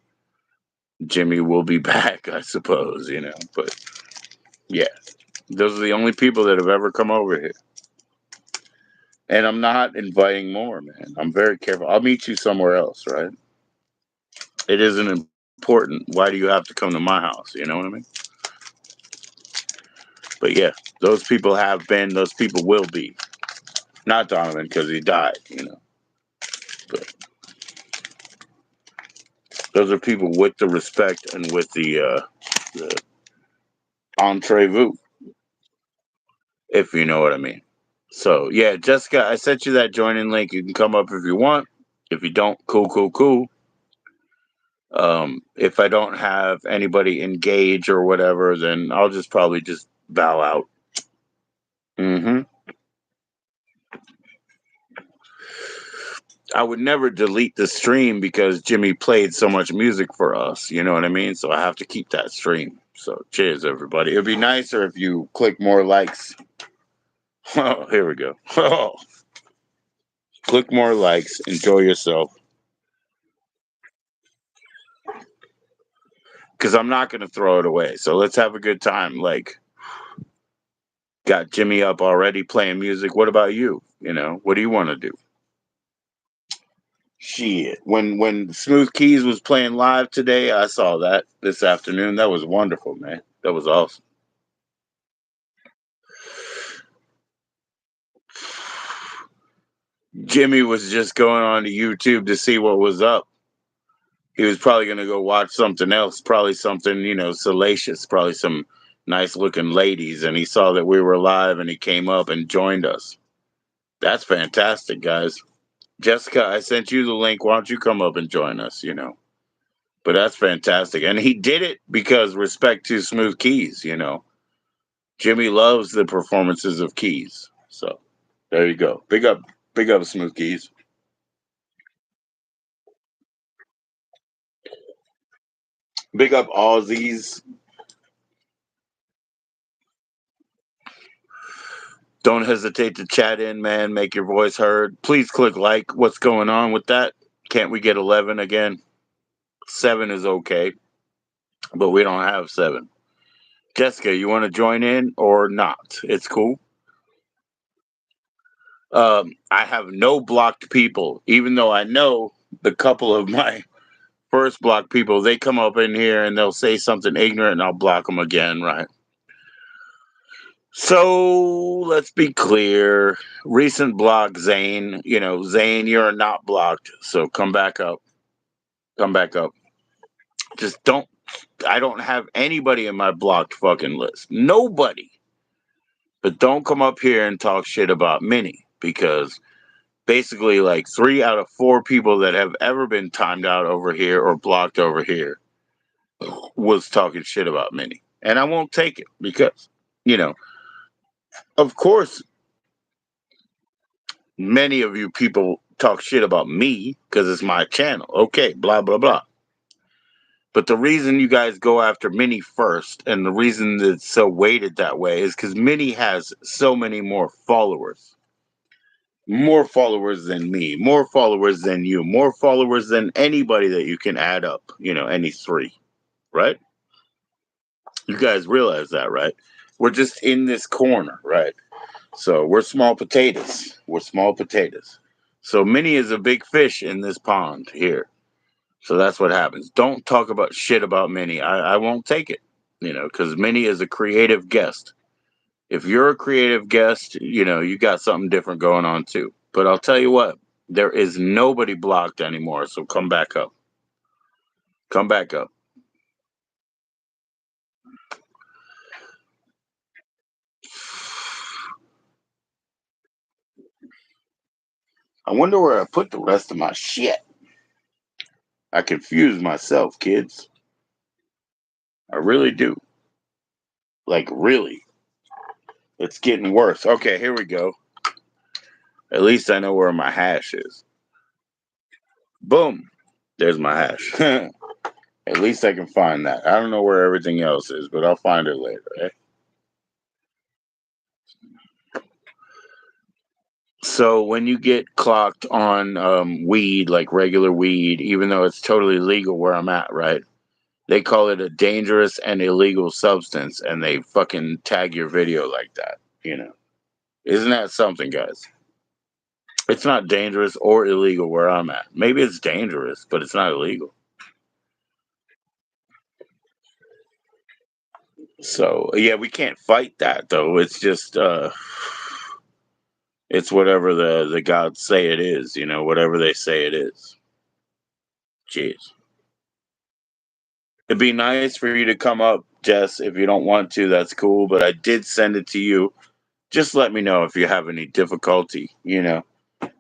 Jimmy will be back, I suppose, you know. But yeah, those are the only people that have ever come over here. And I'm not inviting more, man. I'm very careful. I'll meet you somewhere else, right? It isn't important. Why do you have to come to my house? You know what I mean? But yeah, those people have been, those people will be. Not Donovan because he died, you know. But those are people with the respect and with the entree, if you know what I mean. So yeah, Jessica, I sent you that joining link. You can come up if you want. If you don't, cool, cool, cool. If I don't have anybody engage or whatever, then I'll just probably just bow out. Mm-hmm. I would never delete the stream because Jimmy played so much music for us. You know what I mean? So I have to keep that stream. So cheers, everybody. It'd be nicer if you click more likes. Oh, here we go. Oh, click more likes. Enjoy yourself. because I'm not going to throw it away. So let's have a good time. Like, got Jimmy up already playing music. What about you? What do you want to do? Shit. When Smooth Keys was playing live today, I saw that this afternoon. That was wonderful, man. That was awesome. Jimmy was just going on to YouTube to see what was up. He was probably going to go watch something else, probably something, salacious, probably some nice looking ladies. And he saw that we were live and he came up and joined us. That's fantastic, guys. Jessica, I sent you the link. Why don't you come up and join us? But that's fantastic. And he did it because respect to Smooth Keys. Jimmy loves the performances of Keys. So there you go. Big up, Smooth Keys. Big up Aussies. Don't hesitate to chat in, man. Make your voice heard. Please click like. What's going on with that? Can't we get 11 again? 7 is okay, but we don't have 7. Jessica, you want to join in or not? It's cool. I have no blocked people, even though I know the couple of my first blocked people, they come up in here and they'll say something ignorant and I'll block them again, right? So let's be clear. Recent block, Zane. Zane, you're not blocked. So come back up. Come back up. Just don't. I don't have anybody in my blocked fucking list. Nobody. But don't come up here and talk shit about Minnie because basically, like 3 out of 4 people that have ever been timed out over here or blocked over here was talking shit about Minnie. And I won't take it because, you know, of course, many of you people talk shit about me because it's my channel. Okay, blah, blah, blah. But the reason you guys go after Minnie first and the reason that it's so weighted that way is because Minnie has so many more followers. More followers than me, more followers than you, more followers than anybody that you can add up, any 3, right? You guys realize that, right? We're just in this corner, right? So we're small potatoes. We're small potatoes. So Minnie is a big fish in this pond here. So that's what happens. Don't talk about shit about Minnie. I won't take it, because Minnie is a creative guest. If you're a creative guest, you got something different going on too. But I'll tell you what, there is nobody blocked anymore. So come back up. Come back up. I wonder where I put the rest of my shit. I confuse myself, kids. I really do. Like, really. It's getting worse. Okay, here we go. At least I know where my hash is. Boom. There's my hash. At least I can find that. I don't know where everything else is, but I'll find it later. Eh? So when you get clocked on weed, like regular weed, even though it's totally legal where I'm at, right? They call it a dangerous and illegal substance, and they fucking tag your video like that. Isn't that something, guys? It's not dangerous or illegal where I'm at. Maybe it's dangerous, but it's not illegal. So yeah, we can't fight that though. It's just it's whatever the gods say it is, whatever they say it is. Jeez. It'd be nice for you to come up, Jess. If you don't want to, that's cool. But I did send it to you. Just let me know if you have any difficulty.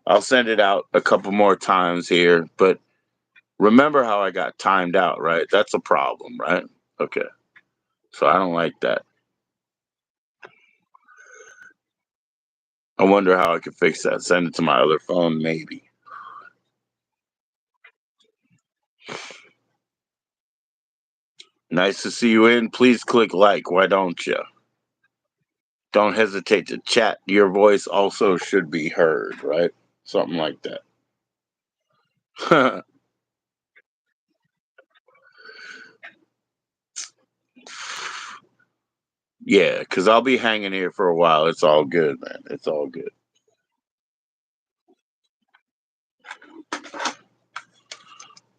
I'll send it out a couple more times here. But remember how I got timed out, right? That's a problem, right? Okay. So I don't like that. I wonder how I could fix that. Send it to my other phone, maybe. Nice to see you in. Please click like. Why don't you? Don't hesitate to chat. Your voice also should be heard, right? Something like that. Yeah, because I'll be hanging here for a while. It's all good, man. It's all good.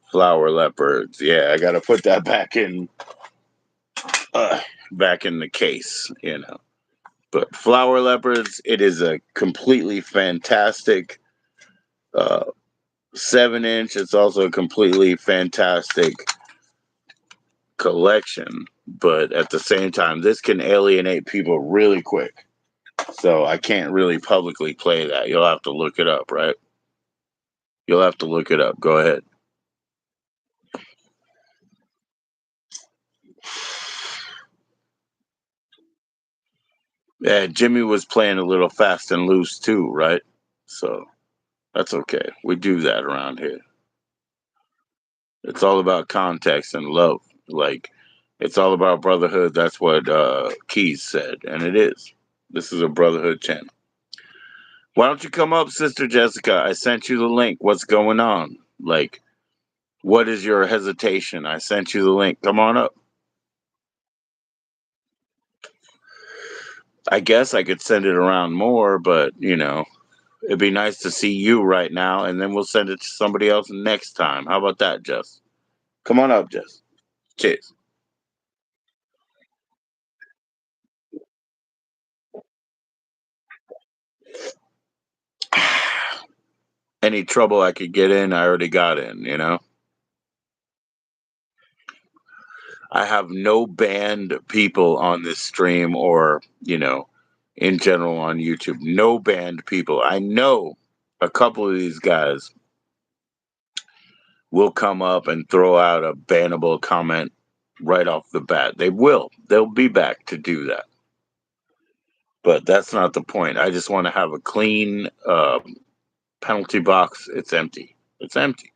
Flower leopards. Yeah, I got to put that uh, back in the case. But flower leopards, it is a completely fantastic 7 inch. It's also a completely fantastic collection. But at the same time, this can alienate people really quick. So I can't really publicly play that. You'll have to look it up, right? You'll have to look it up. Go ahead. Yeah, Jimmy was playing a little fast and loose too, right? So that's okay. We do that around here. It's all about context and love. Like, it's all about brotherhood. That's what Keys said, and it is. This is a brotherhood channel. Why don't you come up, Sister Jessica? I sent you the link. What's going on? Like, what is your hesitation? I sent you the link. Come on up. I guess I could send it around more, but it'd be nice to see you right now, and then we'll send it to somebody else next time. How about that, Jess? Come on up, Jess. Cheers. Any trouble I could get in, I already got in. I have no banned people on this stream or, in general on YouTube. No banned people. I know a couple of these guys will come up and throw out a bannable comment right off the bat. They will. They'll be back to do that. But that's not the point. I just want to have a clean penalty box. It's empty. It's empty.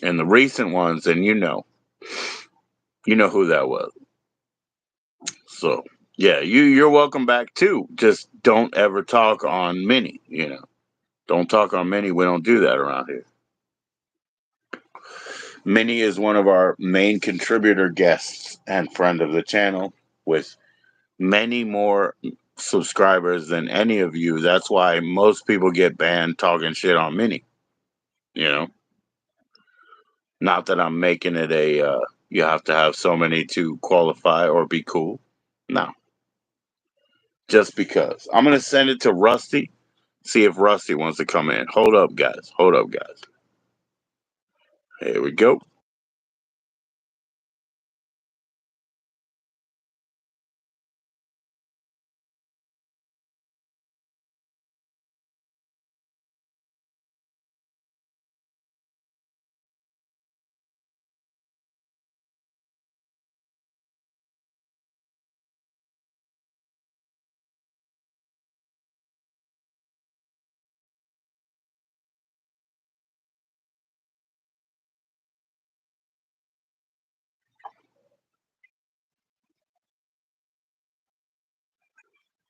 And the recent ones, and you know who that was. So yeah, you're welcome back too. Just don't ever talk on Mini. Don't talk on Mini. We don't do that around here. Mini is one of our main contributor guests and friend of the channel with many more subscribers than any of you. That's why most people get banned talking shit on Mini. You know, not that I'm making it you have to have so many to qualify or be cool. No, just because. I'm gonna send it to Rusty. See if Rusty wants to come in. Hold up, guys. Hold up, guys. Here we go.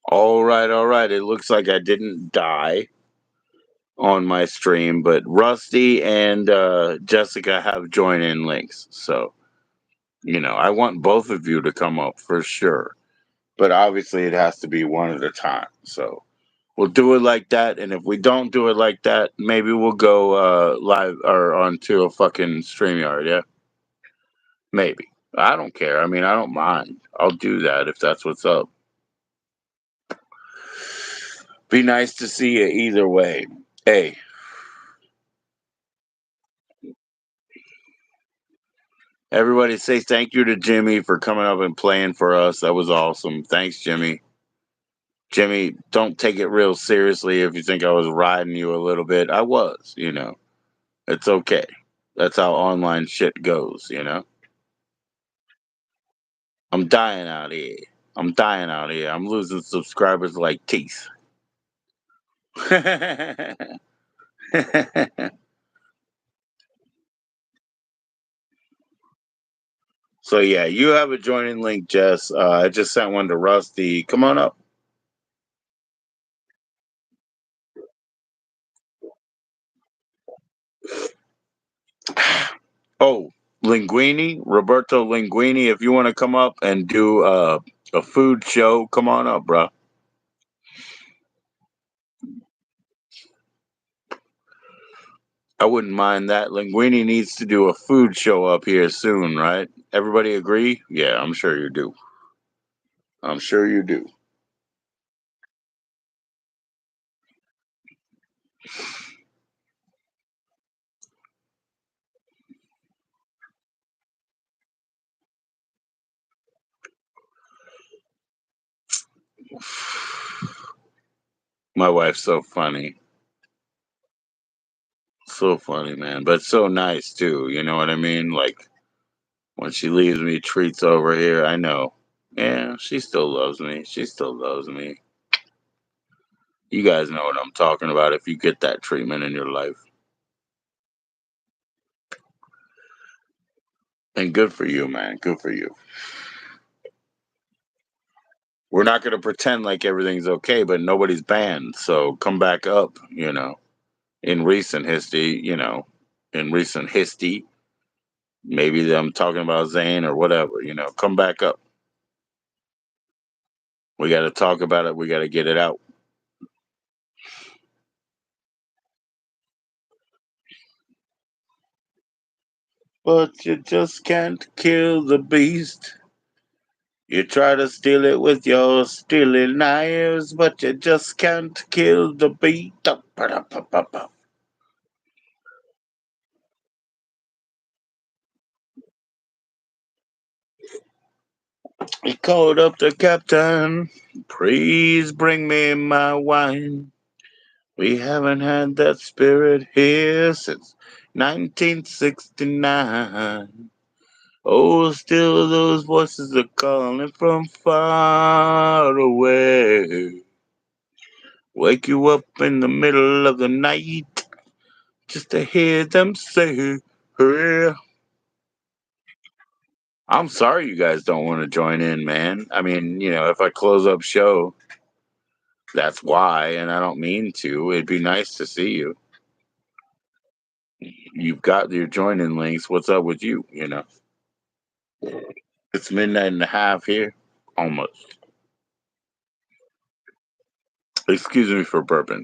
All right, all right. It looks like I didn't die on my stream, but Rusty and Jessica have join in links. So, I want both of you to come up for sure. But obviously, it has to be one at a time. So, we'll do it like that. And if we don't do it like that, maybe we'll go live or onto a fucking StreamYard. Yeah, maybe. I don't care. I mean, I don't mind. I'll do that if that's what's up. Be nice to see you either way. Hey, everybody say thank you to Jimmy for coming up and playing for us. That was awesome. Thanks, Jimmy. Jimmy, don't take it real seriously if you think I was riding you a little bit. I was. It's okay. That's how online shit goes. I'm dying out here. I'm dying out here. I'm losing subscribers like teeth. So yeah, you have a joining link, Jess. I just sent one to Rusty. Come on up. Oh, Linguini, Roberto Linguini, if you want to come up and do A food show. Come on up, bro. I wouldn't mind that. Linguini needs to do a food show up here soon, right? Everybody agree? Yeah, I'm sure you do. I'm sure you do. My wife's so funny. So funny, man. But so nice too. You know what I mean? Like when she leaves me treats over here, I know. Yeah, she still loves me. She still loves me. You guys know what I'm talking about if you get that treatment in your life. And good for you, man. Good for you. We're not going to pretend like everything's okay, but nobody's banned. So come back up, in recent history, in recent history, maybe I'm talking about Zane or whatever, come back up. We got to talk about it. We got to get it out. But you just can't kill the beast. You try to steal it with your stealing knives, but you just can't kill the beast. He called up the captain. Please bring me my wine. We haven't had that spirit here since 1969. Oh, still those voices are calling from far away. Wake you up in the middle of the night just to hear them say, hey. I'm sorry you guys don't want to join in, man. I mean, if I close up show, that's why, and I don't mean to. It'd be nice to see you. You've got your join-in links. What's up with you? It's midnight and a half here, almost. Excuse me for burping.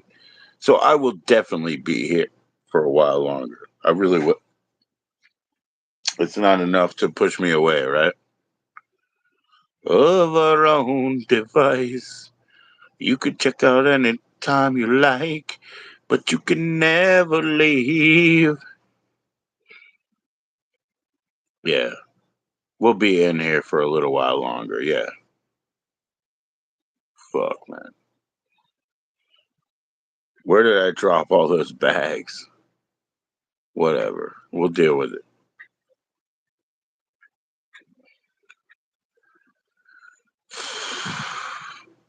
So I will definitely be here for a while longer. I really will. It's not enough to push me away, right? Of our own device. You could check out any time you like, but you can never leave. Yeah, we'll be in here for a little while longer. Yeah. Fuck, man. Where did I drop all those bags? Whatever. We'll deal with it.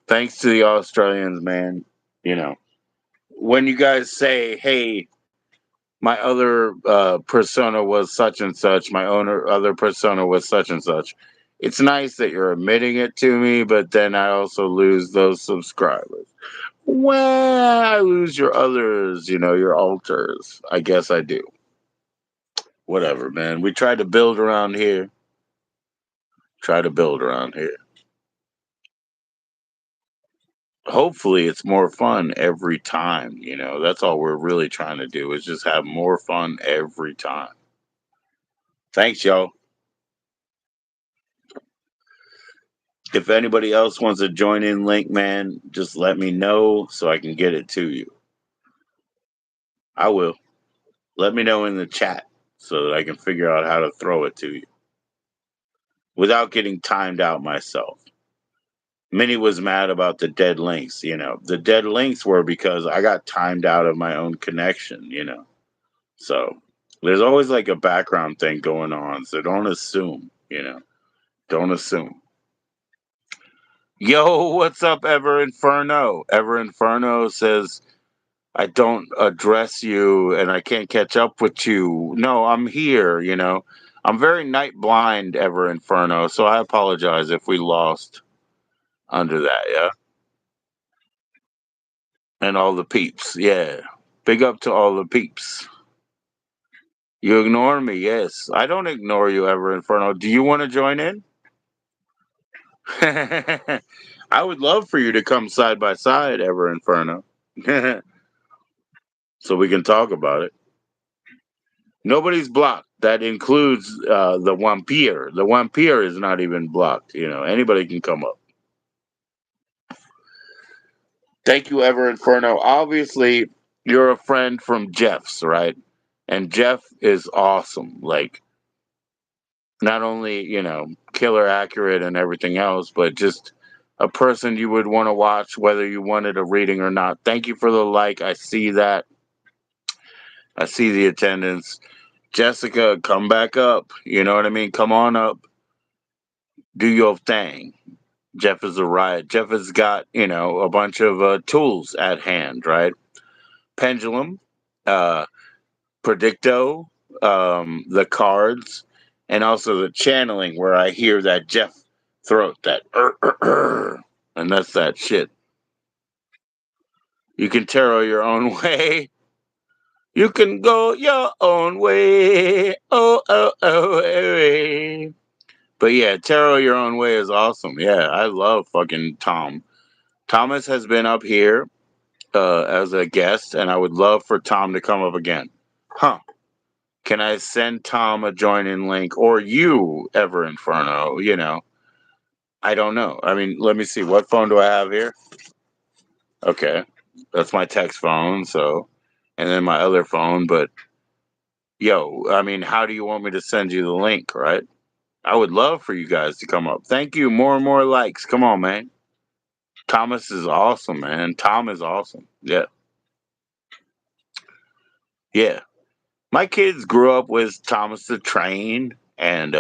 Thanks to the Australians, man. You know, when you guys say, hey, my other persona was such and such, my owner other persona was such and such. It's nice that you're admitting it to me, but then I also lose those subscribers. Well, I lose your others, your alters. I guess I do. Whatever, man. We try to build around here. Try to build around here. Hopefully it's more fun every time, that's all we're really trying to do is just have more fun every time. Thanks, y'all. If anybody else wants to join in link, man, just let me know so I can get it to you. I will. Let me know in the chat so that I can figure out how to throw it to you without getting timed out myself. Minnie was mad about the dead links, the dead links were because I got timed out of my own connection. So there's always like a background thing going on. So don't assume. Don't assume. Yo, what's up, Ever Inferno? Ever Inferno says, I don't address you and I can't catch up with you. No, I'm here. I'm very night blind, Ever Inferno. So I apologize if we lost under that, yeah? And all the peeps, yeah. Big up to all the peeps. You ignore me, yes. I don't ignore you, Ever Inferno. Do you want to join in? I would love for you to come side by side, Ever Inferno, so we can talk about it. Nobody's blocked. That includes the Vampire. The Vampire is not even blocked. Anybody can come up. Thank you, Ever Inferno. Obviously, you're a friend from Jeff's, right? And Jeff is awesome. Like, not only, killer accurate and everything else, but just a person you would want to watch whether you wanted a reading or not. Thank you for the like. I see that. I see the attendance. Jessica, come back up. You know what I mean? Come on up. Do your thing. Jeff is a riot. Jeff has got, a bunch of tools at hand, right? Pendulum, uh, Predicto, the cards, and also the channeling where I hear that Jeff throat, that and that's that shit. You can tarot your own way. You can go your own way. Oh, oh, oh, hey. But yeah, tarot your own way is awesome. Yeah, I love fucking Tom. Thomas has been up here as a guest, and I would love for Tom to come up again. Huh. Can I send Tom a join in link or you, Ever Inferno? I don't know. I mean, let me see. What phone do I have here? Okay. That's my text phone. So, and then my other phone. But yo, I mean, how do you want me to send you the link, right? I would love for you guys to come up. Thank you. More and more likes. Come on, man. Thomas is awesome, man. Tom is awesome. Yeah. Yeah. My kids grew up with Thomas the Train and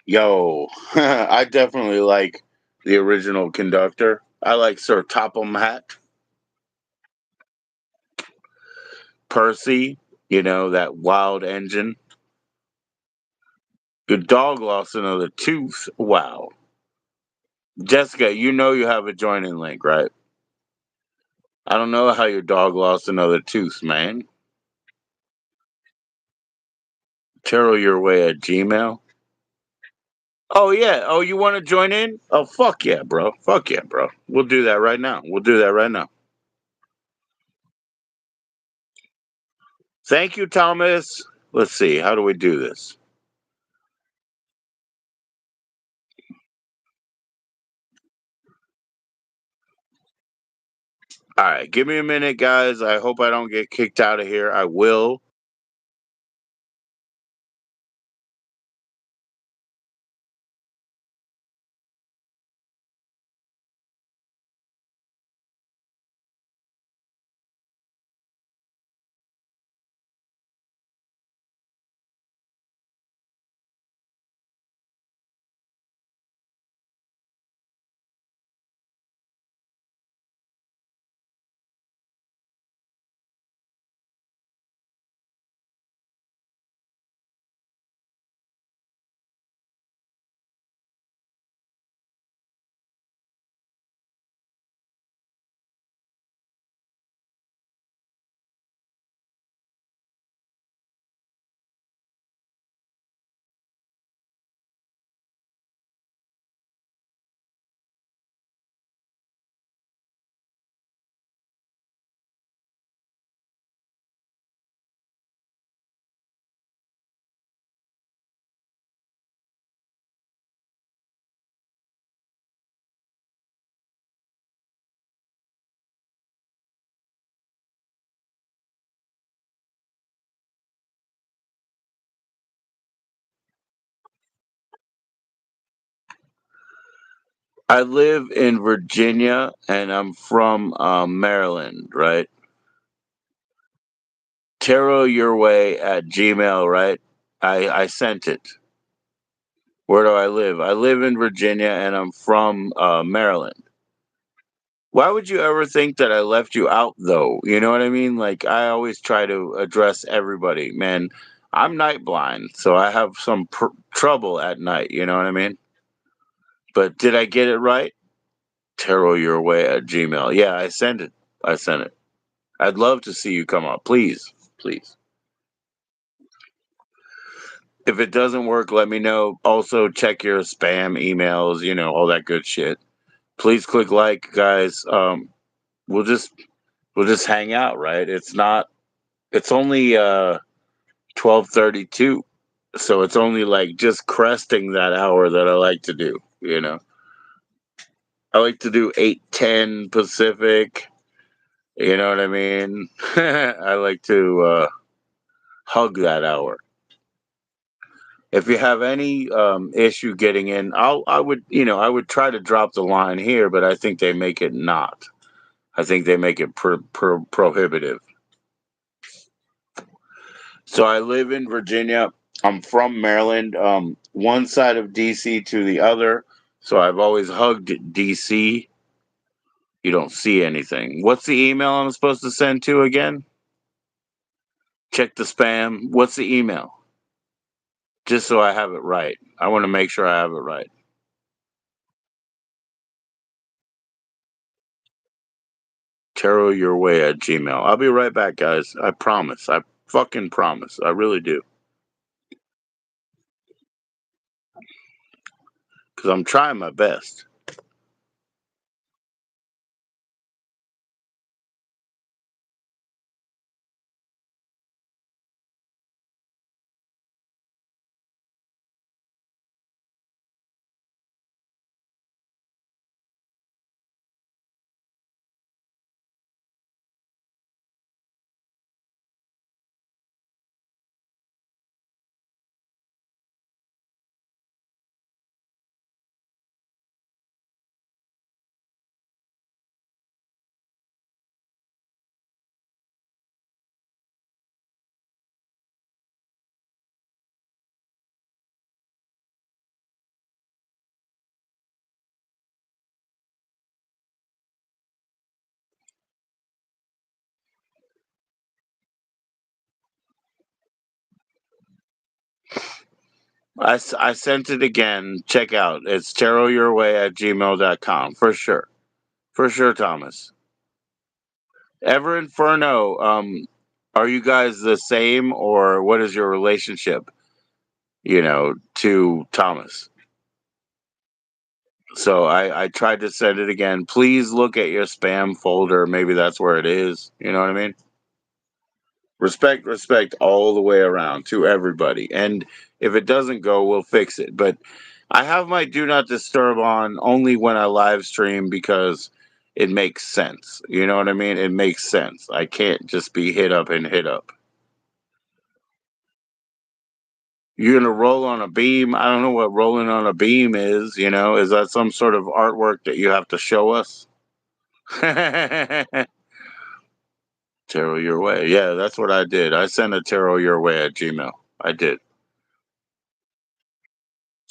yo, I definitely like the original conductor. I like Sir Topham Hatt, Percy, that wild engine. Your dog lost another tooth. Wow. Jessica, you have a joining link, right? I don't know how your dog lost another tooth, man. Tarot your way at Gmail. Oh, yeah. Oh, you want to join in? Oh, fuck yeah, bro. Fuck yeah, bro. We'll do that right now. We'll do that right now. Thank you, Thomas. Let's see. How do we do this? All right. Give me a minute, guys. I hope I don't get kicked out of here. I will. I live in Virginia and I'm from Maryland, right? Tarot your way at Gmail, right? I sent it. Where do I live? I live in Virginia and I'm from Maryland. Why would you ever think that I left you out, though? You know what I mean? Like, I always try to address everybody. Man, I'm night blind, so I have some trouble at night. You know what I mean? But did I get it right? Tarot your way at Gmail. Yeah, I sent it. I sent it. I'd love to see you come up. Please. Please. If it doesn't work, let me know. Also, check your spam emails. All that good shit. Please click like, guys. We'll just we'll just hang out, right? It's not. It's only 12:32, so it's only like just cresting that hour that I like to do. I like to do 8:10 Pacific. You know what I mean? I like to hug that hour. If you have any issue getting in, I would try to drop the line here, but I think they make it not. I think they make it prohibitive. So I live in Virginia. I'm from Maryland, one side of DC to the other. So I've always hugged DC. You don't see anything. What's the email I'm supposed to send to again? Check the spam. What's the email? Just so I have it right. I want to make sure I have it right. Tarotyourway at Gmail. I'll be right back, guys. I promise. I fucking promise. I really do. Because I'm trying my best. I sent it again. Check out. It's tarotyourway at gmail.com. For sure. For sure, Thomas. Ever Inferno, are you guys the same or what is your relationship, to Thomas? So I tried to send it again. Please look at your spam folder. Maybe that's where it is. You know what I mean? Respect all the way around to everybody. And if it doesn't go, we'll fix it. But I have my do not disturb on only when I live stream because it makes sense. You know what I mean? It makes sense. I can't just be hit up and hit up. You're gonna roll on a beam. I don't know what rolling on a beam is. Is that some sort of artwork that you have to show us? Tarot your way. Yeah, that's what I did. I sent a tarot your way at Gmail. I did.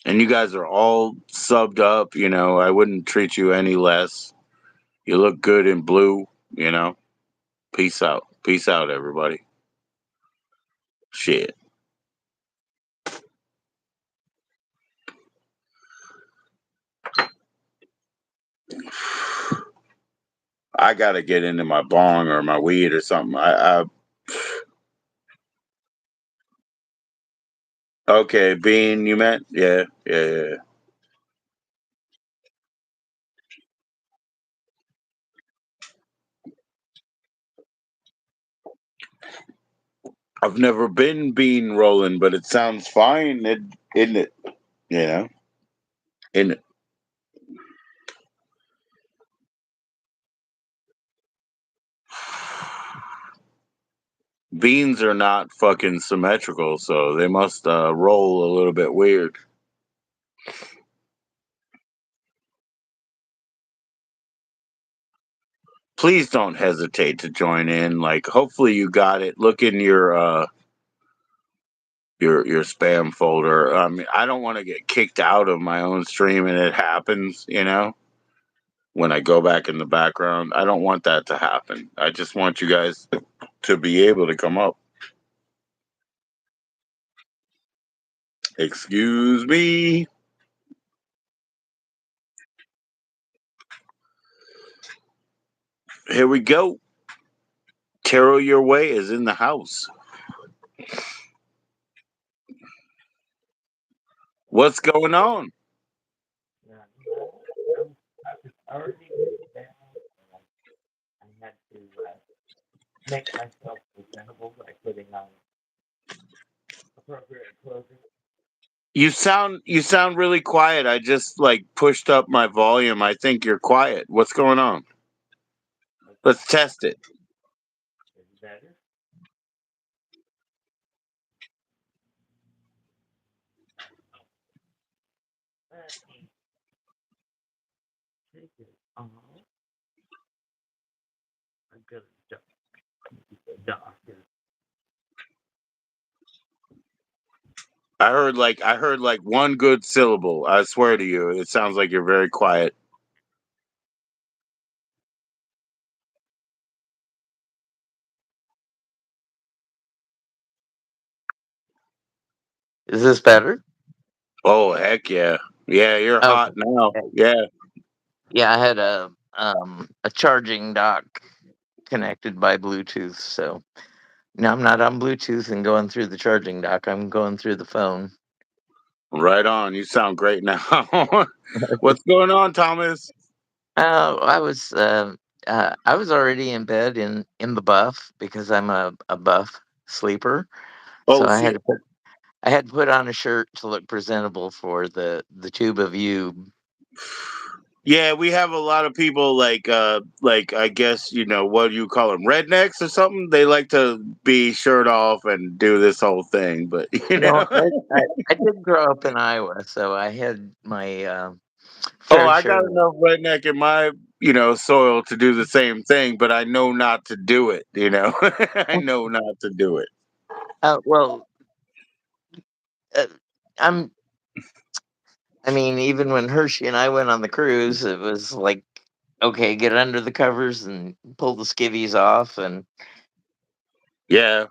And you guys are all subbed up. I wouldn't treat you any less. You look good in blue. You know. Peace out. Peace out, everybody. Shit. I gotta get into my bong or my weed or something. Okay, Bean, you meant? Yeah, yeah, yeah. I've never been bean rolling, but it sounds fine, isn't it? You know, in it. Beans are not fucking symmetrical, so they must roll a little bit weird. Please don't hesitate to join in. Like, hopefully you got it. Look in your spam folder. I don't want to get kicked out of my own stream, and it happens. When I go back in the background, I don't want that to happen. I just want you guys to be able to come up. Excuse me. Here we go. Tarot Your Way is in the house. What's going on? Yeah, I was already written down, and I had to make myself presentable by putting on appropriate clothing. You sound really quiet. I just like pushed up my volume. I think you're quiet. What's going on? Okay, Let's test it. is it better? Let me take it off. I'm gonna the doctor. I heard like one good syllable. I swear to you, it sounds like you're very quiet. Is this better? Oh heck yeah. Yeah, you're hot Okay. now. Yeah, Yeah. yeah, I had a charging dock connected by Bluetooth, so now I'm not on Bluetooth and going through the charging dock. I'm going through the phone. Right on. You sound great now. What's going on, Thomas? I was already in bed in the buff because I'm a buff sleeper. So Oh shit. I had to put on a shirt to look presentable for the tube of you. Yeah, we have a lot of people like I guess what do you call them, rednecks or something? They like to be shirt off and do this whole thing, but You know, I did grow up in Iowa, so I had my oh, fair I share got of. enough redneck in my soil to do the same thing, but I know not to do it. I know not to do it. Well, uh, I'm. I mean, even when Hershey and I went on the cruise, it was like, okay, get under the covers and pull the skivvies off, Yeah.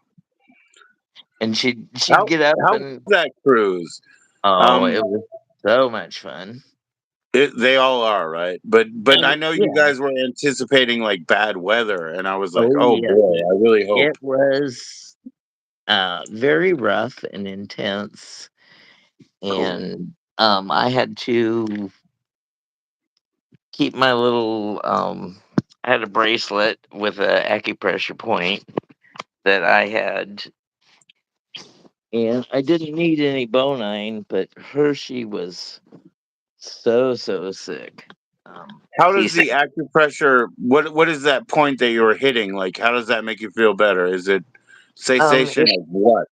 and she'd How get up how was and that cruise? oh, Um, it was so much fun. they all are, right? But I know you Yeah. guys were anticipating like bad weather, and I was like, Oh oh yes, boy, I really hope. it was very rough and intense, Oh, and I had to keep my little. I had a bracelet with a acupressure point that I had, and I didn't need any bonine, but Hershey was so sick. how She does said, the acupressure? What is that point that you were hitting? Like, how does that make you feel better? Is it cessation it, of what?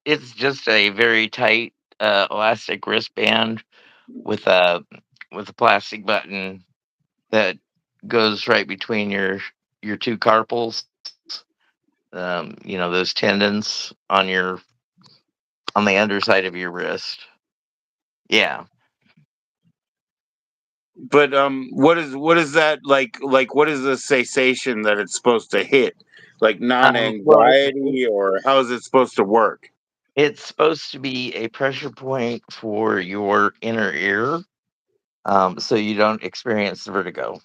it's just a very tight elastic wristband with a plastic button that goes right between your two carpals. Those tendons on the underside of your wrist. Yeah. But what is that like? Like, what is the cessation that it's supposed to hit? Like Well, non-anxiety, or how is it supposed to work? it's supposed to be a pressure point for your inner ear, so you don't experience vertigo.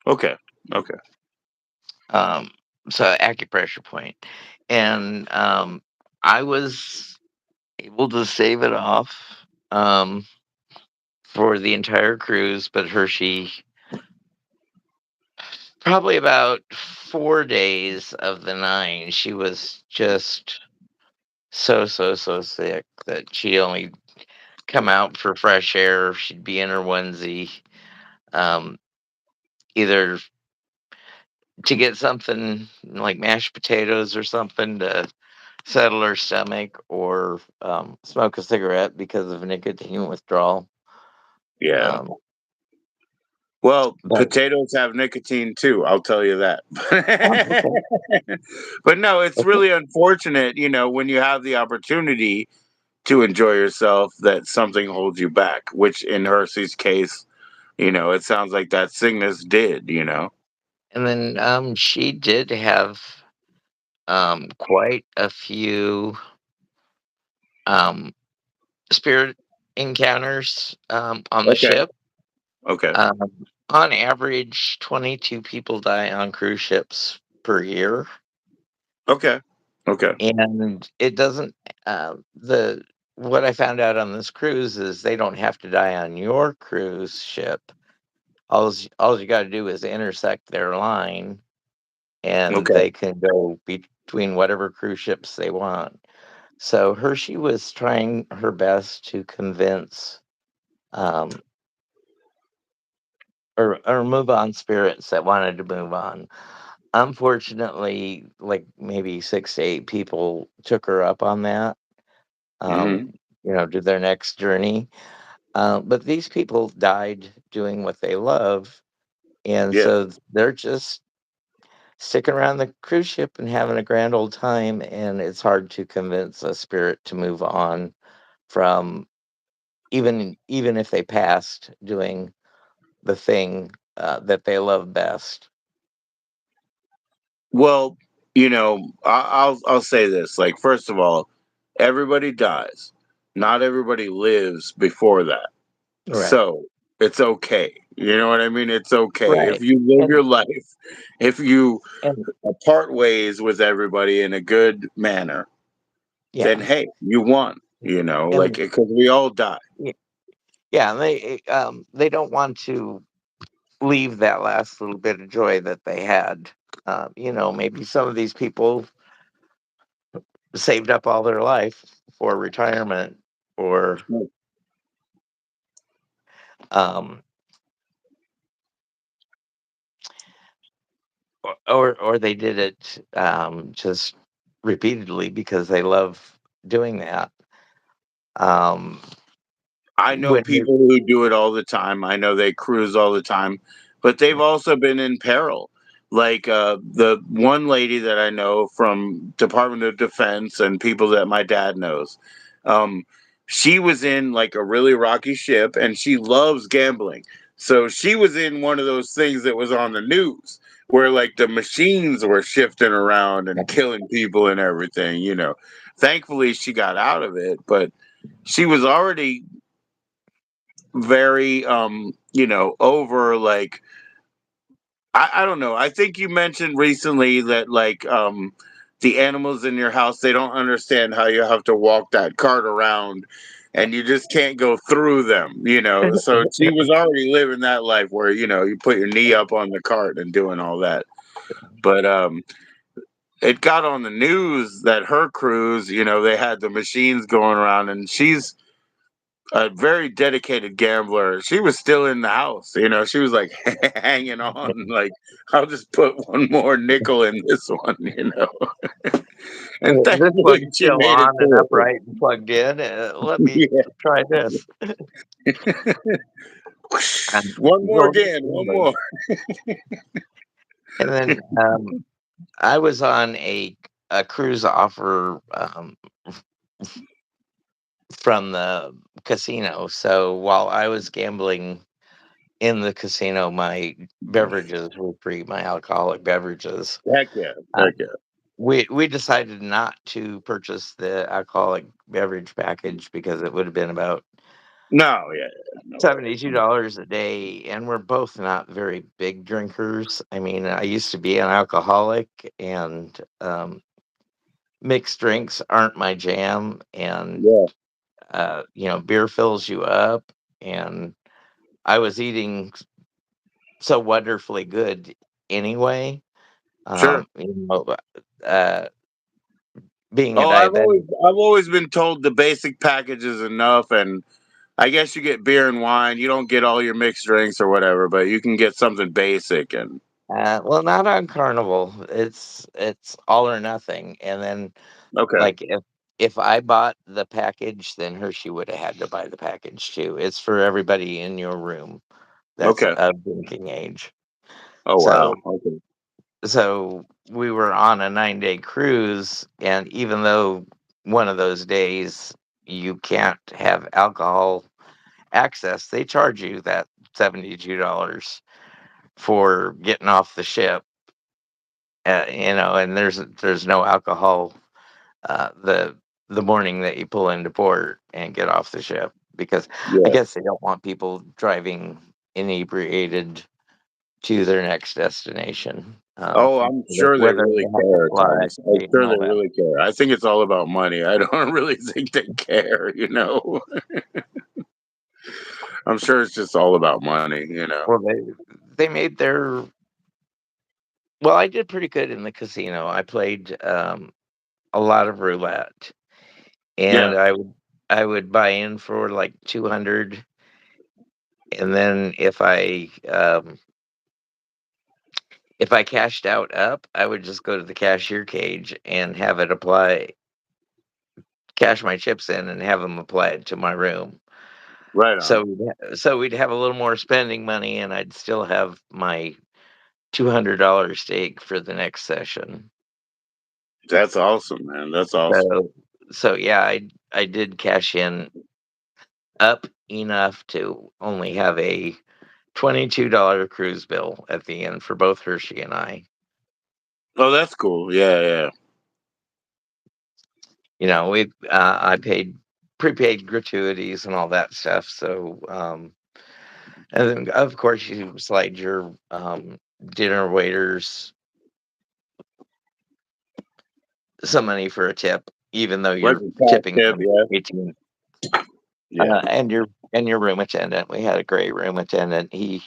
Okay, okay. Um, so acupressure point, and I was able to save it off for the entire cruise, but Hershey probably about 4 days of the 9, she was just so sick that she only come out for fresh air. She'd be in her onesie, um, either to get something like mashed potatoes or something to settle her stomach, or smoke a cigarette because of nicotine withdrawal. Yeah. Um, Well, but potatoes have nicotine too, I'll tell you that. oh, okay. But no, it's Okay. really unfortunate, when you have the opportunity to enjoy yourself, that something holds you back, which in Hersey's case, it sounds like that sickness did. And then she did have quite a few um, spirit encounters on the Okay. ship. Okay. On average, 22 people die on cruise ships per year, Okay. Okay. and it doesn't. The what I found out on this cruise is they don't have to die on your cruise ship. All you got to do is intersect their line, and Okay. they can go between whatever cruise ships they want. So Hershey was trying her best to convince um, or move on spirits that wanted to move on. Unfortunately, like maybe 6 to 8 people took her up on that. Um, Hmm. to their next journey. But these people died doing what they love, and Yeah. so they're just sticking around the cruise ship and having a grand old time. And it's hard to convince a spirit to move on from even if they passed doing the thing that they love best. Well, I'll say this. Like, first of all, everybody dies. Not everybody lives before that. Right. So it's okay. You know what I mean? It's okay if Right. you live And your life. If you and part ways with everybody in a good manner, then yeah. hey, you won. Like And because we all die. y- yeah, they don't want to leave that last little bit of joy that they had. Maybe some of these people saved up all their life for retirement, or um, or they did it just repeatedly because they love doing that. Um, I know when you're, people who do it all the time. I know they cruise all the time, but they've also been in peril. Like the one lady that I know from Department of Defense and people that my dad knows. Um, she was in like a really rocky ship and she loves gambling. So she was in one of those things that was on the news where like the machines were shifting around and killing people and everything. Thankfully she got out of it, but she was already very over like I don't know. I think you mentioned recently that like the animals in your house, they don't understand how you have to walk that cart around and you just can't go through them. So she was already living that life where you put your knee up on the cart and doing all that. But it got on the news that her cruise, they had the machines going around and she's a very dedicated gambler. She was still in the house. She was like hanging on. Like, I'll just put one more nickel in this one. And this thankfully, one's she still made it on and through it. upright and plugged in. Let me Yeah. try this. One more Golden again. One Gambler. more. And then I was on a cruise offer from the casino. So while I was gambling in the casino, my beverages were free, my alcoholic beverages. Heck yeah. Uh, Heck yeah. we decided not to purchase the alcoholic beverage package because it would have been about No, yeah, yeah, no way. $72 a day, and we're both not very big drinkers. I mean, I used to be an alcoholic, and mixed drinks aren't my jam, and Yeah, beer fills you up, and I was eating so wonderfully good anyway. sure. Um, you know, uh, being a Oh, diabetic, I've always been told the basic package is enough, and I guess you get beer and wine. You don't get all your mixed drinks or whatever, but you can get something basic and well, not on Carnival. It's all or nothing, and then okay, like if I bought the package, then Hershey would have had to buy the package too. It's for everybody in your room that's okay. of drinking age. Oh wow. So Okay. so we were on a 9-day cruise, and even though one of those days you can't have alcohol access, they charge you that $72 for getting off the ship. And there's no alcohol the morning that you pull into port and get off the ship, because I Yeah. guess they don't want people driving inebriated to their next destination. Oh, I'm sure they Whether really they have to care, fly Thomas. I'm and sure all they that. really care. I think it's all about money. I don't really think they care, I'm sure it's just all about money. Well, they made their well. I did pretty good in the casino. I played a lot of roulette, and Yeah, I would buy in for like 200, and then if I cashed out up, I would just go to the cashier cage and have it apply cash my chips in and have them apply it to my room. right on. So we'd have a little more spending money, and I'd still have my $200 stake for the next session. That's awesome, man. That's awesome. So yeah, I did cash in up enough to only have a $22 cruise bill at the end for both Hershey and I. Oh, that's cool. Yeah, yeah. We I paid prepaid gratuities and all that stuff. So and then of course you slide your dinner waiters some money for a tip, even though Like you're a cat tipping tip, them yeah. 18. Yeah. And your room attendant. We had a great room attendant. He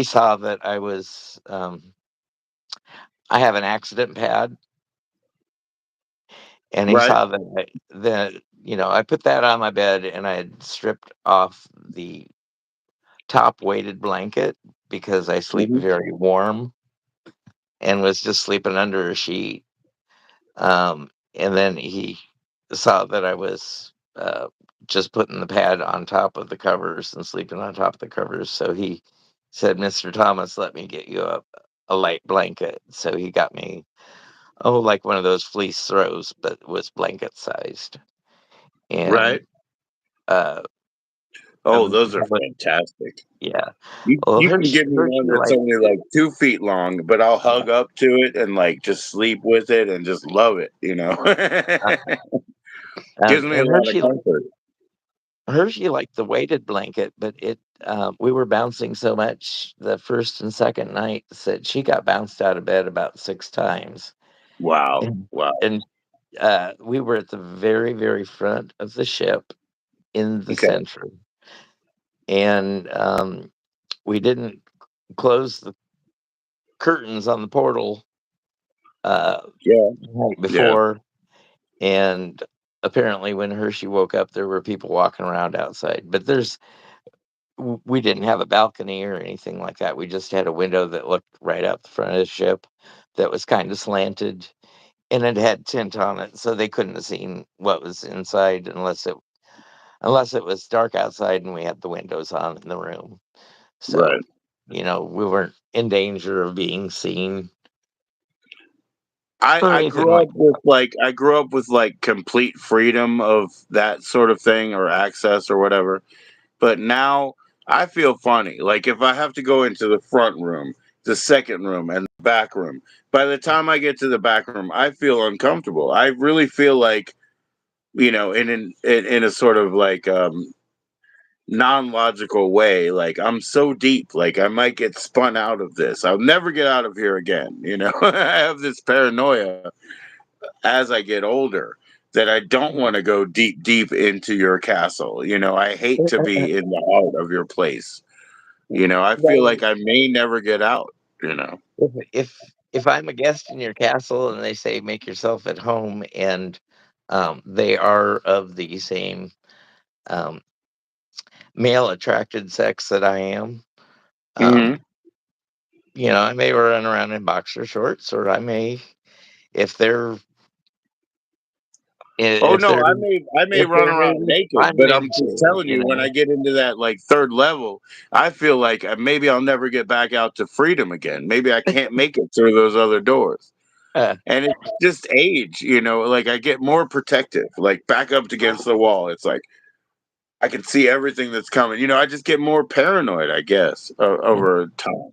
saw that I have an accident pad, and he Right. saw that I put that on my bed, and I had stripped off the top weighted blanket because I sleep Hmm. very warm and was just sleeping under a sheet. And then he saw that I was just putting the pad on top of the covers and sleeping on top of the covers. So he said, "Mr. Thomas, let me get you a light blanket." So he got me, like one of those fleece throws, but it was blanket sized. And Right. uh, Oh, um, those are fantastic. yeah. Well, You can give me one Hershey that's like, only like 2 feet long, but I'll hug up to it and like just sleep with it and just love it. uh, Gives me a and lot of comfort. Hershey liked the weighted blanket, but we were bouncing so much the first and second night that she got bounced out of bed about 6 times. Wow. And, Wow. and we were at the very, very front of the ship in the Okay. center. And we didn't close the curtains on the portal Yeah. the night Yeah. before. And apparently, when Hershey woke up, there were people walking around outside. But we didn't have a balcony or anything like that. We just had a window that looked right out the front of the ship that was kind of slanted, and it had tint on it, so they couldn't have seen what was inside unless it was dark outside and we had the windows on in the room. So, Right. we weren't in danger of being seen I, or I anything grew like up with like I grew up with like complete freedom of that sort of thing or access or whatever. But now I feel funny. Like if I have to go into the front room, the second room, and the back room, by the time I get to the back room, I feel uncomfortable. I really feel like in a sort of like non-logical way. Like I'm so deep. Like I might get spun out of this. I'll never get out of here again. I have this paranoia as I get older that I don't want to go deep, deep into your castle. I hate to that. be in the heart of your place. I feel Well, like I may never get out. if I'm a guest in your castle and they say make yourself at home, and they are of the same um, male attracted sex that I am, um, Hmm. I may run around in boxer shorts, or I may, if they're Oh if no, they're I may if run they're around nude, naked, I'm but I'm nude just too. telling you, when I get into that like third level, I feel like maybe I'll never get back out to freedom again. Maybe I can't make it through those other doors. Uh, And it's just age. Like I get more protective, like back up against the wall. It's like I can see everything that's coming. I just get more paranoid, I guess, over time.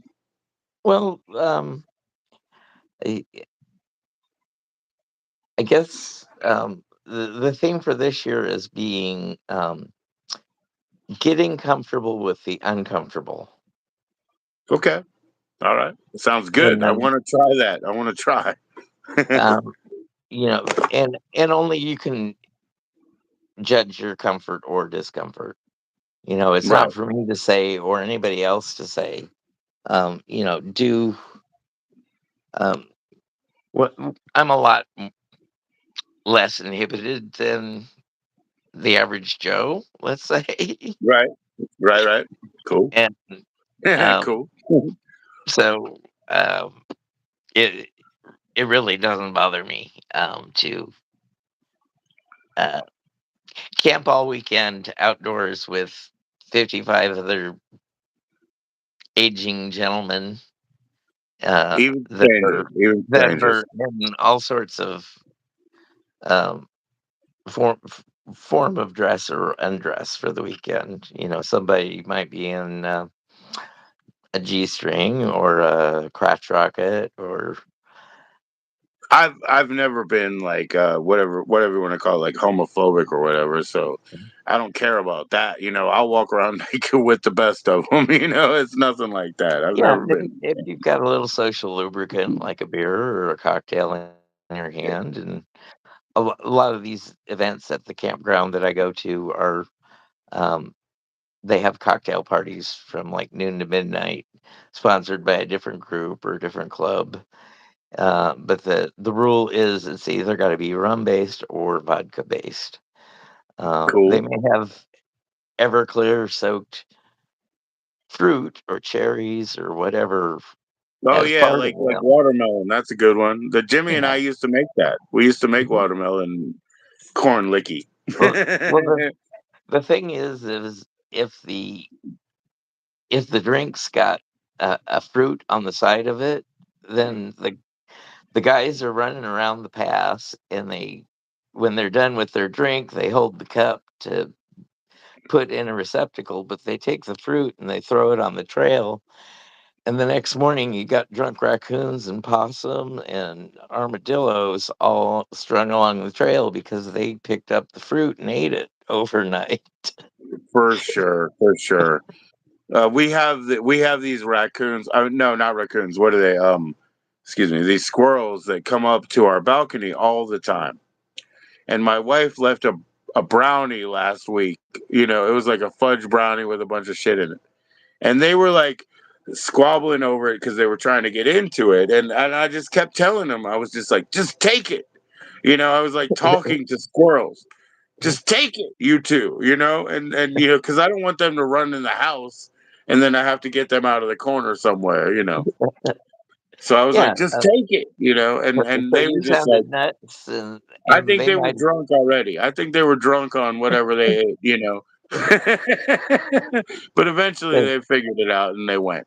well, I, I guess the theme for this year is being getting comfortable with the uncomfortable. Okay. All right. Sounds and good. I then want to try that. I want to try. um, and only you can judge your comfort or discomfort. It's Right. not for me to say or anybody else to say. Do um, what I'm a lot less inhibited than the average Joe, let's say, Right. Right. Right. Cool. and um, Cool. so um, it it really doesn't bother me to uh, camp all weekend outdoors with 55 other aging gentlemen Even that strangers. are Even that are strangers. in all sorts of um, form form of dress or undress for the weekend. Somebody might be in a G-string or a crotch rocket or I've never been like whatever you want to call it, like homophobic or whatever. So I don't care about that. I'll walk around naked with the best of them. It's nothing like that. I've yeah. never If, been. if you've got a little social lubricant like a beer or a cocktail in your hand, and a lot of these events at the campground that I go to are um, they have cocktail parties from like noon to midnight, sponsored by a different group or a different club. But the rule is it's either got to be rum based or vodka based. They Cool. may have Everclear soaked fruit or cherries or whatever Oh as yeah, part of like them. watermelon. That's a good one. The Jimmy and Yeah. I used to make that. We used to make Mhm. watermelon corn licky. Well, the thing is if the drink's got a fruit on the side of it, then the guys are running around the pass, and when they're done with their drink, they hold the cup to put in a receptacle, but they take the fruit and they throw it on the trail. And the next morning, you got drunk raccoons and possum and armadillos all strung along the trail because they picked up the fruit and ate it overnight. For sure, for sure. We have these raccoons. No, not raccoons. What are they? Excuse me. These squirrels that come up to our balcony all the time. And my wife left a brownie last week. It was like a fudge brownie with a bunch of shit in it, and they were like squabbling over it because they were trying to get into it, and I just kept telling them. I was just like, just take it. I was like talking to squirrels. Just take it, you two. And because I don't want them to run in the house, and then I have to get them out of the corner somewhere. So I was Yeah. like, just take it, and So they were you just like, sounded nuts, and I and think they they were might drunk already. I think they were drunk on whatever they ate. But eventually they, they figured it out and they went.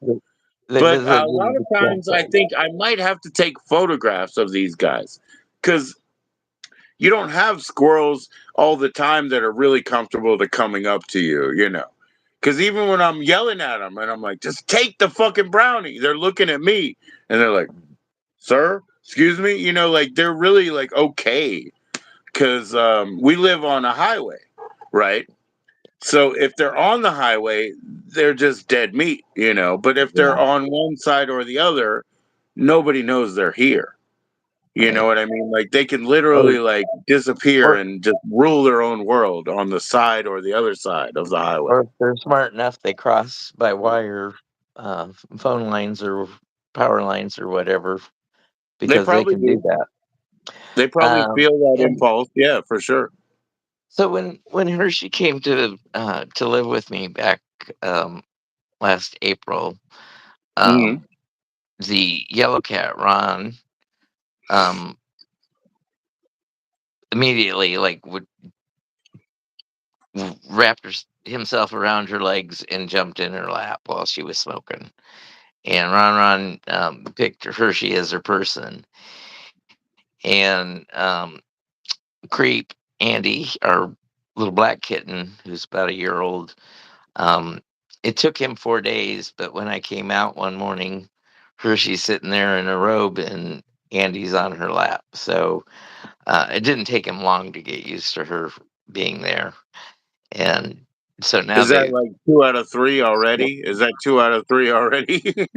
they But a visited lot of the times I campsite. think I might have to take photographs of these guys because you don't have squirrels all the time that are really comfortable to coming up to you. Because even when I'm yelling at them and I'm like, just take the fucking brownie, they're looking at me and they're like, sir, excuse me, like they're really like okay because we live on a highway, right? So if they're on the highway, they're just dead meat. But if they're Yeah, on one side or the other, nobody knows they're here. You know right. what I mean? Like they can Or literally like disappear or and just rule their own world on the side or the other side of the highway. or if they're smart enough, they cross by wire, phone lines or power lines or whatever, They because they probably can do do. that. They probably feel that And impulse. Yeah, for sure. so when Hershey came to live with me back um, last April, Hmm. um, the yellow cat Ron um, immediately like would wrapped himself around her legs and jumped in her lap while she was smoking. And Ron picked Hershey as her person. And Creep, Andy, our little black kitten, who's about a year old, um, it took him 4 days, but when I came out one morning, Hershey's sitting there in a robe and Andy's on her lap. So it didn't take him long to get used to her being there. And So now Is that they, like 2 out of 3 already? Is that 2 out of 3 already?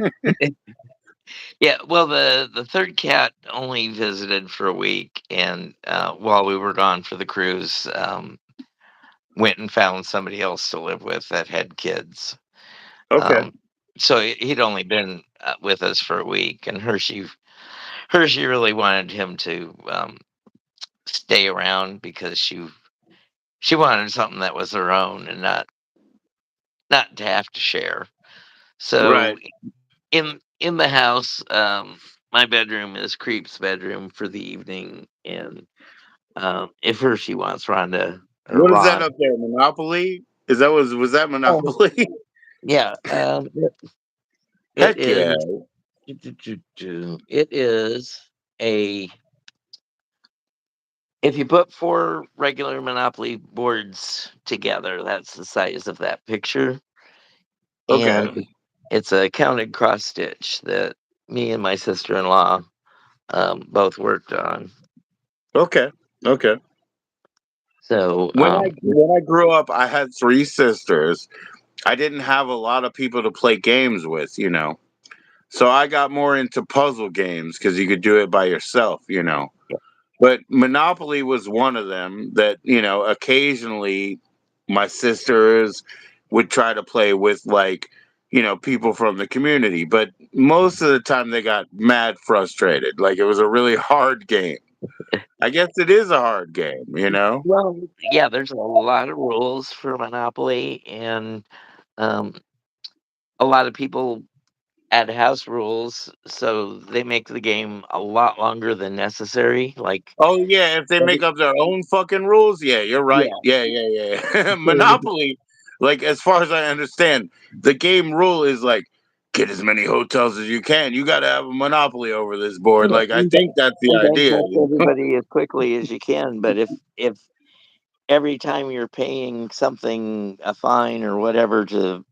yeah. Well, the third cat only visited for a week, and while we were gone for the cruise, went and found somebody else to live with that had kids. Okay. Um, so he'd only been with us for a week, and Hershey really wanted him to stay around because she wanted something that was her own and not to have to share. Right. So in the house, my bedroom is Creep's bedroom for the evening, and if Hershey wants Rhonda or What is that Ron, up there? Monopoly? Is that was that oh Monopoly? yeah, it Heck yeah. is. It is a. If you put four regular Monopoly boards together, that's the size of that picture, Okay. and it's a counted cross stitch that me and my sister-in-law both worked on. Okay. Okay. So When I grew up, I had 3 sisters. I didn't have a lot of people to play games with. So I got more into puzzle games because you could do it by yourself. But Monopoly was one of them that occasionally my sisters would try to play with, like, people from the community. But most of the time they got mad frustrated. Like it was a really hard game. I guess it is a hard game. well, yeah, there's a lot of rules for Monopoly, and um, a lot of people add house rules, so they make the game a lot longer than necessary. Like, Oh yeah, if they make every, up their own fucking rules, yeah, you're right. yeah, Yeah, yeah, yeah. Monopoly, like as far as I understand, the game rule is like get as many hotels as you can. You got to have a monopoly over this board. Like I and think that's the idea. bankrupt everybody as quickly as you can. But if every time you're paying something, a fine or whatever, to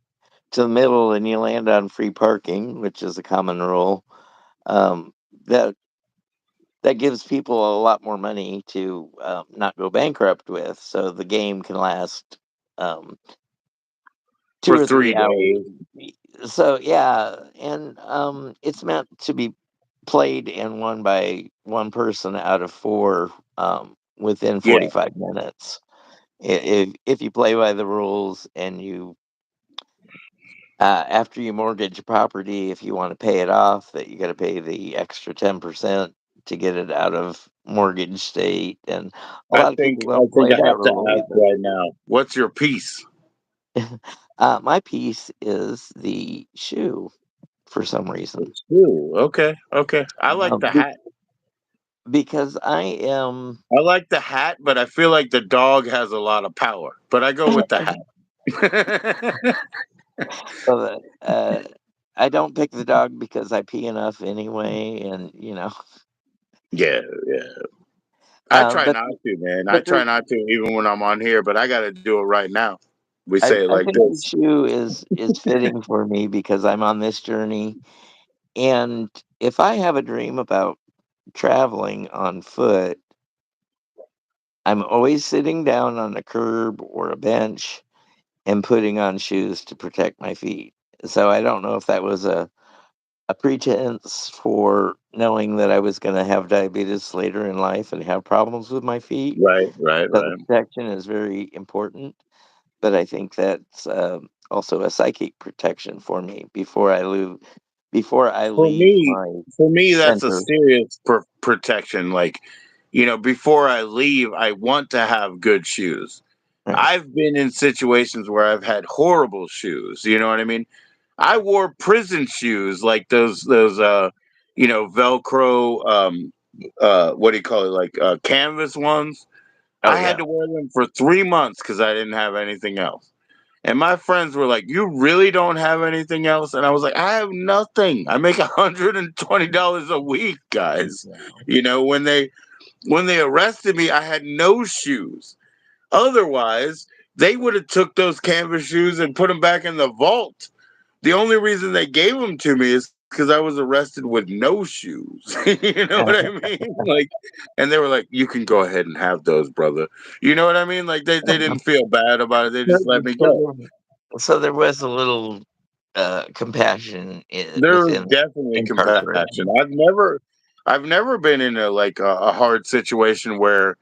the middle, and you land on free parking, which is a common rule, um, that that gives people a lot more money to not go bankrupt with, so the game can last um, two For or three three hours. days. So yeah, and it's meant to be played and won by one person out of four within Yeah, 45 minutes. If you play by the rules, and you after you mortgage a property, if you want to pay it off, that you got to pay the extra 10% to get it out of mortgage state, and a I lot of think people I don't think play I that have to rule ask either. right now. What's your piece? My piece is the shoe for some reason. It's you. Okay, okay. I like Um, the be- hat. because I am. I like the hat, but I feel like the dog has a lot of power. But I go with the hat. uh, I don't pick the dog because I pee enough anyway, and Yeah, yeah. I try but not to, man. I but try the, not to even when I'm on here, but I got to do it right now. We say it I like think the this. shoe is fitting for me because I'm on this journey, and if I have a dream about traveling on foot, I'm always sitting down on a curb or a bench and putting on shoes to protect my feet. So I don't know if that was a pretense for knowing that I was going to have diabetes later in life and have problems with my feet. Right, right, So the right. protection is very important, but I think that's also a psychic protection for me before I For leave me, my for me, that's a center. serious protection. Like, before I leave, I want to have good shoes. Right. I've been in situations where I've had horrible shoes. You know what I mean? I wore prison shoes, like those Velcro, what do you call it? Like canvas ones. Oh I had yeah. to wear them for 3 months because I didn't have anything else. And my friends were like, "You really don't have anything else?" And I was like, "I have nothing. I make $120 a week, guys." Wow. When they arrested me, I had no shoes. Otherwise, they would have took those canvas shoes and put them back in the vault. The only reason they gave them to me is because I was arrested with no shoes. You know what I mean? Like, and they were like, "You can go ahead and have those, brother." You know what I mean? Like they didn't feel bad about it. They So just let me so go. so there was a little compassion There's within definitely compassion. incarceration. I've never been in a hard situation where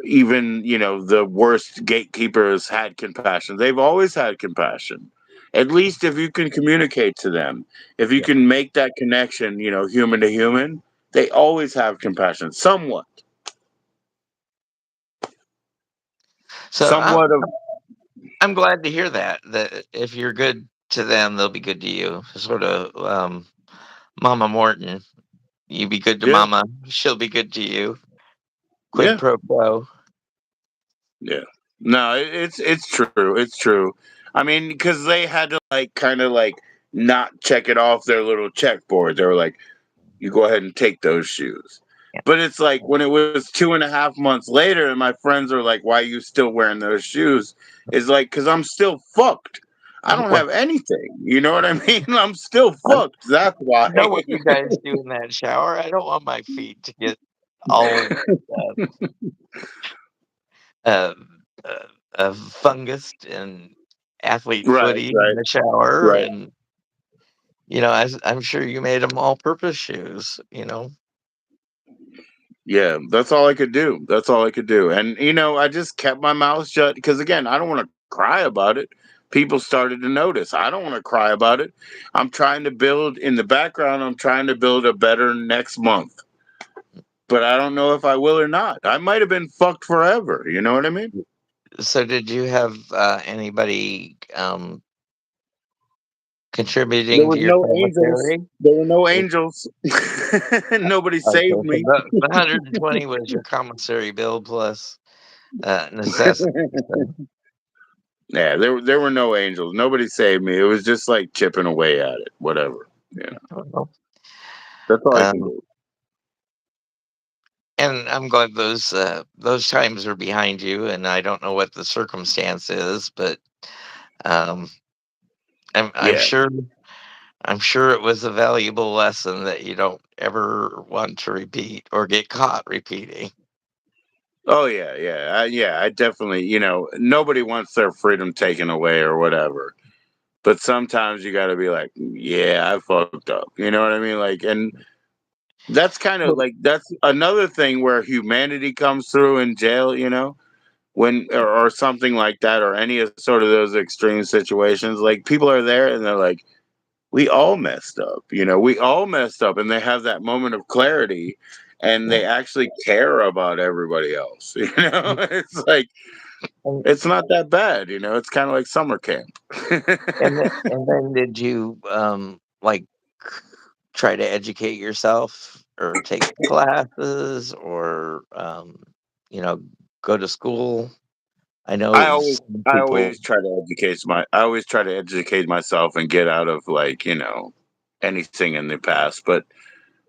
even the worst gatekeepers had compassion. They've always had compassion. At least if you can communicate to them, if you Yeah. can make that connection, human to human, they always have compassion. So Somewhat of I'm glad to hear that if you're good to them, they'll be good to you. Sort of Mama Morton. You be good to yeah, Mama, she'll be good to you. Quid yeah, pro quo. yeah. No, it's true. It's true. I mean, because they had to like kind of like not check it off their little checkboard. They were like, you go ahead and take those shoes. Yeah. But it's like when it was 2.5 months later, and my friends are like, "Why are you still wearing those shoes?" Is like, because I'm still fucked. I don't Well, have anything. You know what I mean? I'm still I fucked. That's why. know what you guys do in that shower. I don't want my feet to get all uh, uh, fungus and athlete Right, footy in right, the shower, right. and I'm sure you made them all-purpose shoes. Yeah, that's all I could do. That's all I could do. And I just kept my mouth shut because again, I don't want to cry about it. People started to notice. I don't want to cry about it. I'm trying to build in the background. I'm trying to build a better next month. But I don't know if I will or not. I might have been fucked forever. You know what I mean? So, did you have anybody There contributing to was your no angels. commissary? There were no Is- angels. Nobody Okay, saved so me. the 120 was your commissary bill plus necessity. So, Yeah, there were no angels. Nobody saved me. It was just like chipping away at it. Whatever. Yeah, well, that's all I can um, do. and I'm glad those times are behind you. And I don't know what the circumstance is, but um, I'm Yeah. sure it was a valuable lesson that you don't ever want to repeat or get caught repeating. Oh yeah, yeah, yeah. I definitely. Nobody wants their freedom taken away or whatever. But sometimes you got to be like, yeah, I fucked up. You know what I mean? Like, and that's kind of Well, like that's another thing where humanity comes through in jail. When or something like that, or any of sort of those extreme situations. Like people are there and they're like, we all messed up. We all messed up, and they have that moment of clarity, and yeah. they actually care about everybody else. It's like And, it's not that bad. It's kind of like summer camp. and then did you like try to educate yourself or take classes or you know go to school? I I know always some I always people. try to educate myself and get out of like, anything in the past. But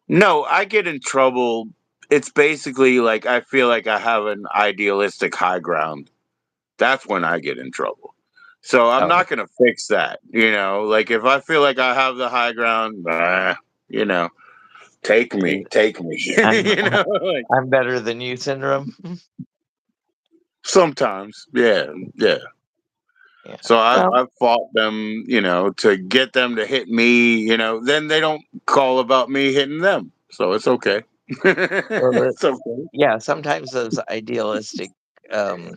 no, I get in trouble. It's basically like I feel like I have an idealistic high ground. That's when I get in trouble. So I'm Oh, not gonna fix that. Like if I feel like I have the high ground, you know, take me. I'm Like I'm better than you syndrome. sometimes, yeah, yeah. Yeah. So Well, I've fought them, to get them to hit me. Then they don't call about me hitting them, so it's okay. well, It's okay. yeah. Sometimes those idealistic um,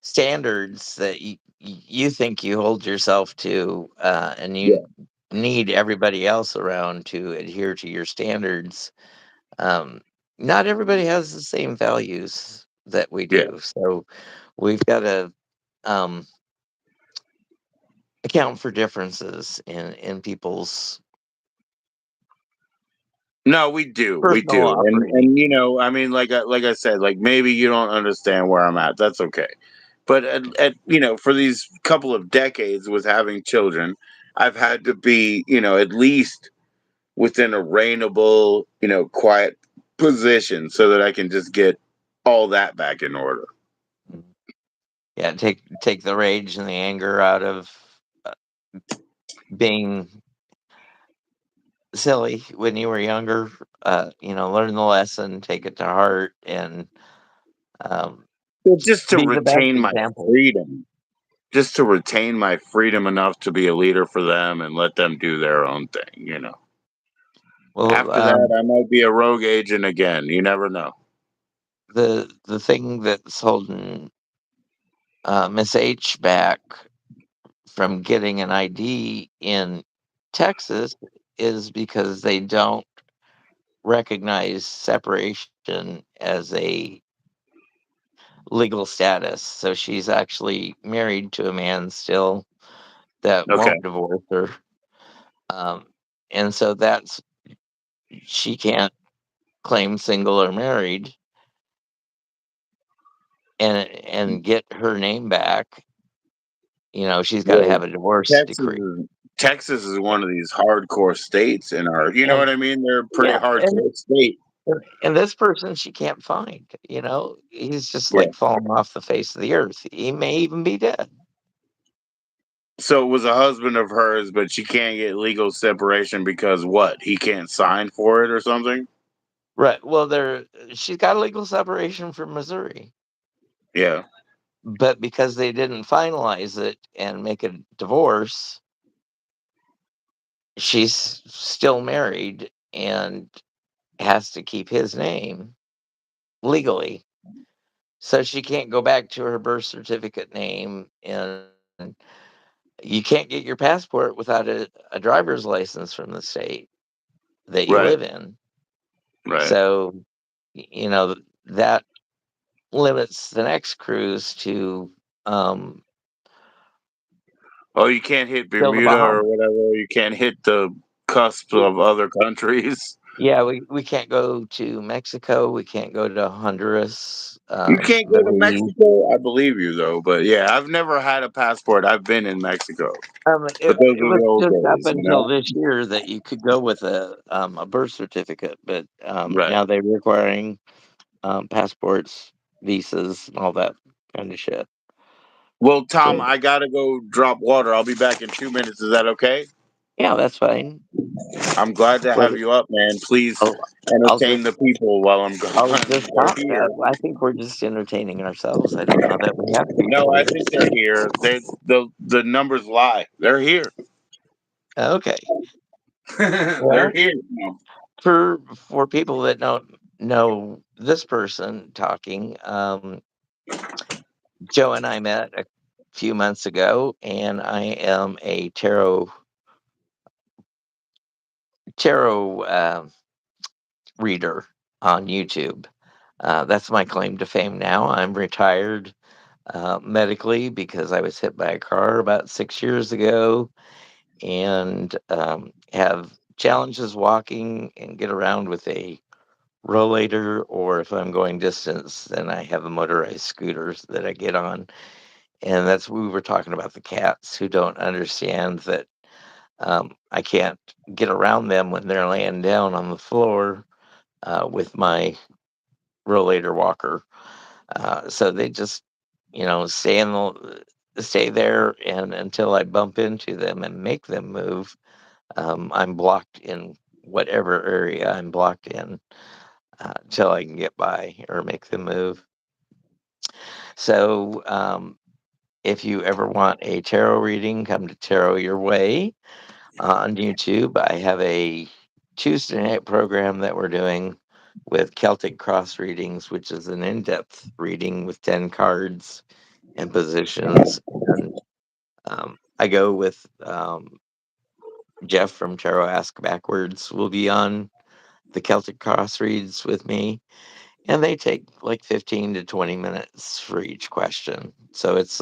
standards that you think you hold yourself to, and you Yeah, need everybody else around to adhere to your standards. Um, Not everybody has the same values that we yeah. do, so we've got to um, account for differences in people's No, we personal do, and operating. I mean, like I said, like maybe you don't understand where I'm at. That's okay, but for these couple of decades with having children, I've had to be, at least within a reignable, quiet position so that I can just get all that back in order. Mhm. Yeah, take the rage and the anger out of uh, being silly when you were younger. Learn the lesson, take it to heart, and um, Well, just to be the best retain my example. freedom, just to retain my freedom enough to be a leader for them and let them do their own thing. Well, After that, I might be a rogue agent again. You never know. the thing that's holding Miss H back from getting an ID in Texas is because they don't recognize separation as a legal status. So she's actually married to a man still that Okay. won't divorce her. Um, and so that's she can't claim single or married and get her name back. She's got to Well, have a divorce Texas decree. is Texas is one of these hardcore states in our. You know And what I mean? They're a pretty yeah, hardcore state. and this person she can't find. He's just Yeah. like falling off the face of the earth. He may even be dead. So it was a husband of hers, but she can't get legal separation because what? He can't sign for it or something? Right. Well, she's got a legal separation from Missouri, Yeah. but because they didn't finalize it and make a divorce, she's still married and has to keep his name legally. So she can't go back to her birth certificate name, and you can't get your passport without a driver's license from the state that you live Right. in. Right. So, that limits the next cruise to Oh, you can't hit still the Bermuda or Bahamas. whatever. You can't hit the cusp of other countries. Yeah, we can't go to Mexico. We can't go to Honduras, You can't go to Belize. Mexico. I believe you though, but yeah, I've never had a passport. I've been in Mexico, but those It are was the old just up days, you until know. this year that you could go with a birth certificate, but Right. now they're requiring passports, visas, and all that kind of shit. Well, Tom, So I gotta go drop water. I'll be back in 2 minutes. Is that okay? yeah, that's fine. I'm glad to What? have you up, man. Please Oh, I'll entertain just the people while I'm I'll gone. just They're talk. here. I think we're just entertaining ourselves. I don't know that we have people No, I here. think they're here. The numbers lie. They're here. Okay. They're Well, here. for people that don't know this person talking, Joe and I met a few months ago, and I am a tarot reader on YouTube. That's my claim to fame now. I'm retired medically because I was hit by a car about 6 years ago and have challenges walking and get around with a rollator, or if I'm going distance, then I have a motorized scooters that I get on. And we were talking about the cats who don't understand that I can't get around them when they're laying down on the floor with my rollator walker. So they just, stay there, and until I bump into them and make them move, I'm blocked in whatever area I'm blocked in till I can get by or make them move. So if you ever want a tarot reading, come to Tarot Your Way on YouTube. I have a Tuesday night program that we're doing with Celtic Cross readings, which is an in depth reading with 10 cards and positions. And I go with Jeff from Tarot Ask Backwards, will be on the Celtic Cross reads with me. And they take like 15 to 20 minutes for each question. So it's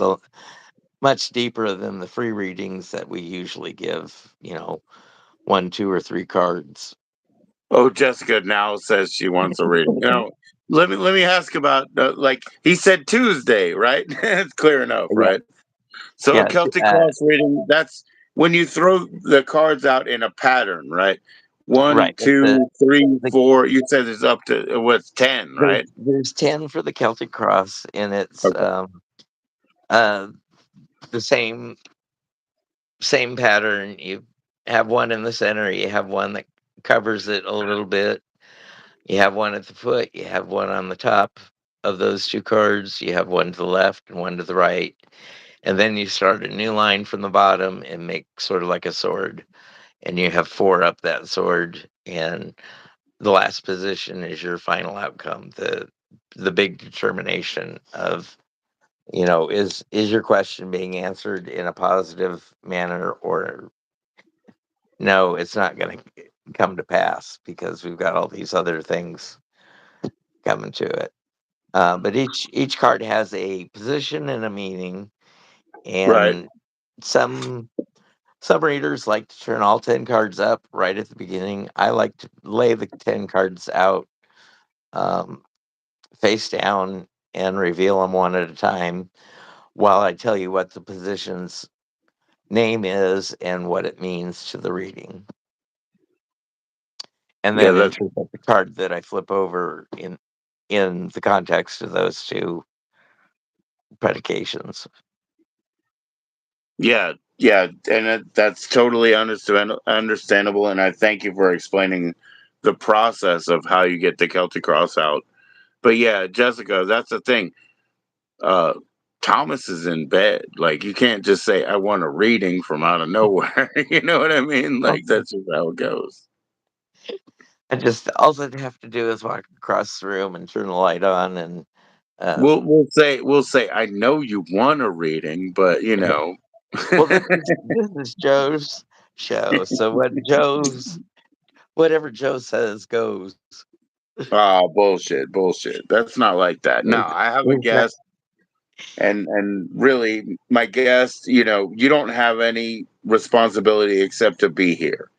much deeper than the free readings that we usually give, one, two, or three cards. Oh, Jessica now says she wants a reading. Now, let me ask about like he said Tuesday, right? It's clear enough, Yeah, right? So a yeah, Celtic cross reading, that's when you throw the cards out in a pattern, right? One, right. two, three, The four. You said it's up to what's 10, right? there's 10 for the Celtic Cross, and it's Okay. uh, the same pattern. You have one in the center. You have one that covers it a little bit. You have one at the foot, you have one on the top of those two cards, you have one to the left and one to the right. And then you start a new line from the bottom and make sort of like a sword. And you have four up that sword, and the last position is your final outcome, the big determination of, is your question being answered in a positive manner, or no, it's not going to come to pass because we've got all these other things coming to it. But each card has a position and a meaning, Right. and some some readers like to turn all 10 cards up right at the beginning. I like to lay the 10 cards out, um, face down, and reveal them one at a time while I tell you what the position's name is and what it means to the reading. And Yeah, then that's interpret the card that I flip over in the context of those two predications. yeah, and that's totally understandable. And I thank you for explaining the process of how you get the Celtic Cross out. But yeah, Jessica, that's the thing. Uh, Thomas is in bed. Like you can't just say I want a reading from out of nowhere. You know what I mean? Oh, Like that's just how it goes. I just all I have to do is walk across the room and turn the light on, and uh, We'll say I know you want a reading, but you know. well, this is Joe's show, so whatever Joe says goes. Oh, bullshit. That's not like that. No, Is- I have a is that- guest, and really, my guest, you don't have any responsibility except to be here.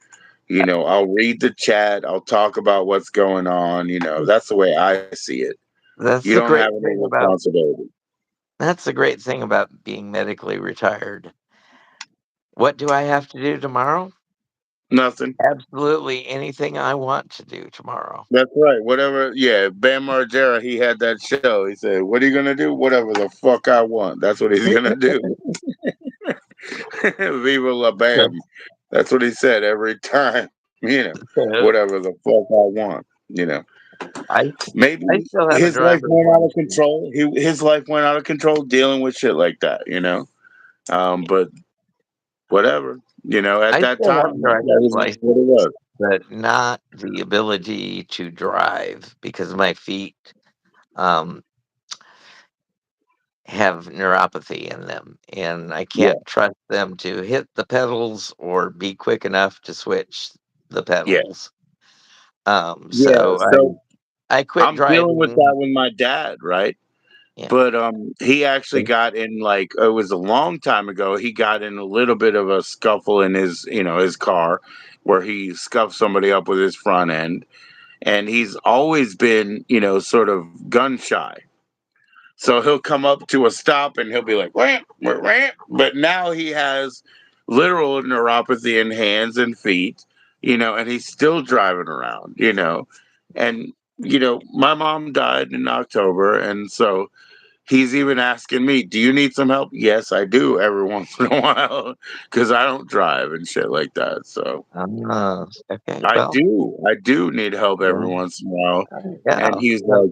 I'll read the chat. I'll talk about what's going on. That's the way I see it. You That's don't the have great any thing about responsibility. that's the great thing about being medically retired. What do I have to do tomorrow? Nothing. Absolutely anything I want to do tomorrow. That's right. Whatever. Yeah, Bam Margera, he had that show. He said, "What are you gonna do? Whatever the fuck I want. That's what he's gonna do." Viva la So, Bam. That's what he said every time. so Whatever the fuck I want. I Maybe I still have a his life driver's went out of license. control. His life went out of control dealing with shit like that. But whatever. At I that still have time, a that driver's was what license, it was. but not the ability to drive because my feet um, have neuropathy in them, and I Yeah, can't trust them to hit the pedals or be quick enough to switch the yeah, pedals. yeah. So So I quit I'm dealing with that driving. with my dad, right? Yeah. But he actually got in, like, it was a long time ago. He got in a little bit of a scuffle in his car, where he scuffed somebody up with his front end, and he's always been sort of gun shy. So he'll come up to a stop and he'll be like, "Wham, wham," but now he has literal neuropathy in hands and feet, and he's still driving around. And, my mom died in October. And so he's even asking me, "Do you need some help?" Yes, I do every once in a while because I don't drive and shit like that. So Okay. I Well, do. I do need help every yeah, once in a while. And yeah. he's So like,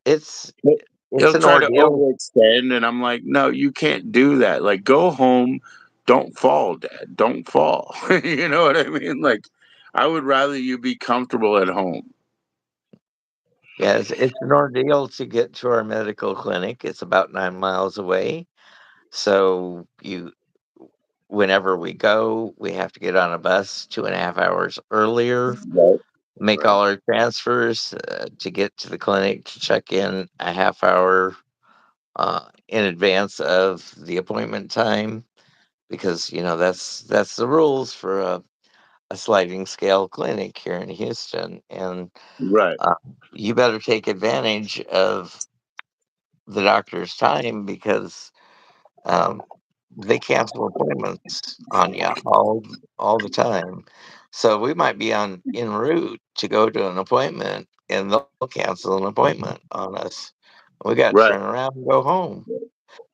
it's it's he'll an try to ordeal. overextend, and I'm like, no, you can't do that. Like, go home, don't fall, Dad, don't fall. You know what I mean? Like, I would rather you be comfortable at home. Yes, it's an ordeal to get to our medical clinic. It's about 9 miles away. So whenever we go, we have to get on a bus 2.5 hours earlier, Right, make right, all our transfers to get to the clinic, to check in a half hour in advance of the appointment time, because that's the rules for a sliding scale clinic here in Houston, and right, uh, you better take advantage of the doctor's time because um, they cancel appointments on you all the time. So we might be on en route to go to an appointment, and they'll cancel an appointment on us. We got to right, turn around and go home,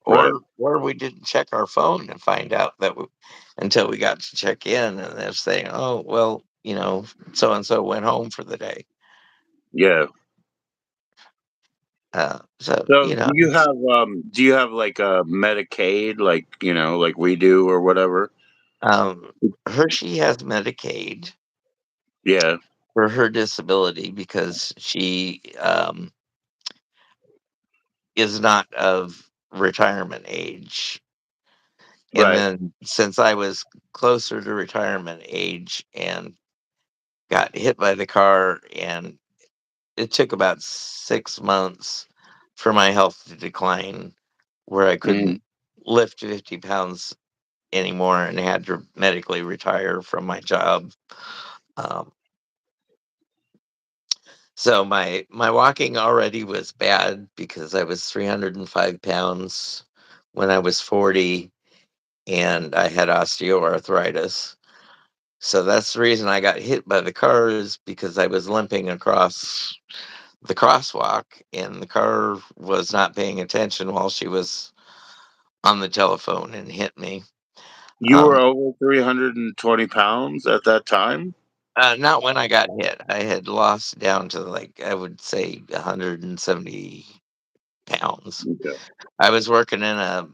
right. or we didn't check our phone and find out that until we got to check in, and they're saying, "Oh, well." you know, so and so went home for the day. Yeah. So So you know, do you have like a Medicaid, like like we do or whatever? um, Hershey has Medicaid Yeah. for her disability because she is not of retirement age. And Right. then since I was closer to retirement age and got hit by the car, and it took about 6 months for my health to decline where I Mhm. couldn't lift 50 pounds anymore and had to medically retire from my job. Um, so my walking already was bad because I was 305 pounds when I was 40 and I had osteoarthritis. So that's the reason I got hit by the car is because I was limping across the crosswalk and the car was not paying attention while she was on the telephone and hit me. You were Um, over 320 pounds at that time? Not when I got hit. I had lost down to like I would say 170 pounds. Okay. I was working in a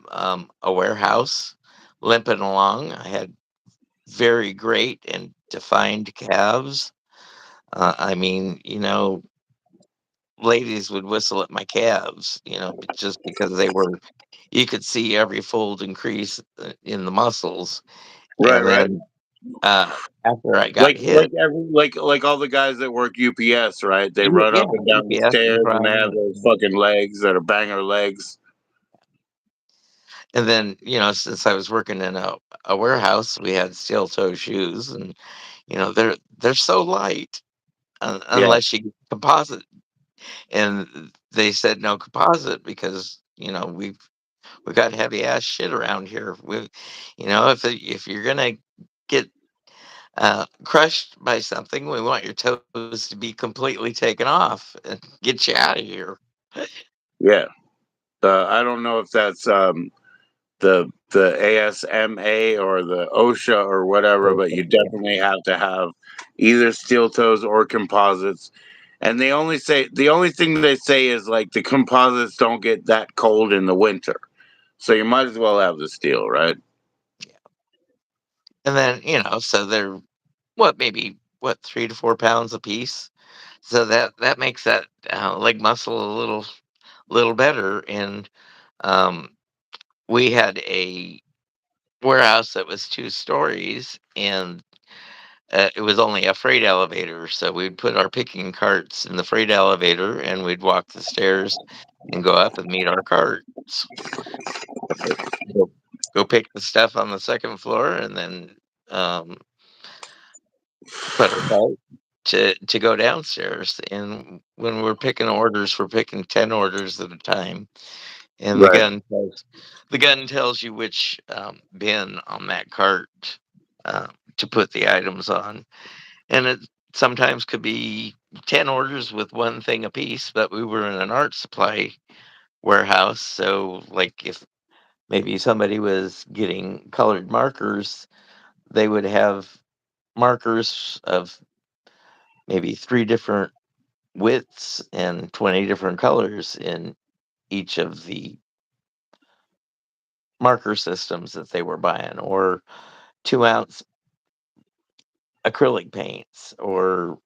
warehouse, limping along. I had very great and defined calves. I mean, ladies would whistle at my calves, just because you could see every fold increase in the muscles. Right, And right. then after I got hit, Like all the guys that work UPS, right? They run yeah, up and down the UPS and stairs and they have Prime. those fucking legs that are banger legs. And then, since I was working in a warehouse, we had steel toe shoes, and they're so light Yeah, unless you composite. And they said no composite because we got heavy ass shit around here. If you're gonna get crushed by something, we want your toes to be completely taken off and get you out of here. yeah. I don't know if that's the ASMA or the OSHA or whatever, but you Yeah. definitely have to have either steel toes or composites. And the only thing they say is like the composites don't get that cold in the winter, so you might as well have the steel, right? And then, so they're maybe 3 to 4 pounds a piece. So that makes that leg muscle a little better. And um, we had a warehouse that was 2 stories, and it was only a freight elevator. So we'd put our picking carts in the freight elevator, and we'd walk the stairs and go up and meet our carts. Go, go pick the stuff on the second floor, and then um, put our cart to go downstairs. And when we're picking orders, we're picking 10 orders at a time. And Right. the gun tells you which bin on that cart to put the items on, and it sometimes could be 10 orders with one thing a piece. But we were in an art supply warehouse, so like if maybe somebody was getting colored markers, they would have markers of maybe 3 different widths and 20 different colors in each of the marker systems that they were buying, or 2 ounce acrylic paints, or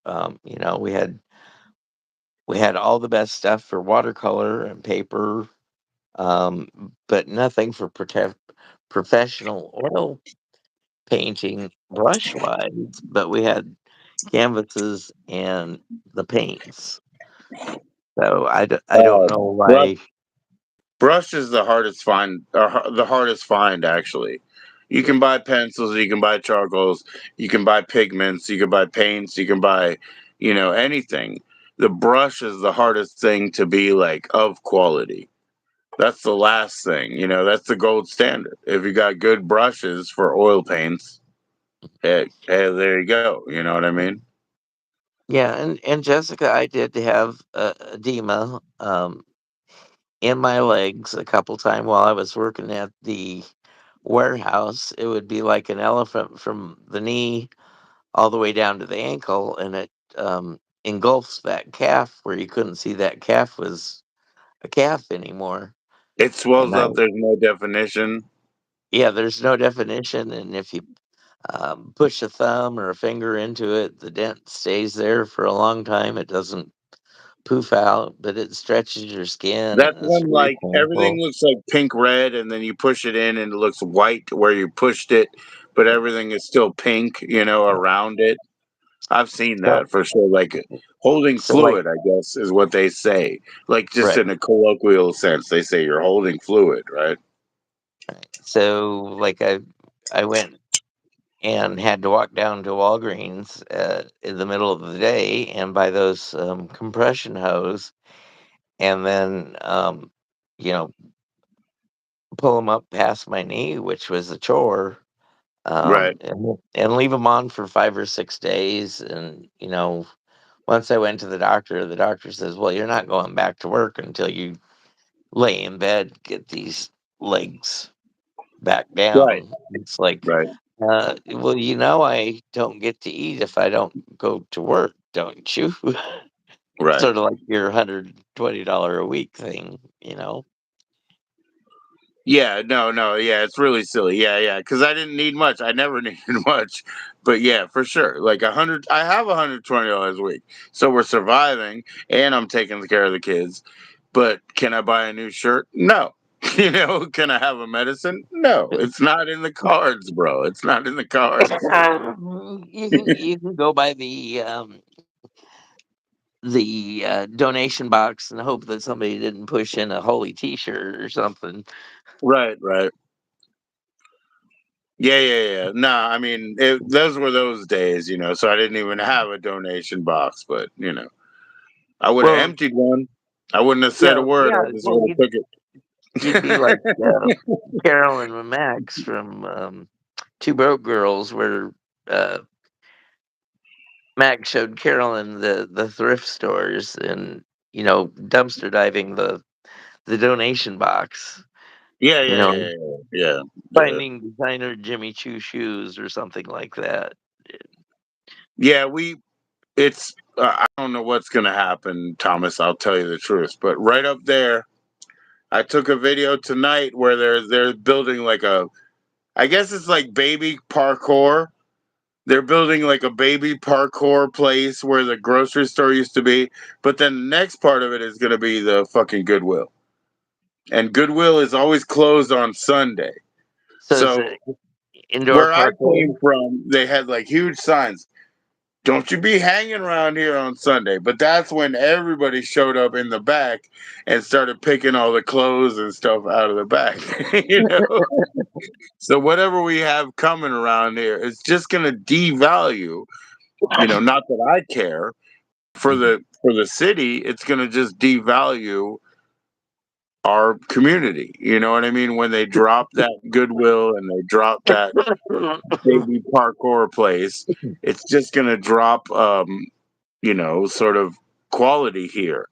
we had all the best stuff for watercolor and paper, but nothing for professional oil painting brush wise. But we had canvases and the paints. So I don't Uh, know brush why. brush is the hardest find, the hardest find actually. You Yeah, can buy pencils, you can buy charcoals, you can buy pigments, you can buy paints, you can buy, anything. The brush is the hardest thing to be like of quality. That's the last thing, that's the gold standard. If you got good brushes for oil paints, hey, there you go. You know what I mean? yeah, and Jessica, I did have edema in my legs a couple times while I was working at the warehouse. It would be like an elephant from the knee all the way down to the ankle, and it engulfs that calf where you couldn't see that calf was a calf anymore. It And swells I, up. There's no definition. yeah, there's no definition, and if you push a thumb or a finger into it, the dent stays there for a long time. It doesn't poof out, but it stretches your skin, That's and it's when really like everything painful. looks like pink red, and then you push it in, and it looks white where you pushed it, but everything is still pink, around it. I've seen So, that for sure. Like holding so like, fluid, I guess, is what they say. Like just right, in a colloquial sense, they say you're holding fluid, right? right. So like I went and had to walk down to Walgreens in the middle of the day and buy those compression hose, and then you know pull them up past my knee, which was a chore, Right, and leave them on for 5 or 6 days. And once I went to the doctor says, "Well, you're not going back to work until you lay in bed, get these legs back right, down." It's like, right, well, I don't get to eat if I don't go to work, don't you? right. Sort of like your $120 a week thing. Yeah, no, no, yeah, it's really silly. Yeah, yeah, because I didn't need much. I never needed much, but yeah, for sure. Like 100, I have $120 a week, so we're surviving, and I'm taking care of the kids. But can I buy a new shirt? No. Can I have a medicine? No, it's not in the cards, bro. It's not in the cards. You can go by the donation box and hope that somebody didn't push in a holy T-shirt or something. Right, right. Yeah, yeah, yeah. No, I mean, those were those days, so I didn't even have a donation box, but, I would have Well, emptied one. I wouldn't have said yeah, a word. yeah. I just Well, would have took it. you'd be like Carolyn and Max from Two Broke Girls, where uh, Max showed Carolyn the thrift stores and dumpster diving the donation box. Yeah, You yeah, know, yeah, yeah, yeah. finding designer Jimmy Choo shoes or something like that. Yeah, it's, I don't know what's going to happen, Thomas. I'll tell you the truth. But right up there, I took a video tonight where they're building like I guess it's like baby parkour. They're building like a baby parkour place where the grocery store used to be. But then the next part of it is going to be the fucking Goodwill. And Goodwill is always closed on Sunday. So is So it indoor where I parkour? came from, they had like huge signs. Don't you be hanging around here on Sunday. But that's when everybody showed up in the back and started picking all the clothes and stuff out of the back. you know? So whatever we have coming around here, it's just gonna devalue, not that I care. For the city, it's gonna just devalue our community. You know what I mean? When they drop that Goodwill and they drop that baby parkour place, it's just gonna drop sort of quality here.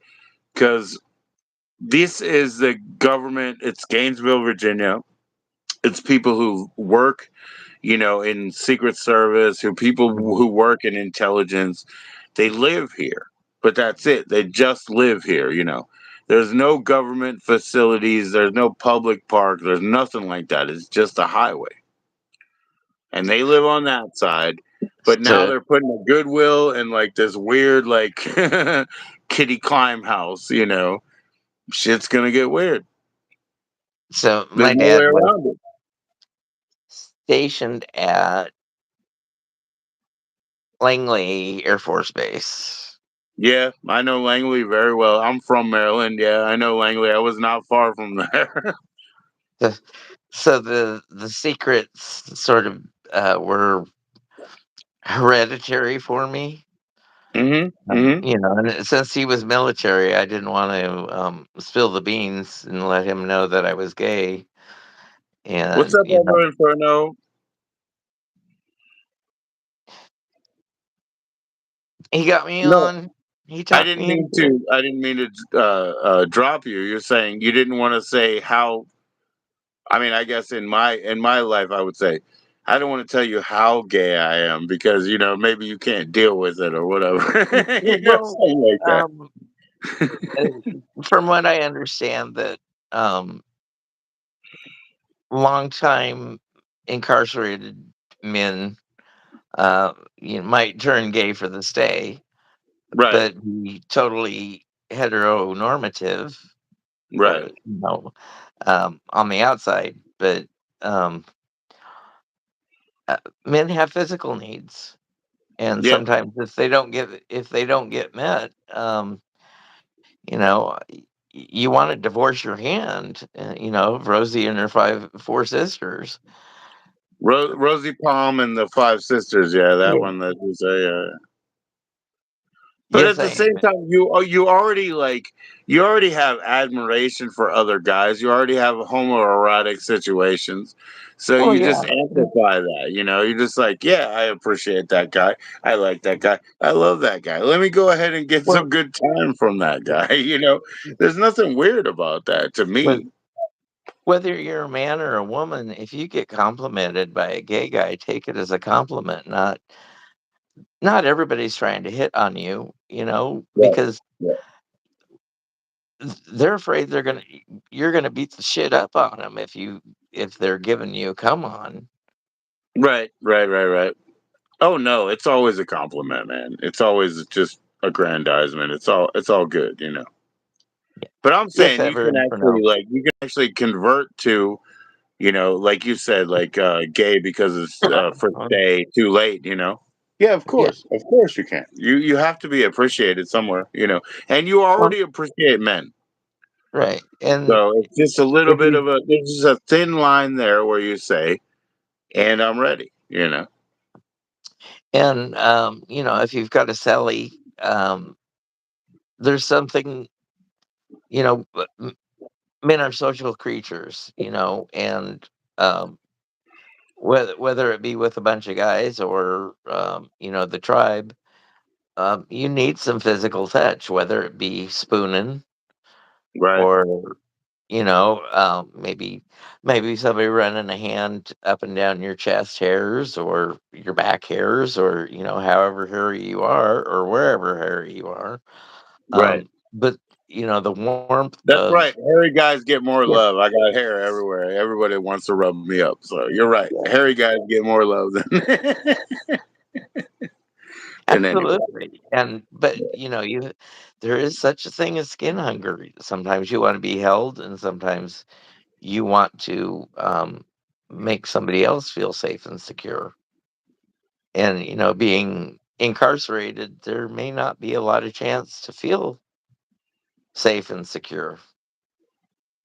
Because this is the government, it's Gainesville, Virginia. It's people who work, in Secret Service, who work in intelligence. They live here, but that's it. They just live here. There's no government facilities, there's no public park, there's nothing like that. It's just a highway. And they live on that side. But now So, they're putting a Goodwill in like this weird like kitty climb house. Shit's gonna get weird. so There's my no way dad was around it. stationed at Langley Air Force Base. Yeah, I know Langley very well. I'm from Maryland. Yeah, I know Langley. I was not far from there. The, so the secrets sort of were hereditary for me. hmm hmm And since he was military, I didn't want to spill the beans and let him know that I was gay. What's And up, Ever Inferno? he got me No, on. He I talked didn't me mean into it. to. I didn't mean to drop you. You're saying you didn't want to say how. I mean, I guess in my life, I would say. I don't want to tell you how gay I am because maybe you can't deal with it or whatever. Well, Something like that. um, uh, from what I understand, that um, long time incarcerated men, might turn gay for the stay, Right, but be totally heteronormative, right. on the outside. But um, men have physical needs, and Yeah. sometimes if they don't get met, you want to divorce your hand. Rosie and her four sisters. Rosie Palm and the Five Sisters. Yeah, that Yeah. one that was a. But Yes, at the I same time, you already have admiration for other guys. You already have homoerotic situations, so well, you yeah, just amplify that. You're just like, yeah, I appreciate that guy. I like that guy. I love that guy. Let me go ahead and get some well, good time from that guy. There's nothing weird about that to with me. whether you're a man or a woman, if you get complimented by a gay guy, take it as a compliment. Not everybody's trying to hit on you, Right. because Yeah. they're afraid you're gonna beat the shit up on them if they're giving you a come on. Right. Right. Right. Right. Oh no, it's always a compliment, man. It's always just aggrandizement. It's all good. But I'm Yes, saying ever and for no. you can actually convert to, like you said, like gay because it's first day too late. Yeah, of Yeah, course. Of course you can. You have to be appreciated somewhere. And you well, already appreciate men. right, and So it's just a little if bit you of there's just a thin line there where you say, and I'm ready. if you've got a celly, there's something, men are social creatures, and um, whether it be with a bunch of guys or the tribe, you need some physical touch, whether it be spooning Right. or maybe somebody running a hand up and down your chest hairs or your back hairs, or however hairy you are or wherever hairy you are. Right. But the warmth That's of, right. Hairy guys get more yeah, love. I got hair everywhere. Everybody wants to rub me up. So you're right. yeah, Hairy guys get more love than than anybody. absolutely. And but there is such a thing as skin hunger. Sometimes you want to be held, and sometimes you want to make somebody else feel safe and secure. And being incarcerated, there may not be a lot of chance to feel safe and secure.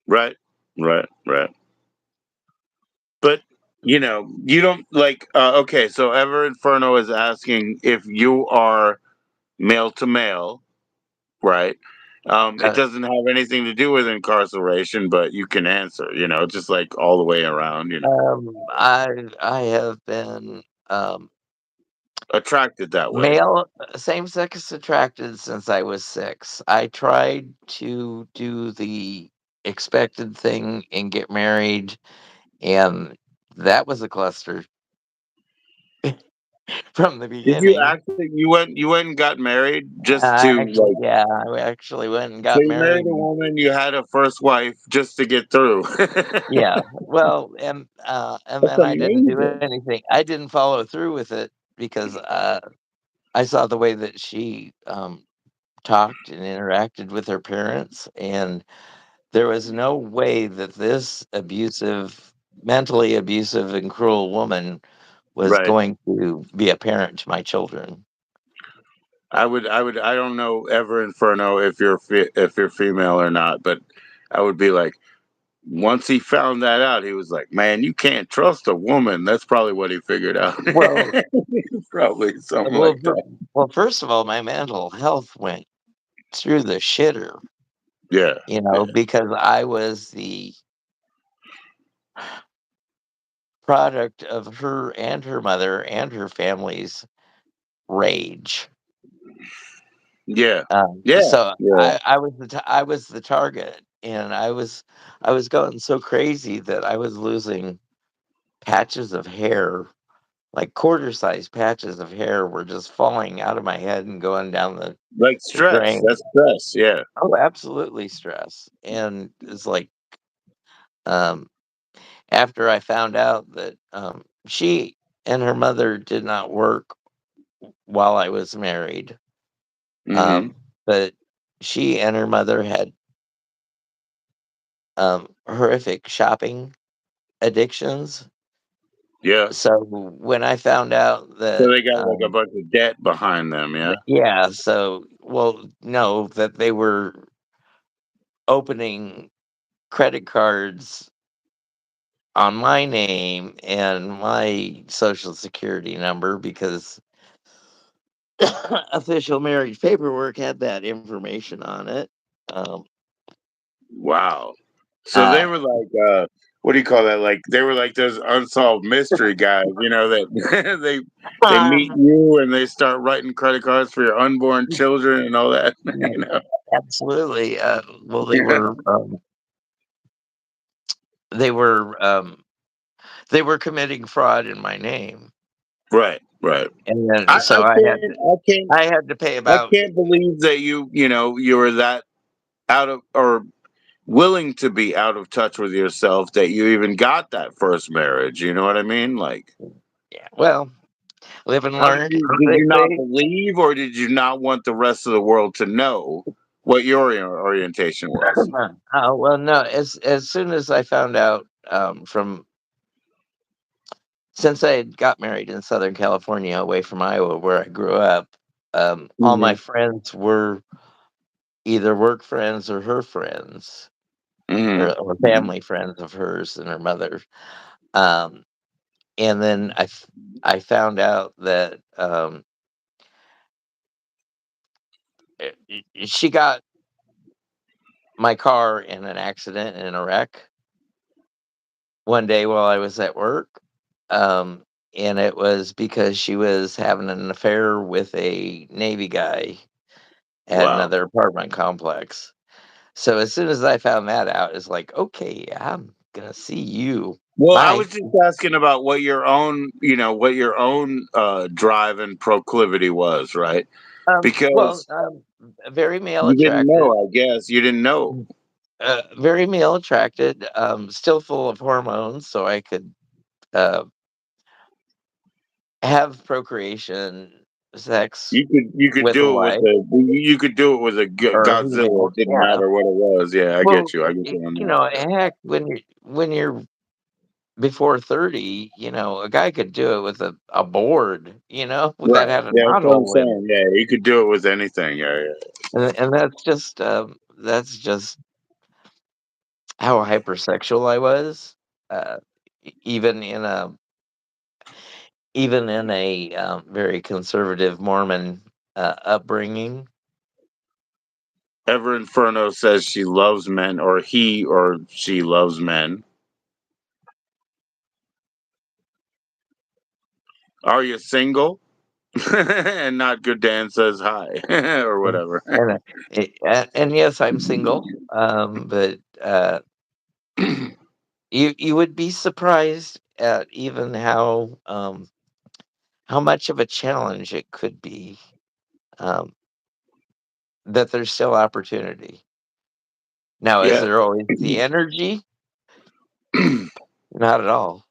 Right. Right. Right. But you don't like. Okay, so Ever Inferno is asking if you are male to male, right? It Uh, doesn't have anything to do with incarceration, but you can answer. Just like all the way around. I have been Attracted that way. male, same sex attracted since I was 6. I tried to do the expected thing and get married, and that was a cluster from the Did you beginning. actually you went and got married just to like Yeah, I actually went and so got you married a married. woman, you had a first wife just to get through. Yeah, well, and That's then I didn't do amazing. anything. I didn't follow through with it because I saw the way that she talked and interacted with her parents, and there was no way that this mentally abusive and cruel woman was Right. going to be a parent to my children. I don't know Ever Inferno if you're female or not, but I would be like once he found that out, he was like, "Man, you can't trust a woman." That's probably what he figured out. Well, Probably something well, like that. first of all, my mental health went through the shitter, Yeah. Yeah. because I was the product of her and her mother and her family's rage. Yeah. Yeah. So Yeah. I was the target, and I was going so crazy that I was losing. patches of hair, like quarter-sized patches of hair, were just falling out of my head and going down Like the stress. drain. That's stress. Yeah. Oh, absolutely stress. And it's like, um, after I found out that she and her mother did not work while I was married, Mm-hmm. but she and her mother had horrific shopping addictions. Yeah. So when I found out So that, they got like a bunch of debt behind them. Yeah. yeah, so, well, no, that they were opening credit cards on my name and my social security number because official marriage paperwork had that information on it. Um, Wow. So they uh, were like, what do you call that? Like they were like those unsolved mystery guys, that they meet you and they start writing credit cards for your unborn children and all that. yeah, you know. absolutely. Well, they were um, they were committing fraud in my name, Right, right. and then I so can't, I had to pay I about. can't believe that you were that out of or willing to be out of touch with yourself that you even got that first marriage. You know what I mean? Like, Yeah, well, live and how did learn, you as did they you not say. believe, or did you not want the rest of the world to know what your orientation was? Oh well, no. As soon as I found out, from since I had got married in Southern California, away from Iowa, where I grew up, all my Hmm. friends were either work friends or her friends, Hmm. or family friends of hers and her mother. Um, and then I found out that she got my car in an accident, in a wreck, one day while I was at work. Um, and it was because she was having an affair with a Navy guy at Wow. another apartment complex. So as soon as I found that out, it's like, okay, I'm gonna see you. Well, I Bye. was just asking about what your own drive and proclivity was, right? Well, Because very male you didn't attracted, know, I guess. You didn't know. very male attracted, still full of hormones, so I could uh, have procreation, sex You could with a do it with wife a or a Godzilla. female. It didn't Yeah. matter what it was. Yeah, I Well, get you. I get you on that. heck, when you're before 30, a guy could do it with a board, that Right. had a Yeah, that's what I'm nozzle in it. saying. Yeah, you could do it with anything. Yeah, yeah. And that's just how hypersexual I was, uh, even in a very conservative Mormon upbringing. Ever Inferno says she loves men, or he or she loves men. Are you single? And not good Dan says hi or And whatever. and yes, I'm single, but you would be surprised at even how much of a challenge it could be, um, that there's still opportunity. Now, is Yeah. there always the energy? Not at all.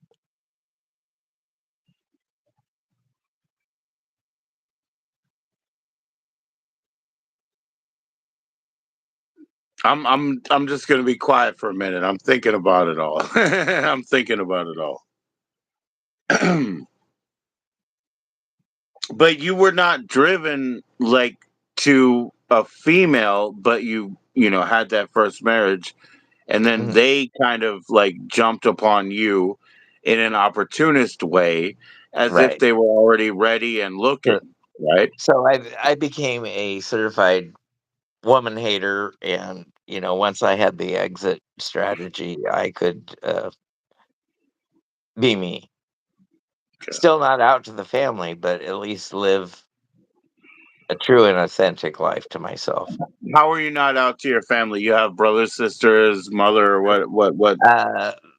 I'm just gonna be quiet for a minute. I'm thinking about it all. I'm thinking about it all. But you were not driven like to a female, but you had that first marriage, and then Mhm. they kind of like jumped upon you in an opportunist way, as if Right. they were already ready and So, looking, right? so I became a certified woman hater, and once I had the exit strategy, I could be me. Okay. Still not out to the family, but at least live a true and authentic life to myself. How are you not out to your family? You have brothers, sisters, mother, or what?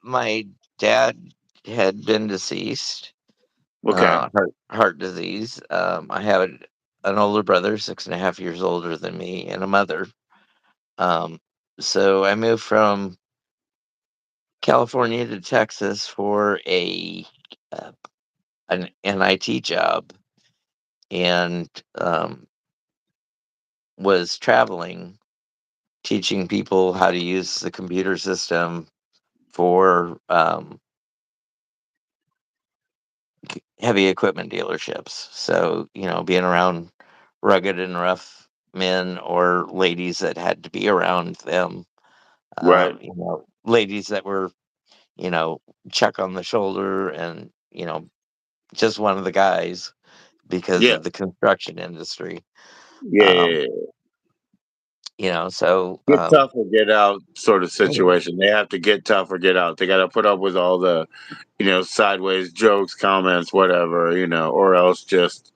My dad. had been deceased, Okay. heart disease. I had an older brother, 6.5 years older than me, and a mother. Um, so I moved from California to Texas for uh, an IT job, and was traveling, teaching people how to use the computer system for heavy equipment dealerships. So, being around rugged and rough men or ladies that had to be around them, Right. ladies that were, you know, check on the shoulder and, just one of the guys because Yeah. of the construction industry. Yeah. Um, Yeah, yeah. so, Get tough or get out sort of yeah. situation. They have to get tough or get out. They got to put up with all the, sideways jokes, comments, whatever, or else just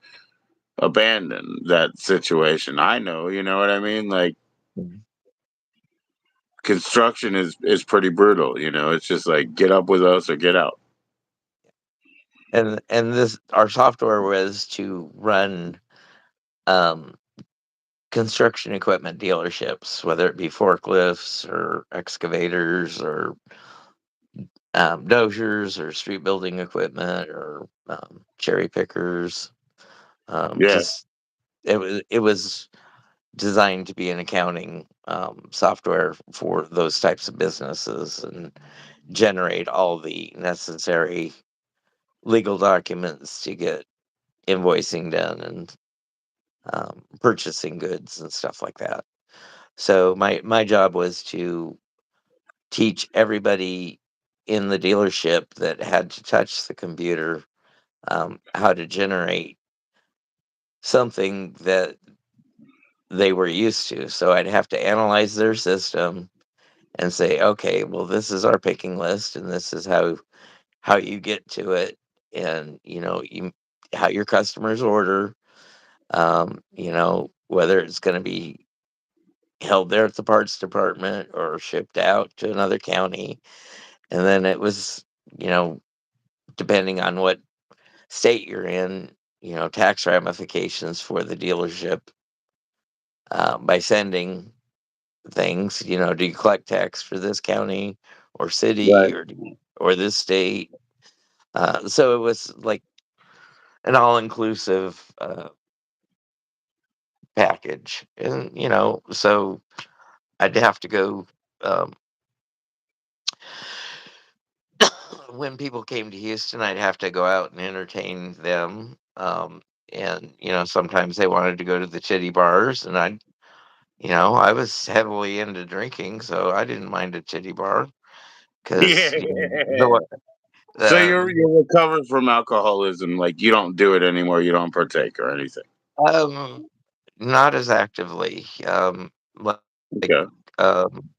abandon that situation. I know, you know what I mean? Like construction is pretty brutal, It's just like get up with us or get out. And this our software was to run um, construction equipment dealerships, whether it be forklifts or excavators or dozers or street building equipment or cherry pickers. Yeah. Just it was designed to be an accounting software for those types of businesses and generate all the necessary legal documents to get invoicing done and purchasing goods and stuff like that. So my job was to teach everybody in the dealership that had to touch the computer how to generate something that they were used to. So I'd have to analyze their system and say, okay, well, this is our picking list, and this is how you get to it, and how your customers order. Whether it's going to be held there at the parts department or shipped out to another county. And then it was, you know, depending on what state you're in, tax ramifications for the dealership by sending things. Do you collect tax for this county or city Right. or this state? So it was like an all-inclusive package, and so I'd have to go. Um, when people came to Houston, I'd have to go out and entertain them. And sometimes they wanted to go to the titty bars, and I was heavily into drinking, so I didn't mind a titty bar Yeah. because So uh, you're recovered from alcoholism, like you don't do it anymore, you don't partake or anything. um, not as actively. Like Okay. um,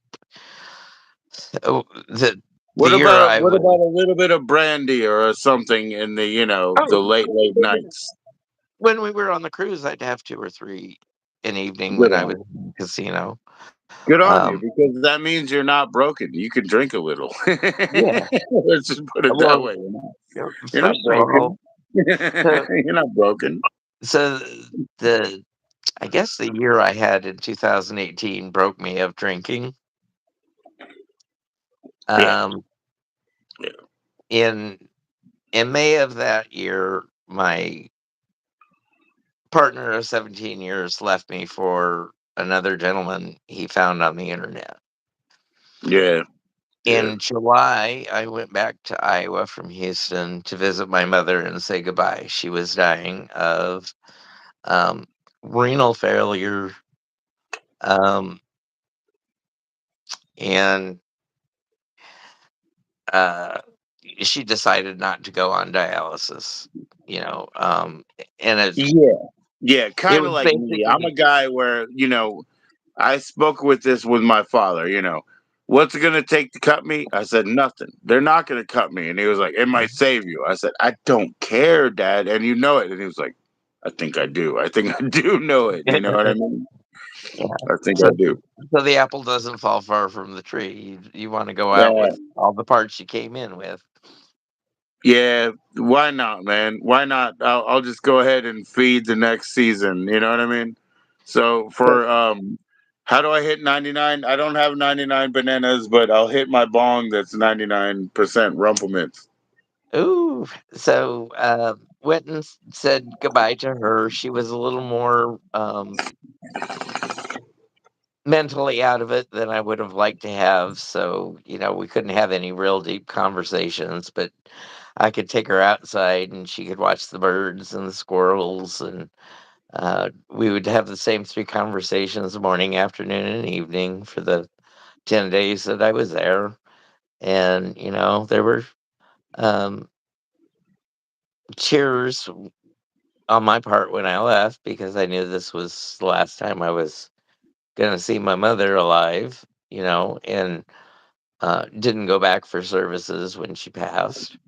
the What year about I what was. about a little bit of brandy or something in the Oh, the late nights? when we were on the cruise, I'd have two or three an evening Good when I on was you. in the casino. Good on you Um, because that means you're not broken. You can drink a little. yeah. Let's just put it that Well, way. You're not first of all, broken. so You're not broken. so the I guess the year I had in 2018 broke me of drinking. Yeah. Um, Yeah. in May of that year, my partner of 17 years left me for another gentleman he found on the internet. Yeah. Yeah. In July, I went back to Iowa from Houston to visit my mother and say goodbye. She was dying of um, renal failure, um, and uh, she decided not to go on dialysis. You know, um, and Yeah. Yeah. it Kind of was like me. I'm a basically guy where, I spoke with this with my father, what's it going to take to cut me? I said, nothing. They're not going to cut me. And he was like, it might save you. I said, I don't care, Dad. And you know it. And he was like, I think I do. I think I do know it. You know what I mean? yeah. I think I So, do. so the apple doesn't fall far from the tree. You want to go out Yeah. with all the parts you came in with. Yeah, why not, man? Why not? I'll just go ahead and feed the next season. You know what I mean? So So, for how do I hit 99? I don't have 99 bananas, but I'll hit my bong that's 99% rumplements. ooh, so went and said goodbye to her. She was a little more mentally out of it than I would have liked to have. So, we couldn't have any real deep conversations, but I could take her outside and she could watch the birds and the squirrels. And we would have the same three conversations morning, afternoon, and evening for the 10 days that I was there. And, there were um, cheers on my part when I left because I knew this was the last time I was going to see my mother alive, and didn't go back for services when she passed.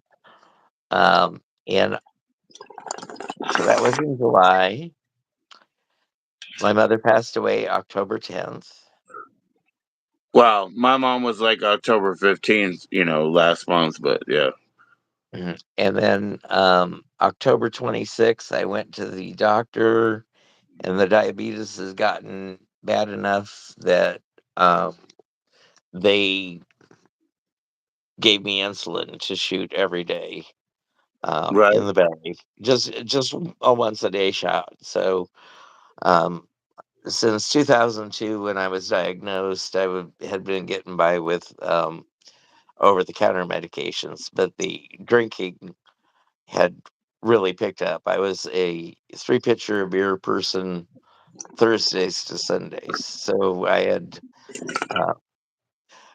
And so that was in July. My mother passed away October 10th. Wow, my mom was like October 15th, last month, but yeah. Mhm. And then October 26th, I went to the doctor, and the diabetes has gotten bad enough that um, they gave me insulin to shoot every day Right. in the belly, just a once a day shot. So um, since 2002, when I was diagnosed, had been getting by with over the counter medications, but the drinking had really picked up. I was a three pitcher of beer person Thursdays to Sundays. So I had, uh,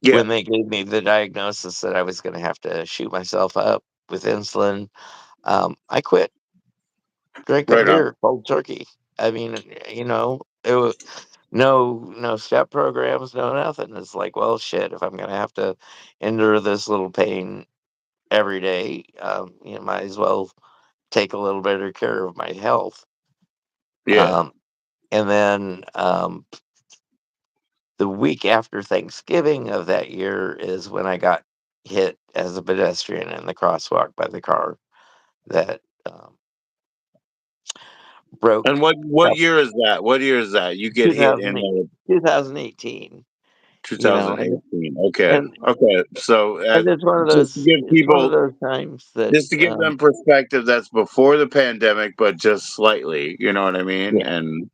Yeah, when they gave me the diagnosis that I was going to have to shoot myself up with insulin, I quit drinking right on. beer cold turkey. I mean, it was no step programs, no nothing. It's like, well, shit, if I'm going to have to endure this little pain every day, might as well take a little better care of my health. Yeah. Um, and then the week after Thanksgiving of that year is when I got hit as a pedestrian in the crosswalk by the car that And broke what up year is that? What year is that? You get hit in 2008, 2018. And 2018. Okay. and Okay. So and it's one of just to those give it's one of people, those times that just to give them perspective, that's before the pandemic, but just slightly. You know what I mean? yeah. And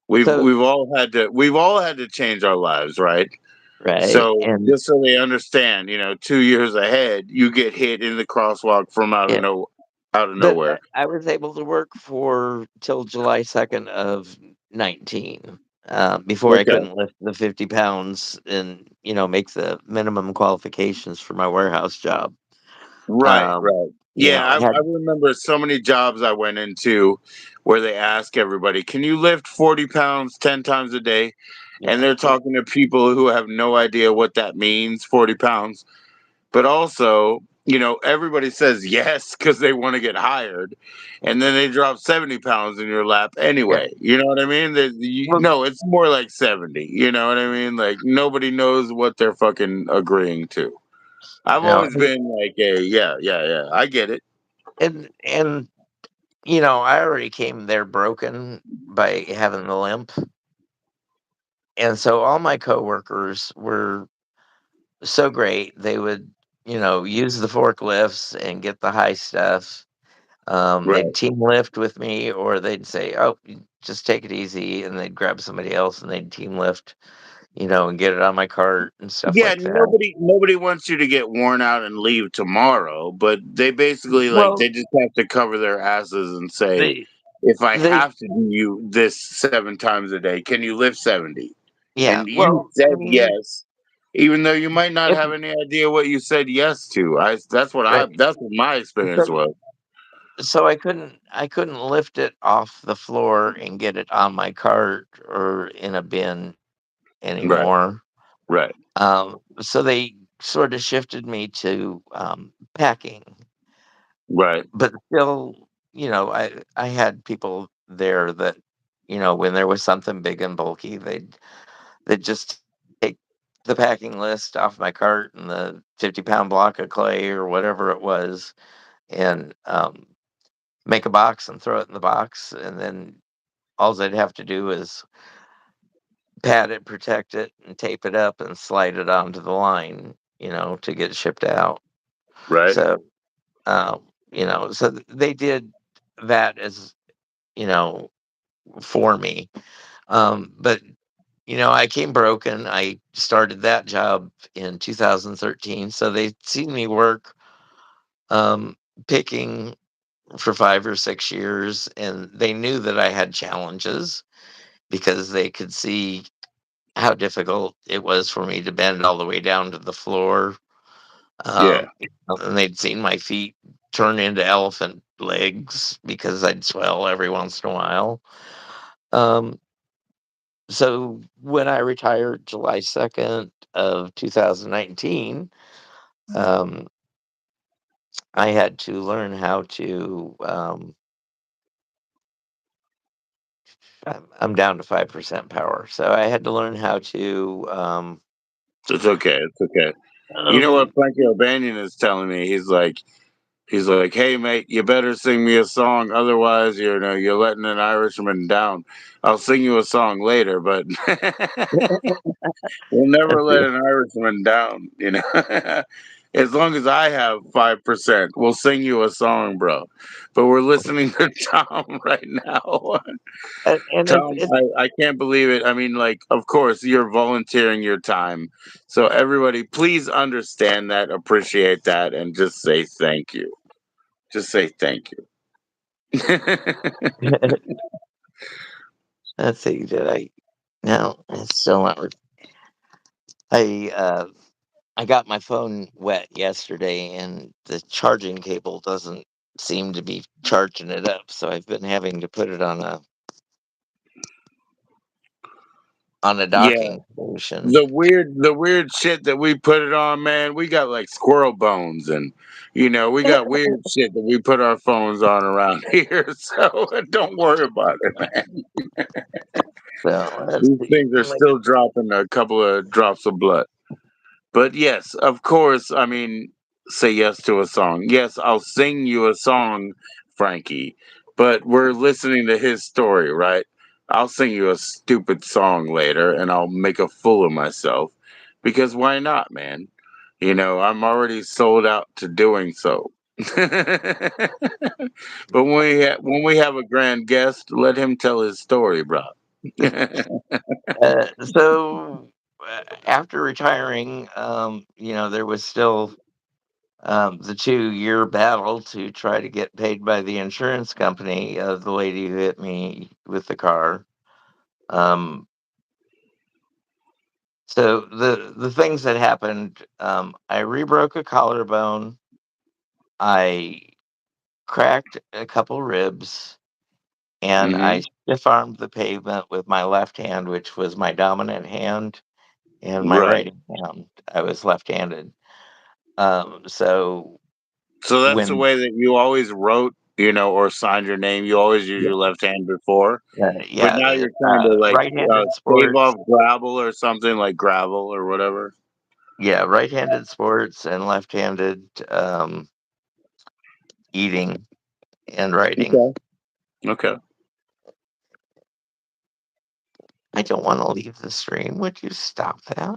we've So we've all had to we've all had to change our lives, right? right. So And just so they understand, 2 years ahead, you get hit in the crosswalk from yeah. out of But nowhere. I was able to work for till July 2nd of 19, before I Okay. couldn't lift the 50 pounds and, make the minimum qualifications for my warehouse job. Right, right. Yeah, I I had, remember so many jobs I went into where they ask everybody, "Can you lift 40 pounds 10 times a day?" And yeah, they're talking to people who have no idea what that means, 40 pounds. But also, everybody says yes because they want to get hired. And then they drop 70 pounds in your lap yeah. anyway. You know what I mean? Well, No, it's more like 70. You know what I mean? Like nobody knows what they're fucking agreeing to. I've no, always been like a yeah, yeah, yeah. I get it. and I already came there broken by having the limp. And so all my coworkers were so great. They would, use the forklifts and get the high stuff. They'd Right. team lift with me, or they'd say, "Oh, you just take it easy," and they'd grab somebody else and they'd team lift, and get it on my cart and stuff Yeah, like that. nobody wants you to get worn out and leave tomorrow, but they basically like Well, they just have to cover their asses and say, they, if I they, have to do you this 7 times a day, can you lift 70? yeah. And you Well, I said mean, yes, even though you might not if have any idea what you said yes to. right, That's what my experience so, was. so I couldn't lift it off the floor and get it on my cart or in a bin Right, anymore. right, So they sort of shifted me to packing, right, but still, I had people there that, when there was something big and bulky, they'd just take the packing list off my cart and the 50-pound block of clay or whatever it was, and make a box and throw it in the box, and then all I'd have to do is pad it, protect it, and tape it up and slide it onto the line, to get shipped out. Right. So, so they did that as, you know, for me. But, I came broken. I started that job in 2013. So they'd seen me work um, picking for 5 or 6 years, and they knew that I had challenges because they could see how difficult it was for me to bend all the way down to the floor. Yeah. And they'd seen my feet turn into elephant legs because I'd swell every once in a while. Um, so when I retired July 2nd of 2019, um, I had to learn how to. I'm down to 5% power, so I had to learn how to. It's okay. It's okay. You know what Um, Frankie O'Banion is telling me? He's like, hey mate, you better sing me a song, otherwise you're letting an Irishman down. I'll sing you a song later, but we'll never let an Irishman down. As long as I have 5%, we'll sing you a song, bro. But we're listening to Tom right now. and Tom, I can't believe it. I mean, like, of course, you're volunteering your time. So, everybody, please understand that, appreciate that, and just say thank you. Just say thank you. let's see, did I? No, it's still not. I I got my phone wet yesterday, and the charging cable doesn't seem to be charging it up. So I've been having to put it on a Yeah. docking station. The weird shit that we put it on, man, we got like squirrel bones and we got weird shit that we put our phones on around here. So don't worry about it, man. So let's These see. things are still dropping a couple of drops of blood. But yes, of course, I mean, say yes to a song. Yes, I'll sing you a song, Frankie, but we're listening to his story, right? I'll sing you a stupid song later and I'll make a fool of myself because why not, man? I'm already sold out to doing so. But when we have a grand guest, let him tell his story, bro. After retiring, there was still the 2-year battle to try to get paid by the insurance company of the lady who hit me with the car. Um, so the things that happened, I rebroke a collarbone, I cracked a couple ribs, and I Hmm. stiff armed the pavement with my left hand, which was my dominant hand, and my Right. right hand. I was left-handed. So So that's the when way that you always wrote, or signed your name. You always use your left hand before, but yeah, now you're trying to like right-handed shave sports. off gravel or something like gravel or whatever. Yeah, right-handed sports and left-handed eating and writing. Okay. Okay. I don't want to leave the stream. Would you stop that?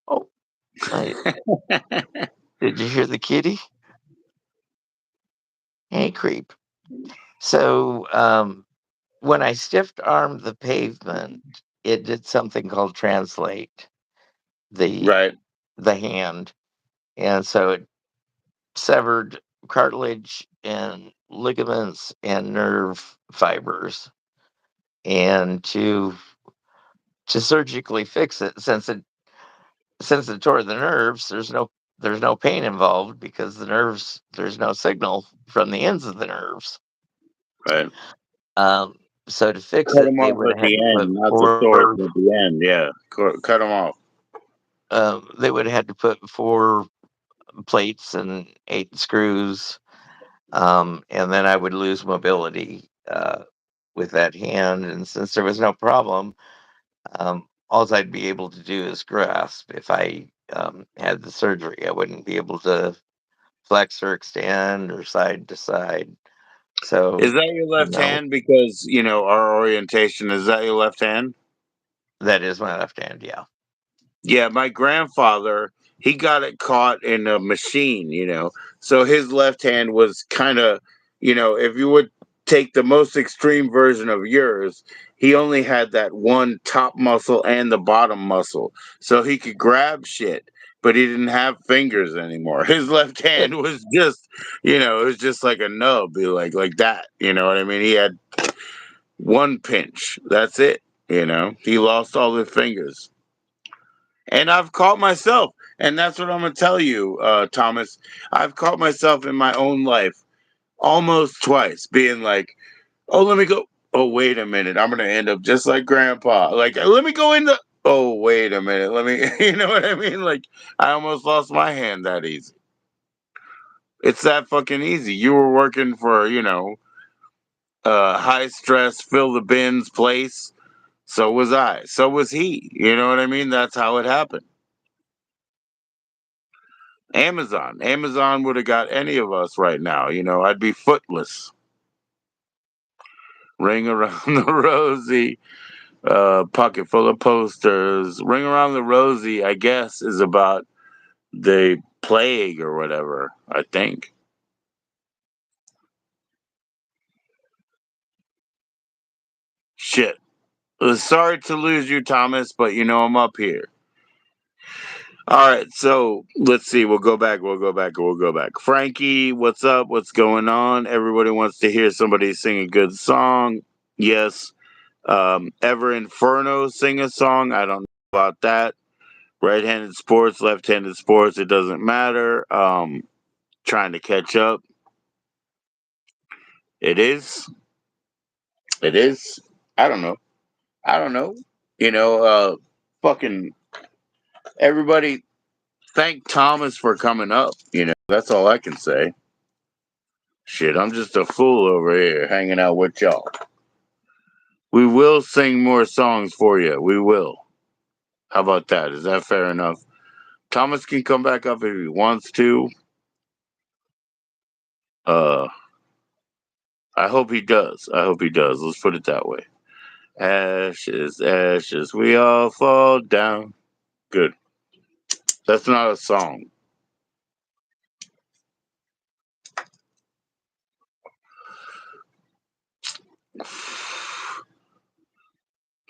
Oh, I, did you hear the kitty? Hey, creep. So, when I stiff armed the pavement, it did something called translate the Right. the hand, and so it severed cartilage and ligaments and nerve fibers. And to surgically fix it, since it tore the nerves, there's no pain involved because the nerves there's no signal from the ends of the nerves. Right. Um, so to fix Cut it, them they off would at have had the to end, put not the source four. at the end. Yeah. Cut them off. They would have had to put four plates and 8 screws, and then I would lose mobility with that hand. And since there was no problem, all I'd be able to do is grasp. If I had the surgery, I wouldn't be able to flex or extend or side to side. So, Is that your you left know, hand? Because our orientation, is that your left hand? that is my left hand. Yeah. Yeah, my grandfather, he got it caught in a machine. So his left hand was kind of, if you would take the most extreme version of yours, he only had that one top muscle and the bottom muscle. So he could grab shit, but he didn't have fingers anymore. His left hand was just, it was just like a nub, like that. You know what I mean? He had one pinch. That's it. He lost all his fingers. And I've caught myself, and that's what I'm gonna tell you, Thomas. I've caught myself in my own life almost twice, being like, "Oh, let me go. Oh, wait a minute. I'm gonna end up just like Grandpa. Like, let me go in the. Oh, wait a minute. Let me. You know what I mean? Like, I almost lost my hand that easy. It's that fucking easy. You were working for, high stress, fill the bins place. So was I. So was he. You know what I mean? That's how it happened. Amazon. Amazon would have got any of us right now. I'd be footless. Ring around the rosy, pocket full of posters. Ring around the rosy, I guess, is about the plague or whatever, I think. Shit. Sorry to lose you, Thomas, but I'm up here. All right, so let's see. We'll go back. We'll go back. We'll go back. Frankie, what's up? What's going on? Everybody wants to hear somebody sing a good song. Yes. Ever Inferno sing a song. I don't know about that. Right-handed sports, left-handed sports, it doesn't matter. Trying to catch up. It is. It is. I don't know. I don't know. Fucking everybody thank Thomas for coming up. That's all I can say. Shit, I'm just a fool over here hanging out with y'all. We will sing more songs for you. We will. How about that? Is that fair enough? Thomas can come back up if he wants to. Uh, I hope he does. I hope he does. Let's put it that way. Ashes, ashes, we all fall down. Good. That's not a song.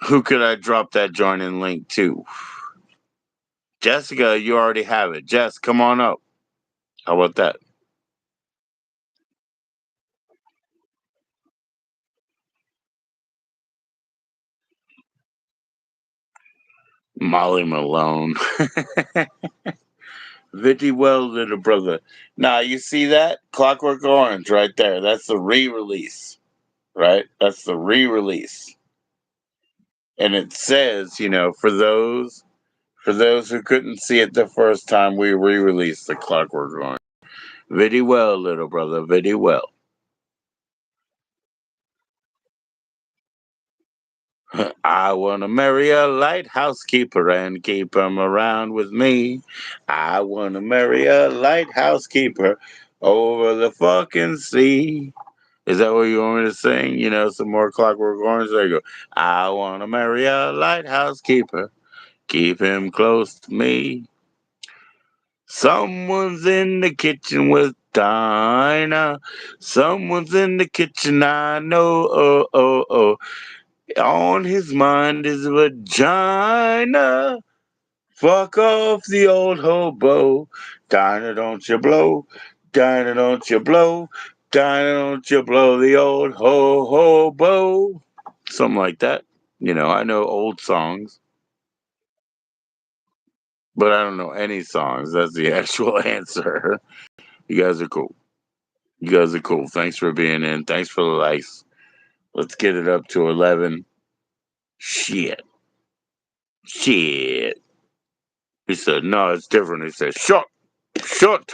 Who could I drop that joining link to? Jessica, you already have it. Jess, come on up. How about that? Molly Malone. Vitty well, little brother. Now, you see that? Clockwork Orange right there. That's the re release, right? That's the re release. And it says, for those who couldn't see it the first time, we re released the Clockwork Orange. Very well, little brother, very well. I want to marry a lighthouse keeper and keep him around with me. I want to marry a lighthouse keeper over the fucking sea. Is that what you want me to sing? Some more Clockwork Orange? There you go. I want to marry a lighthouse keeper, keep him close to me. Someone's in the kitchen with Dinah. Someone's in the kitchen, I know. Oh, oh, oh. On his mind is vagina. Fuck off the old hobo. Dinah, don't you blow. Dinah, don't you blow. Dinah, don't you blow the old hobo. Something like that. I know old songs, but I don't know any songs. That's the actual answer. You guys are cool. You guys are cool. Thanks for being in. Thanks for the likes. Let's get it up to 11. Shit. Shit. He said, no, it's different. He said, shut. Shut.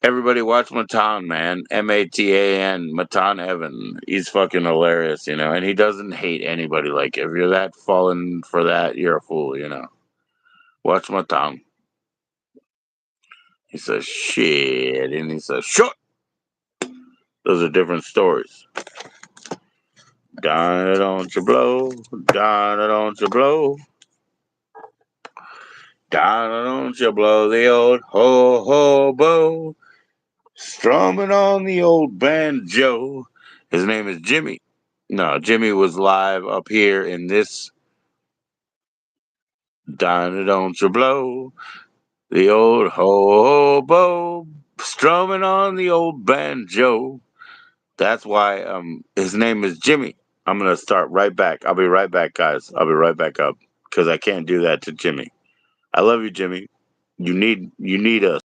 Everybody watch Matan, man. Matan. Matan Evan. He's fucking hilarious, and he doesn't hate anybody. Like, if you're that fallen for that, you're a fool, Watch Matan. He says, shit. And he says, shut. Those are different stories. Donna, don't you blow. Donna, don't you blow. Donna, don't you blow the old ho-ho-bo. Strumming on the old banjo. His name is Jimmy. No, Jimmy was live up here in this. Donna, don't you blow. The old ho-ho-bo. Strumming on the old banjo. That's why his name is Jimmy. I'm gonna start right back. I'll be right back, guys. I'll be right back up because I can't do that to Jimmy. I love you, Jimmy. You need us.